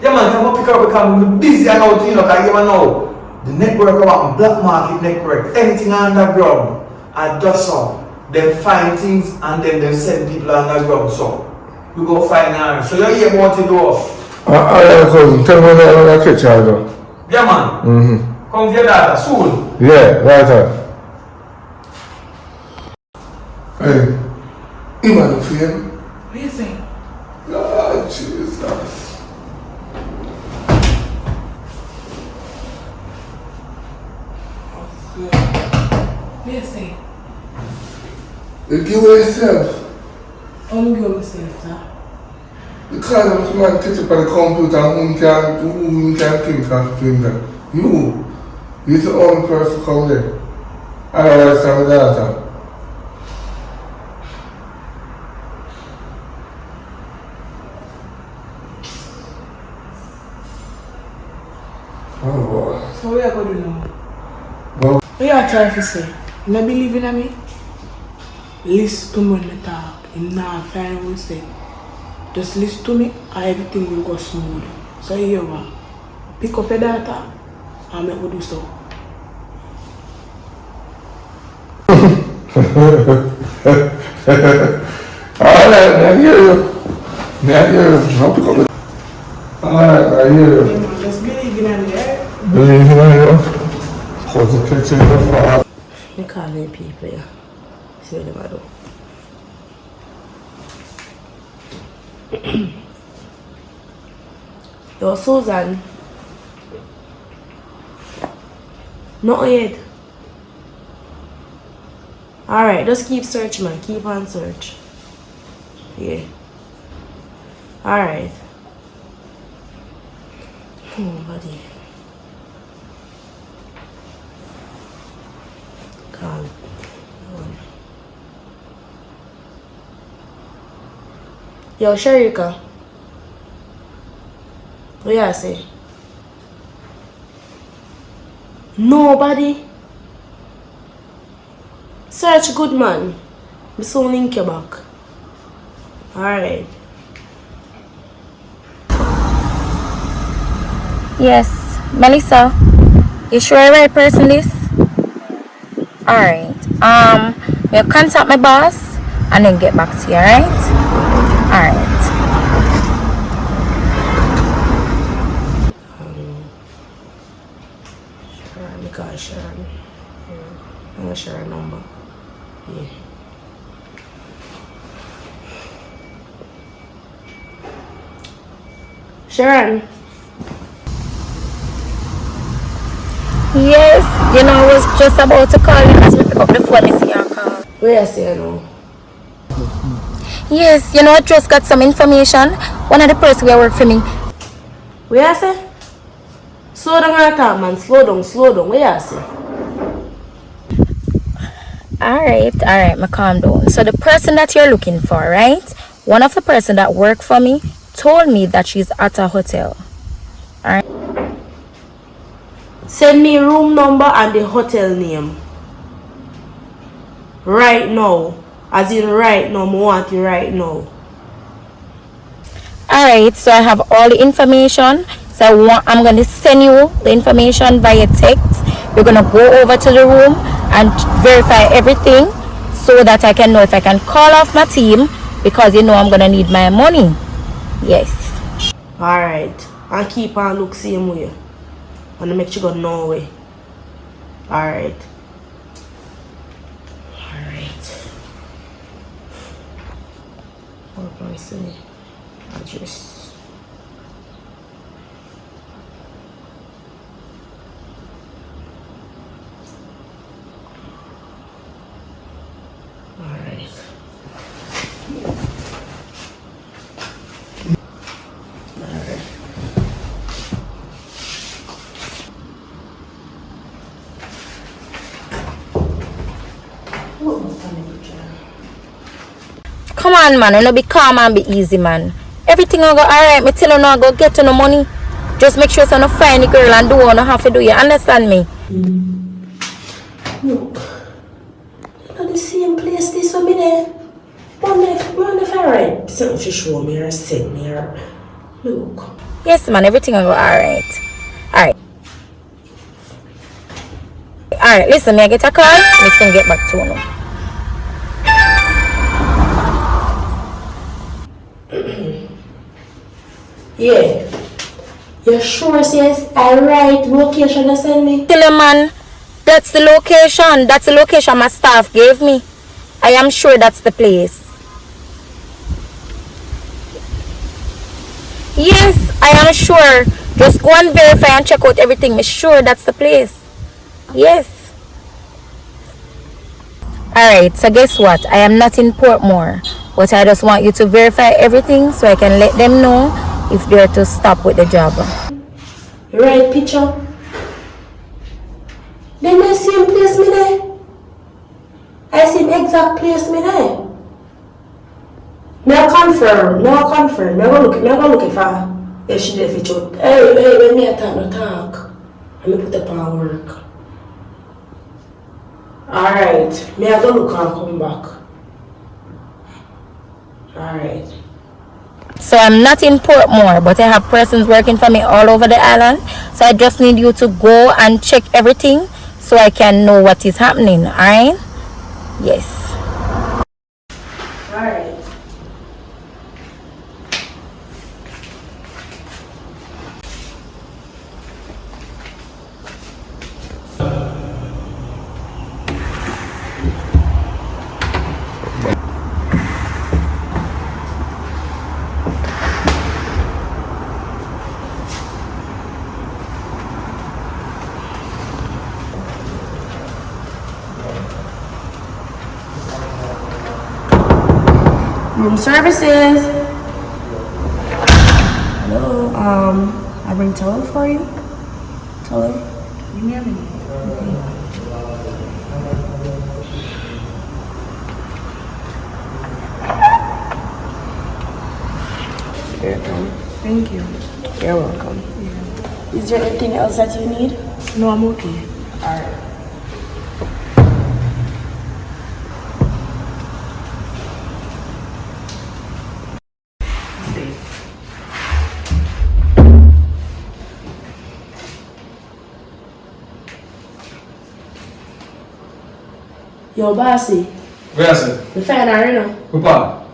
Yeah man, come pick her up because I'm busy and out, you know, because you know the network about black market network, anything underground, I do so. They find things and then they send people underground, so you go find her. So you hear about it though. Alright, cousin, tell me when I catch her though. Yeah man. Come with your daughter soon. Yeah, right. Hey, Emmanuel. What are you saying? Oh, Jesus. What are you saying? You give her yourself. I'm going to give myself, sir. Because I'm man touch up on the computer who can think of doing that. You're the only person come there. Otherwise, I'm a daughter. Oh boy. So what are you going to do now? Well, What you are trying to say? You not believing in me? Listen to me when I talk. You not find what I say. Just listen to me and everything will go smooth. So you hear what? Pick up your data and make me do so. Alright, I hear you. I'll pick up it. Alright, I hear you. Yeah, man, just believe in me, right? Believe in you. Hold the picture in the file. I call me people, yeah. See what they do. Yo, Susan. Not yet. Alright, just keep searching, man. Keep on search. Yeah. Alright. Oh, buddy. Calm. Yo, Sharika. What you say? Nobody. Search good, man. Me soon link you back. Alright. Yes, Melissa. You sure you're the right person, this? Alright. We'll contact my boss and then get back to you, alright? Alright. Sharon, because Sharon. I'm not sure her number. Yeah. Sharon. Yes, you know, I was just about to call you as we pick up the phone and see your call. Where you say now? Yes, you know, I just got some information. One of the persons who work for me. Where you say? Slow down and talk, man. Slow down. Where you say? Alright, me calm down. So the person that you're looking for, right? One of the person that work for me told me that she's at a hotel. Alright. Send me room number and the hotel name. Right now. As in right now. I want it right now. Alright, so I have all the information. So I'm going to send you the information via text. We're going to go over to the room and verify everything so that I can know if I can call off my team, because you know I'm going to need my money. Yes. Alright. And keep on look same way. And make sure you go no way. Alright. What do I say? Address. Alright. Come on, man. You know, be calm and be easy, man. Everything will go alright. Me tell you now, go get to no money. Just make sure you don't find the girl and do what you have to do. You understand me? Look. You know the same place this for me there. One if I write something to show me or send me or look. Yes, man. Everything will go alright. Alright. Alright, listen, me I get a call. Me soon get back to you now. Yeah. You sure says I write location to send me? Tell you, man, that's the location. That's the location my staff gave me. I am sure that's the place. Yes, I am sure. Just go and verify and check out everything. I'm sure that's the place. Yes. Alright, so guess what? I am not in Portmore. But I just want you to verify everything so I can let them know if they're to stop with the job. Right picture. Then I see him place me there. I see him exact place me there. Me I confirm. Me go look if she there for truth. Hey, when me I talk. And me put up on work. Alright. Me I go look and come back. Alright. So I'm not in Portmore, but I have persons working for me all over the island. So I just need you to go and check everything so I can know what is happening, alright? Yes. Alright. Room services. Hello. I bring towel for you. Towel. Give me a minute. Okay. Thank you. You're welcome. Yeah. Is there anything else that you need? No, I'm okay. Alright. Yo, bossy. Where is it? The fan are, you know. Who part?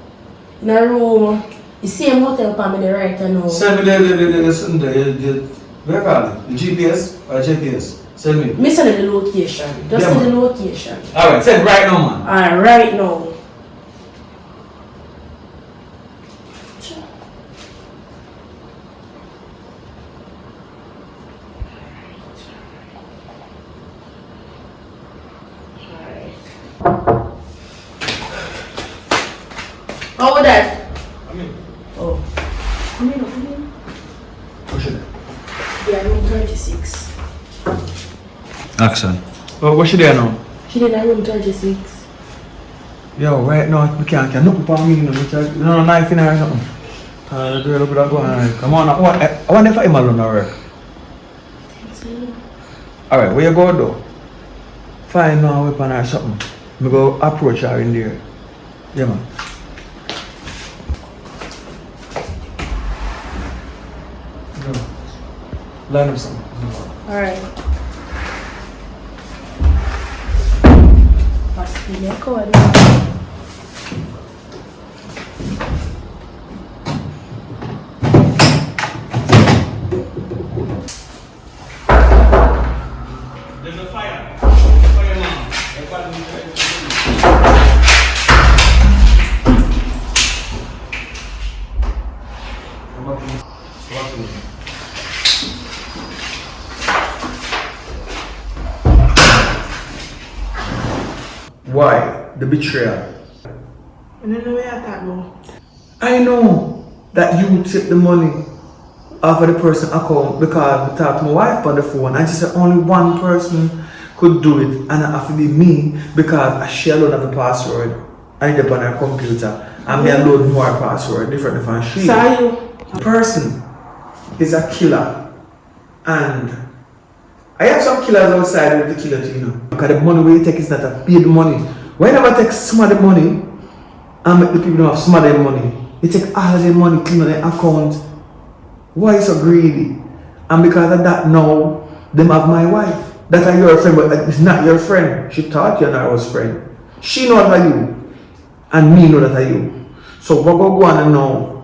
In a room. The same hotel for me, the right, you know. Send me the where are it? The GPS or GPS? Send me. Me send the location. Just Yeah, send the man. location. Alright, send right now, man. Alright, right now. How was that? Oh. Come in. Push it. Yeah, room 36. Action. What's she there now? She did room 36. Yo, right now, we can't look upon me, no knife in her or something. Do a little bit of go on. Come on, I wonder if I'm alone at work. Alright, where you go though? Find no weapon or something. We go approach her in there. Yeah, man. Line up something. Alright. Must be your code. There's a fire. Why? The betrayal. I don't know where you're talking about. I know that you took the money off of the person's account because I talked to my wife on the phone and she said only one person could do it and it have to be me because she alone have the password. I did on her computer and me alone more password different from she. The person is a killer and I have some killers outside with the killer too, you know. Because the money we take is not a paid money. Whenever I take some of the money and make the people know have some of their money, they take all of their money, clean on their account. Why you so greedy? And because of that now, them have my wife. That are your friend, but it's not your friend. She thought you and I was friend. She know that are you. And me know that are you. So what go on now?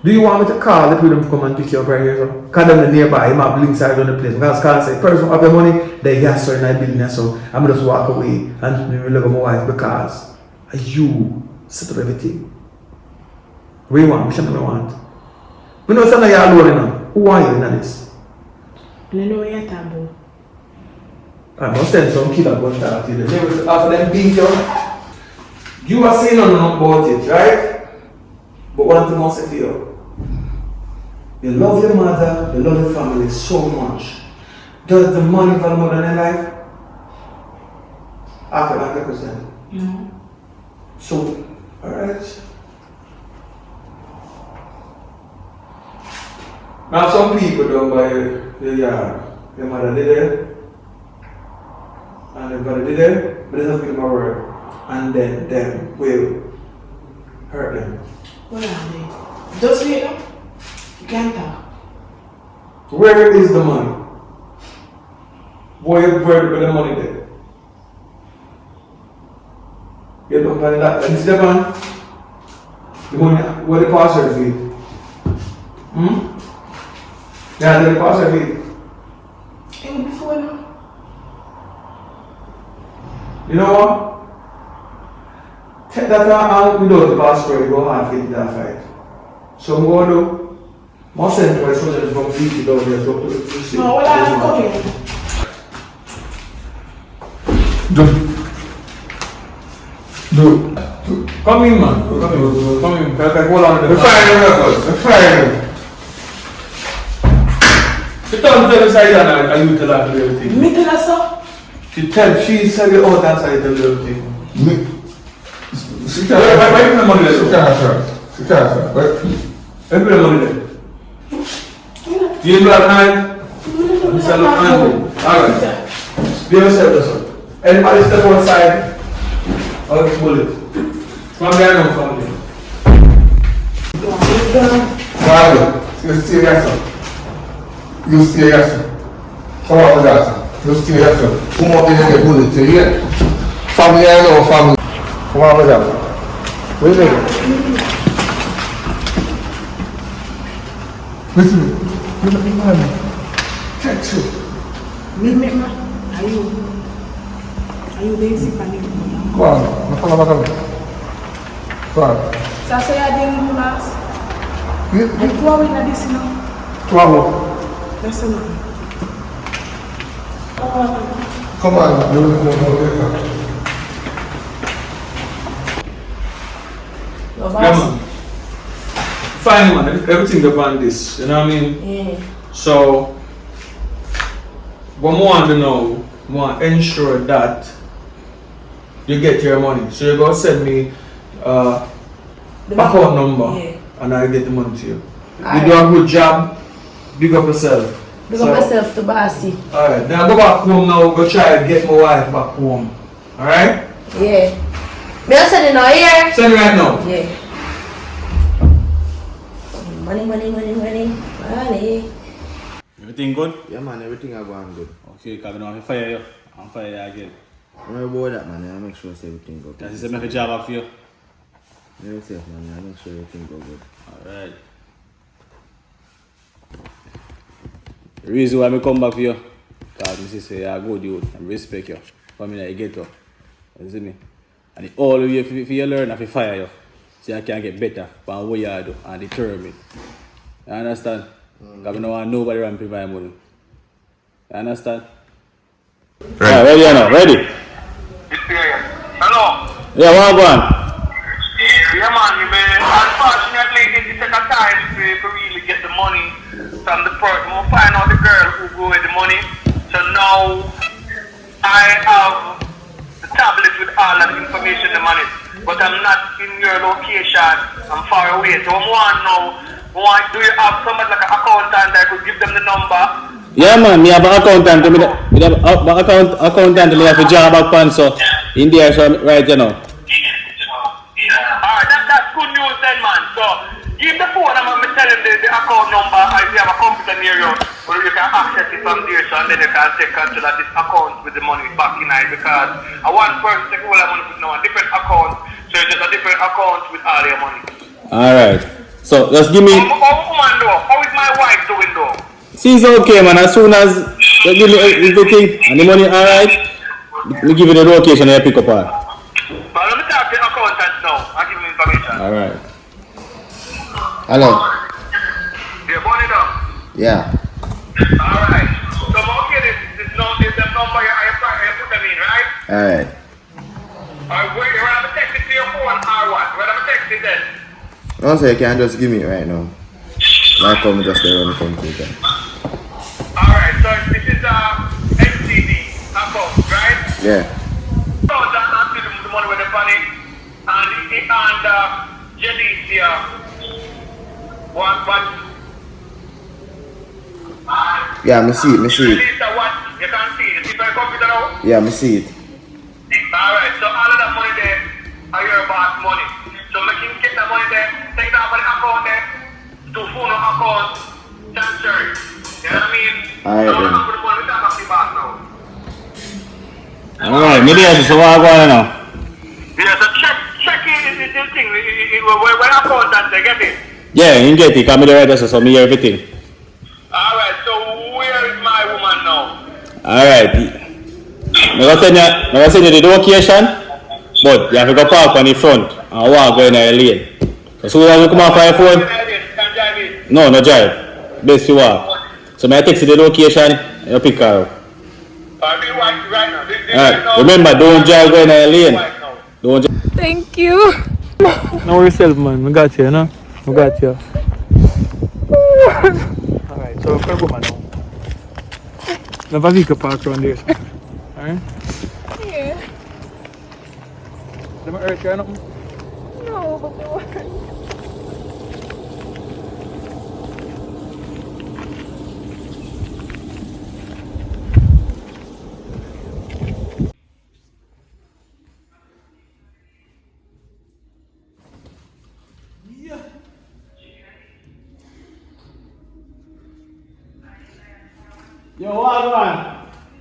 Do you want me to call the people to come and pick you up right here? So? Because them nearby, you might blink side on the place. Because call and say, person have the money, they yes sir in my building, so I'm just walk away and look at my wife because you set up everything. What do you want? Which one do you want? We know something you're alone, you know. Who are you in this? I don't know where you're talking about. I must send some killer gun talk to you. After them beat you, you are saying nothing about it, right? But one thing I'll say to you, you love your mother, you love your family so much. Does the money value more than your life? After that question. No. So, alright. Now some people don't buy the yard. Your mother did it, and your brother did it, but they have to give them a word, and then them will hurt them. What are they? Just wait up. You can't talk. Where is the money? Where with the money there? You don't buy that. And the man, the money, where the pastor feed? Yeah, the pastor feed. Hey, before now. You know what? Take that out without the passport, you go half in that fight. So I'm going to do, more send my soldiers from 50 down there, so to see. No, what are you cooking? Come in, man. Come in. Hold on. We're firing records. We're firing. She turn to the side and you tell her to do everything. Me tell her so? She said it out and side to do everything. She can't. Why you put the money there? She can't, sir. She can't, sir. Why you put the money there? You ain't got hand? You said look angry. Alright. Be yourself, that's all. Anybody step outside, I'll get bullet. From there, no, from there. Father, you stay here, sir. You stay here, sir. Come on with that, sir. You stay here, sir. Come on, you get bullet to here. Family, I know, family. Come on with that. Wait a minute. Listen, you're not man. Catch you. Me, man. Are you lazy, Pani? Go on, follow back. Go on. So I say I didn't do last. I go away na this now. That's enough. Come on, you will go. Yeah, man. Fine, man. Everything upon this. You know what I mean? Yeah. So, what I want to know, I want to ensure that you get your money. So, you're going to send me account number and I get the money to you. You do a good job, big up yourself. Big up yourself to Bossy. Alright, then I go back home now, go try and get my wife back home. Alright? Yeah. Me I send it now here. Send it right now. Yeah. Money. Everything good? Yeah, man, everything I go on good. Okay, because I know I'm fire you. I'm fire you again. I'm about that, man. I make sure everything go good. Does it make a job up for you? Yeah, safe, man. I make sure everything go good. Alright. The reason why I come back for you, because I say you're a good youth and respect you. For me, I get you. You see me? And the all of you, if you learn, if you fire you, so you can get better from what you do and determine. You understand? Because I don't want nobody around pay my money. You understand? Right, ready or not? Ready? Hello? Yeah, what going? Yeah, man, unfortunately, it took a time to really get the money from the person. We'll find out the girl who go with the money. So now, I have the tablet with all that information, the money. But I'm not in your location. I'm far away. So I want to know, do you have somebody like an accountant that could give them the number? Yeah, man, me have an accountant. Me have an accountant. Me have a job back pan, so in there, so right, you know. Alright, that's good news then, man. So, give the phone and I'm tell him the account number. If you have a computer near you, or you can access it from there, so and then you can take control of this account with the money back in it. Because I want person to take all the money with now a different account, so it's just a different account with all your money. Alright. So, just give me. How is my wife doing though? She's okay, man. As soon as you give me everything and the money, alright, we give you the location and you pick up her. But let me talk to the accountant now. I'll give him information. Alright. Hello. Yeah, burn it up. Yeah. Alright. So, okay, this number you put them in, right? Alright. Alright, wait, you want to text it to your phone or what? You want to text it then? Also, you can just give me it right now. Like how me just run the computer. Alright, so this is MCD account, right? Yeah. So that after the money with the funny and Jalicia. What? Yeah, me see it. Jalicia, what? You can see it. You see my computer now? Yeah, me see it. Alright, so all of that money there are your boss money. So make him get that money there, take that money account there, to phone account, transfer it. You know what I mean? Alright so then. I'm going to put the back the boss now. Alright, maybe I just want to go now. Yeah, so check in the thing, where account that they get it. Yeah, you get it. Come to the right so me hear everything. Alright, so where is my woman now? Alright. I'm gonna send you the location, but you have to go park on the front and walk going in the lane. As soon as you come off your phone, no drive. Best you walk. So I text you the location, you pick her up. Alright. Remember, don't drive going in the lane. Don't drive. Thank you. No worry yourself, man. I got you, you know? I got you. Alright, so we're going now. Have a vehicle park around there. Alright? Yeah. Let me hurt you or nothing? No, but they were. Yo, what man?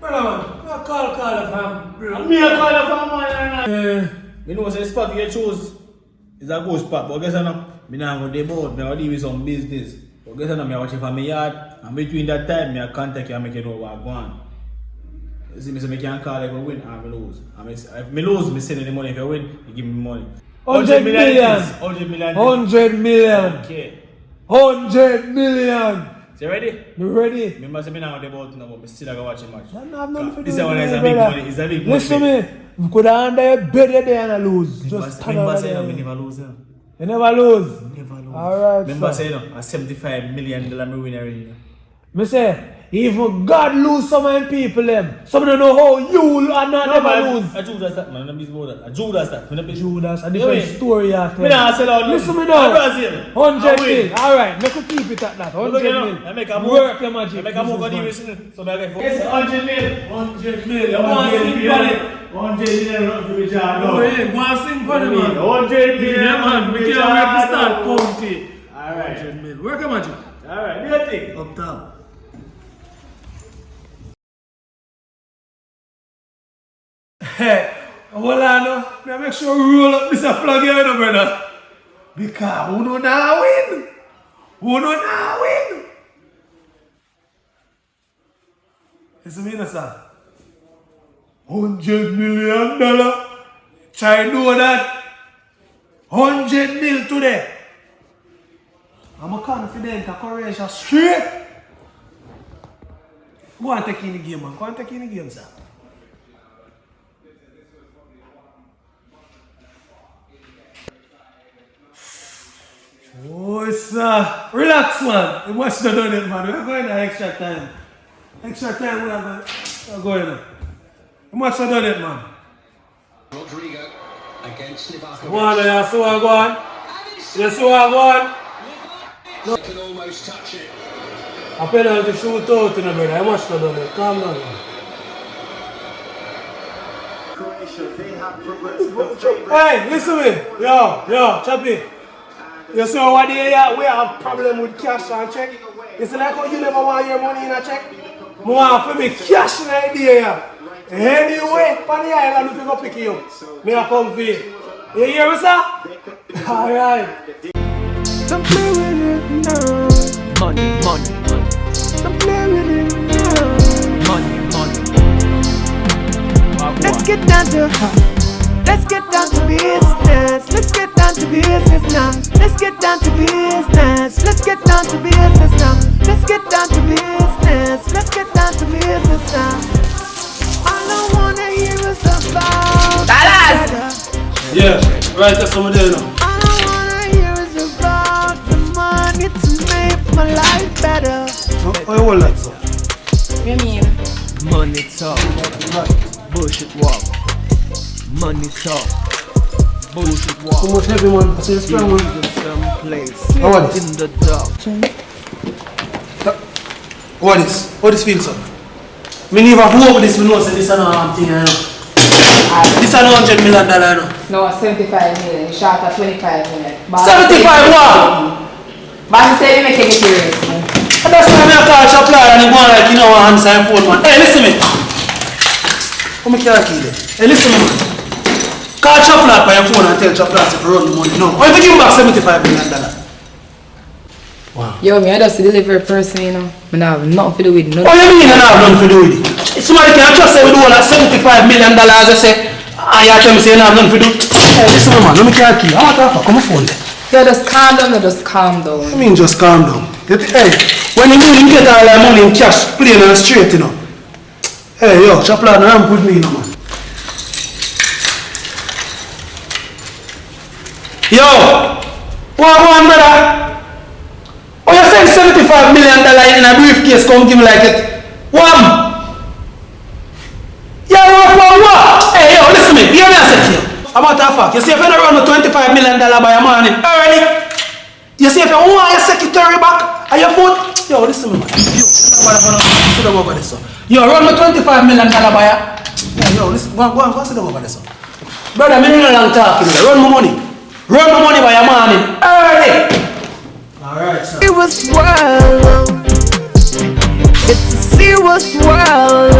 Brother man, I call fam. Me a call the fam man. Me know say the spot you choose is a good spot, but guess what? Me nah go dey board, me a deal with some business. But guess what? Me a watch it from my yard, and between that time, me a contact you and make you know what I go on. You see me say me can't call if I win and me lose. And if me lose, me send you the money. If I win, you give me money. 100 million. 100 million. 100 million. Okay. 100 million. So you ready? Me ready. Remember say me nah go dey board now, but me still go watch the match. I have nothing to do This with one is it, a big brother. money. It's a big money. Listen to me. We could have under your bed you there and lose. Just stand over there. Me never lose. You never lose? Never lose. Alright, Remember sir. say a $75 million me win already. Me say, even God lose some of them people them. Some don't know how you are not never lose. I Judas that man, I'm about that. I Judas that. Judas, a different story you tell. Me nah sell out. Listen me now. Brazil. 100 mil. Alright, make you keep it at that. 100 mil. I make a move. Work your magic. I make a move on the reason. So I get Yes, 100 mil. 100 mil. You want to sing on it? 100 million not to be charged. No, yeah, go and sing for the man. 100 million. Yeah, man. We can't wait to start counting. Alright. 100 mil. Work your magic. Alright, do your thing. Up top. Hey, hold on now. Now make sure we roll up this flag here, no, brother. Because who know now win? Who know now win? Listen to me, sir. $100 million. Try to do that. 100 mil today. I'm a confident, a courageous, straight. Go and take in the game, man. Go and take in the game, sir. Oh, sir. Relax, man. You must not done it, man. We're going to extra time. Extra time, we're going. You must have done it, man. Rodrigo against Livakovic. Go on, you see what I go on? You see what I go on? No. They can almost touch it. A penalty shoot out, you know, brother. You must have done it. Calm down, man. Hey, listen to me. Yo, Chappy. You see what we have problem with cash and check? You see like how you never want your money in a check? I want for me cash in the idea. Anyway, on the island, if you go pick you up, me a come for you. You hear me, sir? Alright. Don't play with it now. Money. Don't play with it now. Money. Let's get down to Let's get down to business. Let's get down to business now. Let's get down to business. Let's get down to business now. Let's get down to business. Let's get down to business now. All I wanna hear is about Yeah, right, that's what we're doing now. All I wanna hear is about my life better. How you hold that, so? You mean? Money talk, bullshit walk. Money talk, bullshit walk. How much heavy, man? I see you strong, man. Someplace How are this? in the dark. What is? How this feel, sir? Me never go over this, we know, say this is no thing, you know. This is $100 million, you know. No, 75 million. Short of 25 million. 75 what? But I say you make it serious. That's why I call Chaplar and he go on like, you know, answer your phone, man. Hey, listen me. How many can't kill it? Hey, listen me. Call Chaplar by your phone and tell Chaplar to run the money. No, or if you give back $75 million. Wow. Yo, me, I just deliver a person, you know. I have nothing to do with it. What do you mean I have nothing to do with it? Somebody can trust say we do all that $75 million, I say, and you tell me say you have nothing to do. Hey, listen me, man, let me can't kill you. I'm not off, come on phone there. Yo, just calm down, just calm down. I mean, just calm down. Hey, when you mean you get all that money in cash, plain and straight, you know. Hey, yo, Chaplar, don't put me, you know, man. Yo, what one, brother? Oh, you send $75 million in a briefcase, come give me like it. Wham! Yeah, what? Hey, yo, listen to me. Hear me I say to you. I'm out of fact. You see, if you don't run the $25 million by your morning early, you see, if you want your secretary back and your phone, yo, listen to me, man. Sit down over this, son. Yo, run the $25 million by your. Yeah, yo, listen, go on, sit down over this, son. Brother, I mean, long talking. Run my money. Run my money by your morning early. Alright, sir. It was world. It's a serious world.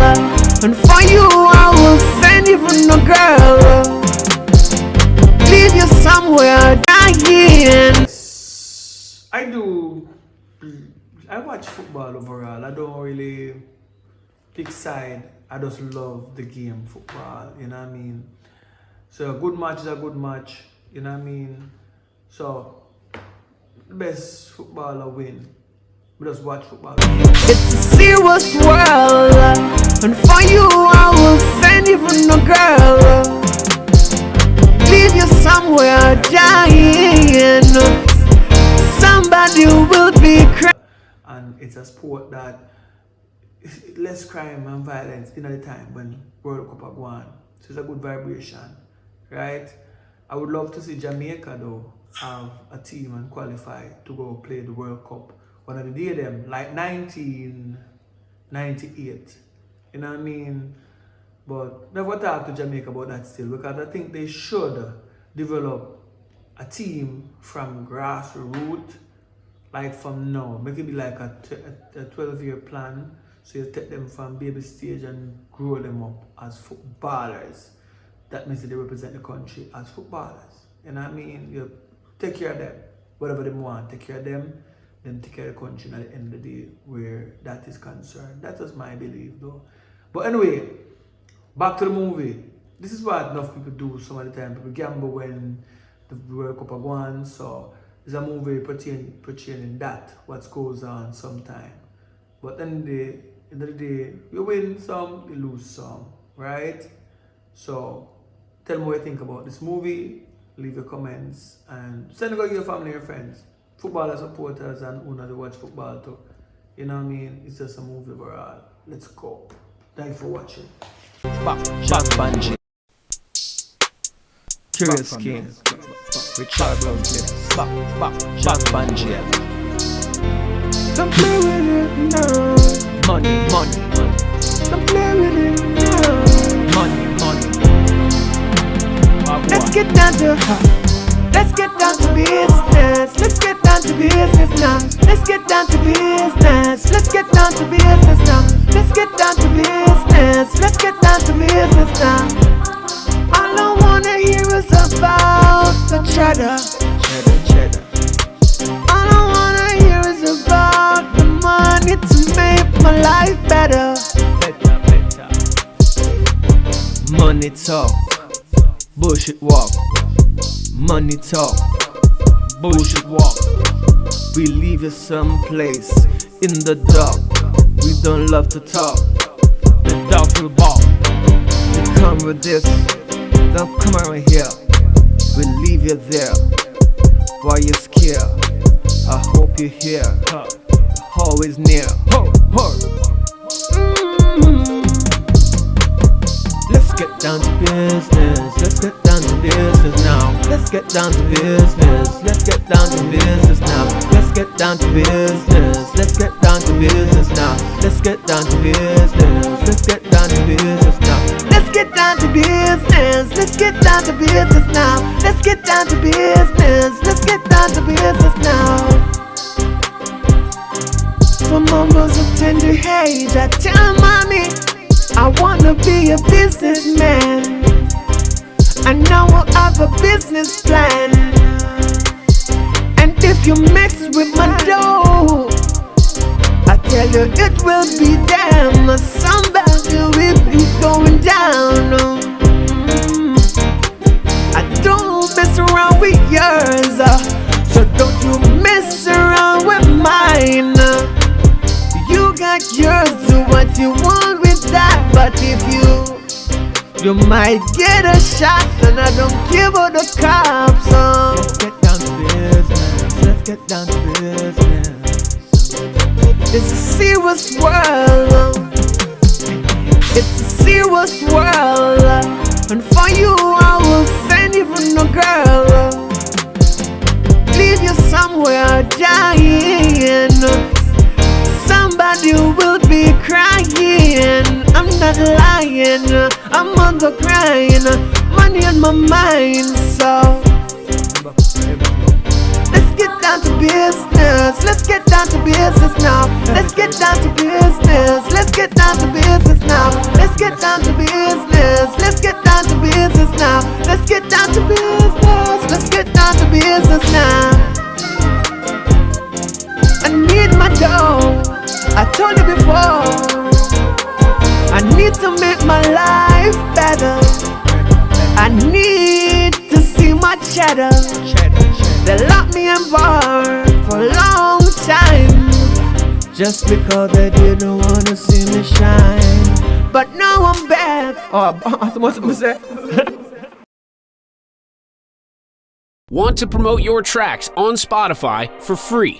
And for you, I will send even a girl. Leave you somewhere dying. I watch football overall. I don't really pick side. I just love the game, football, you know what I mean? So a good match is a good match, you know what I mean? So the best footballer win. We just watch football. It's a serious world. And for you, I will send even a girl. Leave you somewhere dying. Somebody will be crying. And it's a sport that less crime and violence in the time when World Cup are going. So it's a good vibration, right? I would love to see Jamaica though have a team and qualify to go play the World Cup. One of the day them like 1998. You know what I mean? But never talk to Jamaica about that still, because I think they should develop a team from grassroots, like from now. Make it be like a 12-year plan. So you take them from baby stage and grow them up as footballers. That means that they represent the country as footballers. You know what I mean? You take care of them. Whatever they want, take care of them. Then take care of the country at the end of the day where that is concerned. That is my belief though. But anyway, back to the movie. This is what enough people do some of the time. People gamble when the World Cup are going. So it's a movie portraying that, what goes on sometime. But then the end of the day, you win some, you lose some, right? So tell me what you think about this movie. Leave your comments and send it to your family and friends. Footballer supporters and who not watch football too. You know what I mean? It's just a movie overall. Let's go. Thanks for watching. Jack Banji. Curious King. Richard Brown. Jack Banji. Don't play with it now. Money. Don't play with it now. Money. Let's get down to Let's get down to business. Let's get down to business now. Let's get down to business. Let's get down to business now. Let's get down to business. Let's get down to business now. All I wanna hear is about the cheddar. All I wanna hear is about the money to make my life better. Money talk, bullshit walk. Money talk, bullshit walk. We leave you someplace in the dark. We don't love to talk. The dog will bark. You come with this, don't come around here. We leave you there while you're scared. I hope you're here. always near. Ho, ho. Let's get down to business. Let's get down to business now. Let's get down to business. Let's get down to business now. Let's get down to business. Let's get down to business now. Let's get down to business. Let's get down to business now. Let's get down to business. Let's get down to business now. Let's get down to business. Let's get down to business now. From almost a tender age, I tell mommy I wanna be a businessman. And now I have a business plan. And if you mess with my dough, I tell you it will be damn. Somebody will be going down. I don't mess around with yours, so don't you mess around with mine. You got yours, do what you want with that. But if you might get a shot, and I don't give a the cops. Let's get down to business. Let's get down to business. It's a serious world. It's a serious world. And for you, I will send even a girl. Leave you somewhere dying. Somebody will be crying. I'm not lying. I'm on the grind. Money on my mind, so let's get down to business. Let's get down to business now. Let's get down to business. Let's get down to business now. Let's get down to business. Let's get down to business now. Let's get down to business. Let's get down to business now. I need my dough. I told you before, I need to make my life better. I need to see my cheddar. They locked me in bar for a long time, Just because they didn't wanna see me shine. but now I'm back. Oh, what's say? Want to promote your tracks on Spotify for free?